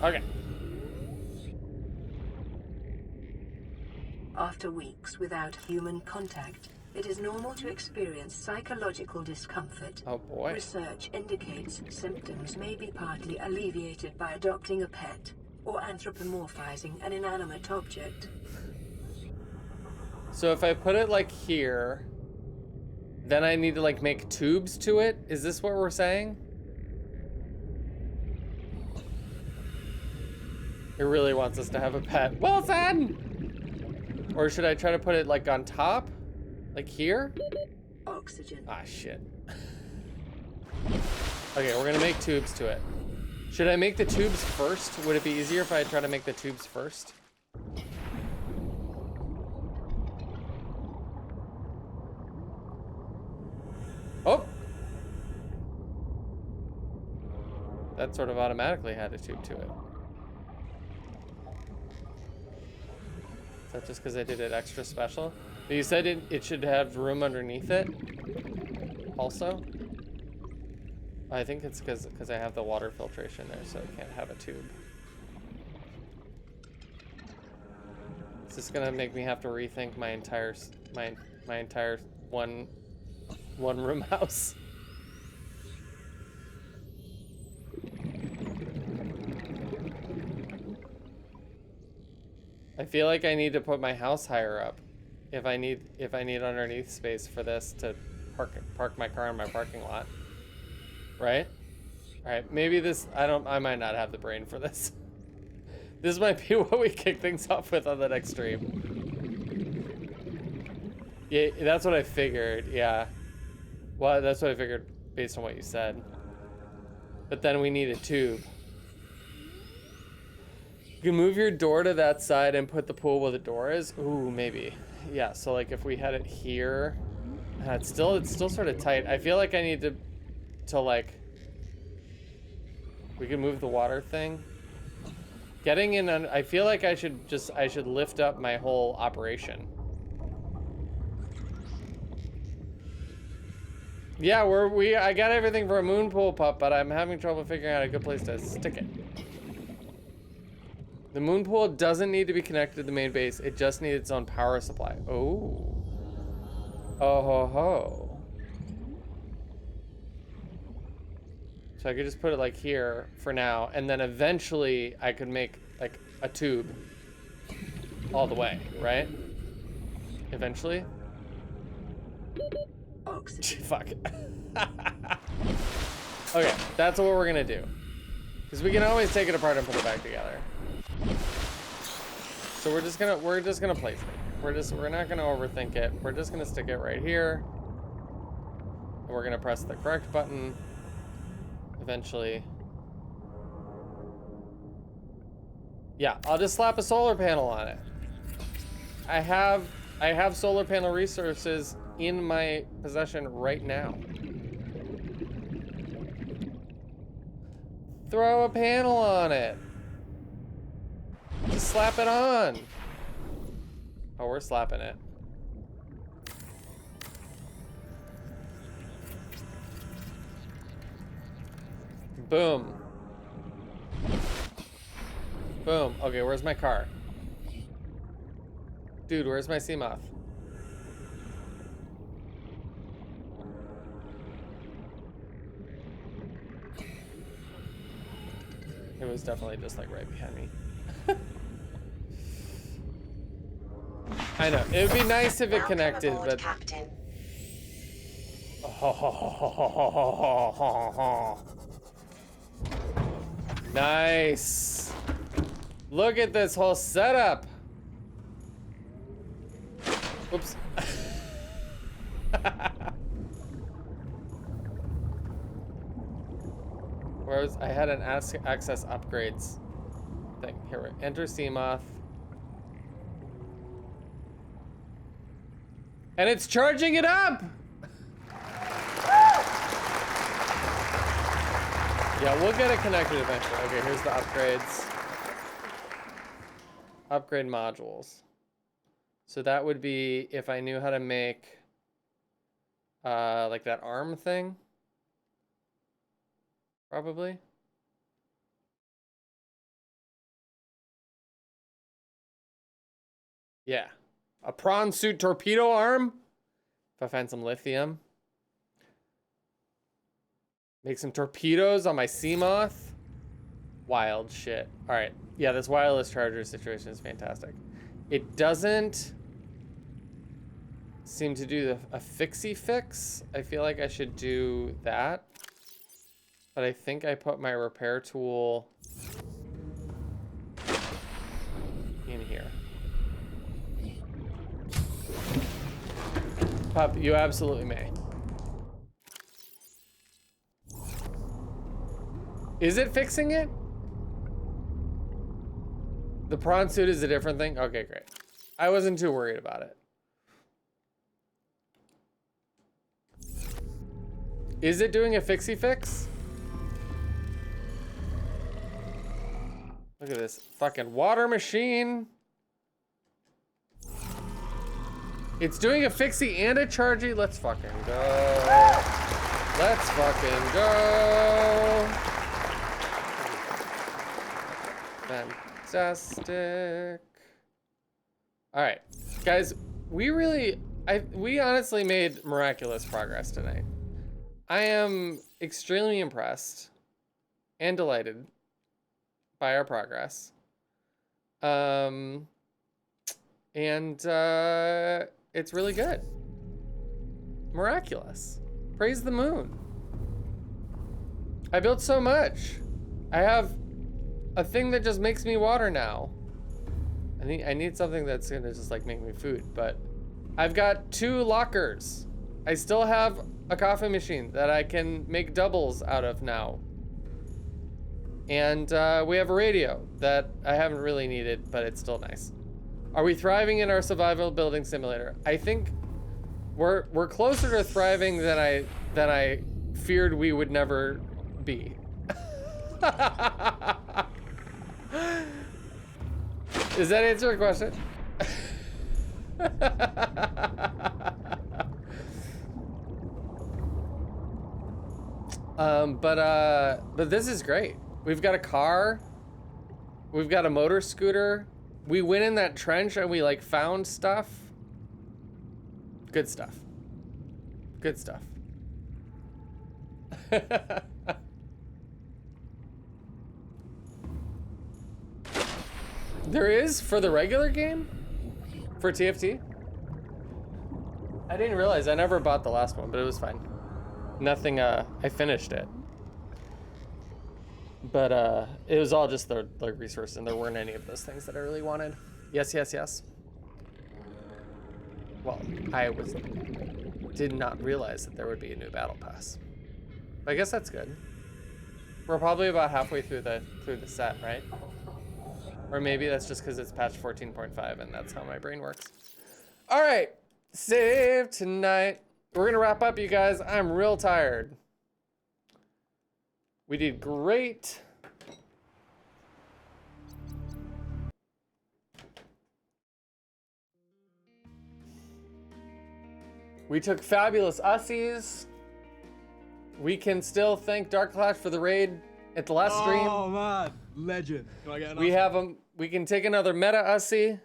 Okay. After weeks without human contact, it is normal to experience psychological discomfort. Oh boy. Research indicates symptoms may be partly alleviated by adopting a pet or anthropomorphizing an inanimate object. So if I put it like here, then I need to like make tubes to it? Is this what we're saying? It really wants us to have a pet. Well said! Or should I try to put it like on top? Like here? Oxygen. Ah, shit. Okay, we're gonna make tubes to it. Should I make the tubes first? Would it be easier if I try to make the tubes first? Oh! That sort of automatically had a tube to it. Is that just because I did it extra special? But you said it should have room underneath it also? I think it's because I have the water filtration there, so it can't have a tube. Is this gonna make me have to rethink my entire my entire one room house? I feel like I need to put my house higher up if I need underneath space for this to park my car in my parking lot. Right? All right, maybe this I might not have the brain for this. This might be what we kick things off with on the next stream. Yeah, that's what I figured. Yeah. Well, that's what I figured based on what you said. But then we need a tube. You can move your door to that side and put the pool where the door is. Ooh, maybe. Yeah, so like if we had it here, it's still sort of tight. I feel like I need to like, we can move the water thing. Getting in on, I feel like I should lift up my whole operation. Yeah, I got everything for a moon pool pup, but I'm having trouble figuring out a good place to stick it. The moon pool doesn't need to be connected to the main base. It just needs its own power supply. Oh. Oh ho ho. So I could just put it like here for now, and then eventually I could make like a tube all the way, right? Eventually. Fuck. Okay, that's what we're gonna do. Because we can always take it apart and put it back together. So we're just gonna place it. We're not gonna overthink it. We're just gonna stick it right here. And we're gonna press the correct button eventually. Yeah, I'll just slap a solar panel on it. I have solar panel resources in my possession right now. Throw a panel on it. Just slap it on. Oh, we're slapping it. Boom. Boom. Okay, where's my car? Dude, where's my Seamoth? It was definitely just like right behind me. I know. It would be nice if it connected, but... Captain. Nice. Look at this whole setup. Oops. I had an access upgrades thing. Here, enter Seamoth. And it's charging it up! Yeah, we'll get it connected eventually. Okay, here's the upgrades. Upgrade modules. So that would be if I knew how to make like that arm thing. Probably. Yeah. A prawn suit torpedo arm. If I find some lithium. Make some torpedoes on my Seamoth. Wild shit. All right. Yeah, this wireless charger situation is fantastic. It doesn't seem to do a fixie fix. I feel like I should do that. But I think I put my repair tool in here. Pup, you absolutely may. Is it fixing it? The prawn suit is a different thing? Okay, great. I wasn't too worried about it. Is it doing a fixie fix? Look at this fucking water machine. It's doing a fixie and a chargy. Let's fucking go. Let's fucking go. Fantastic. All right, guys, we honestly made miraculous progress tonight. I am extremely impressed and delighted by our progress. It's really good. Miraculous. Praise the moon. I built so much. I have a thing that just makes me water now. I need something that's gonna just like make me food, but I've got 2 lockers. I still have a coffee machine that I can make doubles out of now. And we have a radio that I haven't really needed, but it's still nice. Are we thriving in our survival building simulator? I think we're closer to thriving than I feared we would never be. Does that answer your question? But this is great. We've got a car. We've got a motor scooter. We went in that trench and we like found stuff. Good stuff. Good stuff. There is for the regular game? For TFT? I didn't realize. I never bought the last one, but it was fine. Nothing, I finished it. But it was all just the resources, and there weren't any of those things that I really wanted. Yes, yes, yes. Well, did not realize that there would be a new battle pass. But I guess that's good. We're probably about halfway through the set, right? Or maybe that's just because it's patch 14.5 and that's how my brain works. All right, save tonight. We're gonna wrap up, you guys. I'm real tired. We did great. We took fabulous ussies. We can still thank Dark Clash for the raid at the last stream. Oh man, legend. Can I get an We answer? have them. We can take another meta ussie.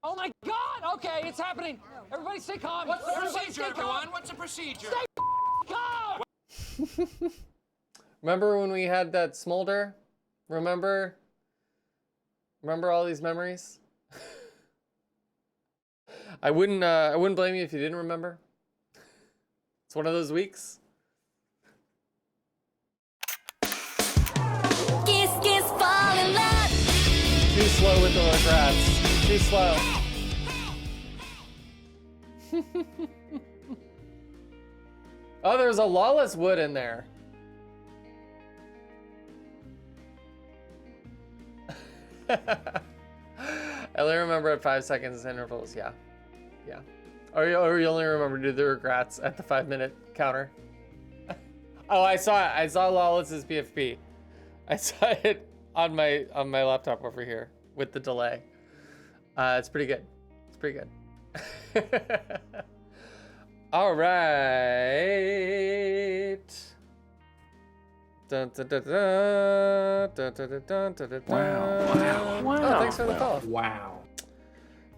Oh my God! Okay, it's happening. Everybody stay calm. What's the Everybody procedure, stay calm. everyone? What's the procedure? Stay calm. Remember when we had that smolder? Remember all these memories? I wouldn't blame you if you didn't remember. It's one of those weeks. Kiss, kiss, fall in love. Too slow with the regrets. Too slow. Oh, there's a lawless wood in there. I only remember at 5 seconds intervals. Yeah, yeah. Or you only remember to do the regrets at the 5-minute counter. Oh, I saw it. I saw Lawless's PFP. I saw it on my laptop over here with the delay. It's pretty good. It's pretty good. All right. Dun, dun, dun, dun, dun, dun, dun, dun, dun, dun. Oh, thanks for the follow. Wow.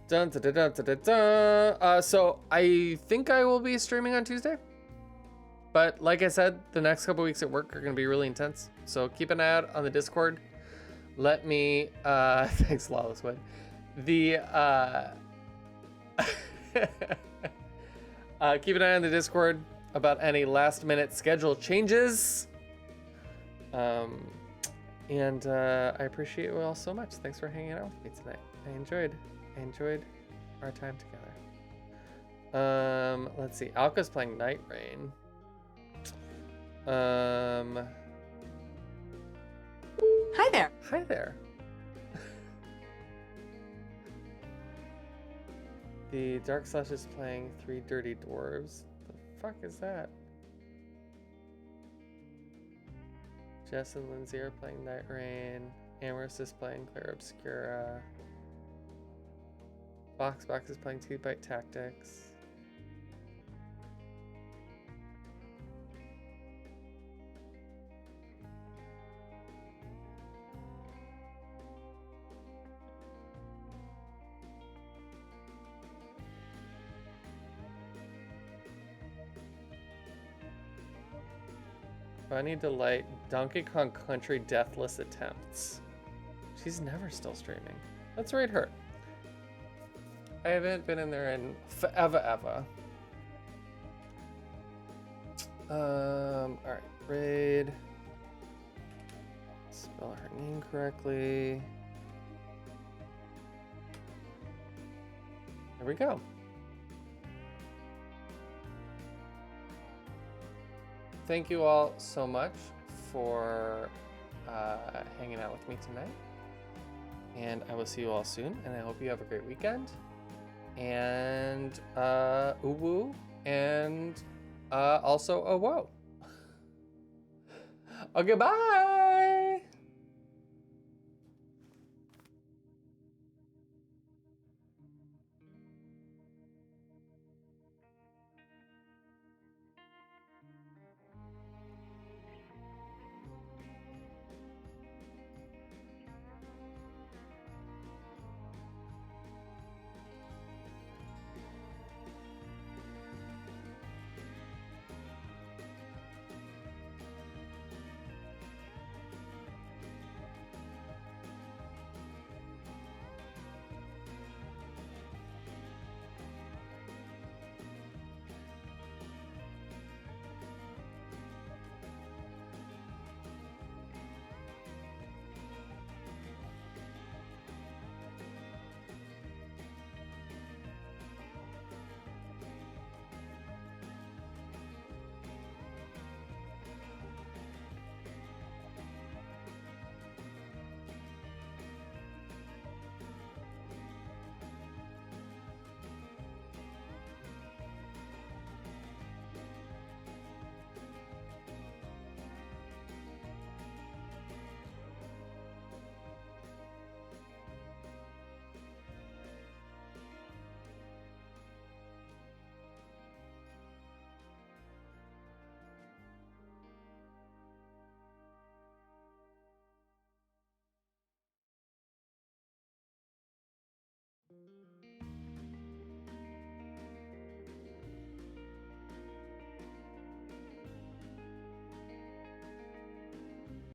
Dun, dun, dun, dun, dun, dun. So I think I will be streaming on Tuesday. But like I said, the next couple weeks at work are going to be really intense. So keep an eye out on the Discord. Let me, thanks Lawless Wood. The, keep an eye on the Discord about any last minute schedule changes. And I appreciate you all so much. Thanks for hanging out with me tonight. I enjoyed our time together. Let's see. Alka's playing Night Rain. Hi there. Hi there. The Dark Slash is playing 3 Dirty Dwarves. The fuck is that? Jess and Lindsay are playing Night Rain. Amorous is playing Claire Obscura. Box is playing 2 Byte Tactics. Bunny Delight, Donkey Kong Country Deathless Attempts. She's never still streaming. Let's rate her. I haven't been in there in forever. Alright, raid. Spell her name correctly. There we go. Thank you all so much for hanging out with me tonight. And I will see you all soon. And I hope you have a great weekend. And uwu. And also a whoa. Okay, bye.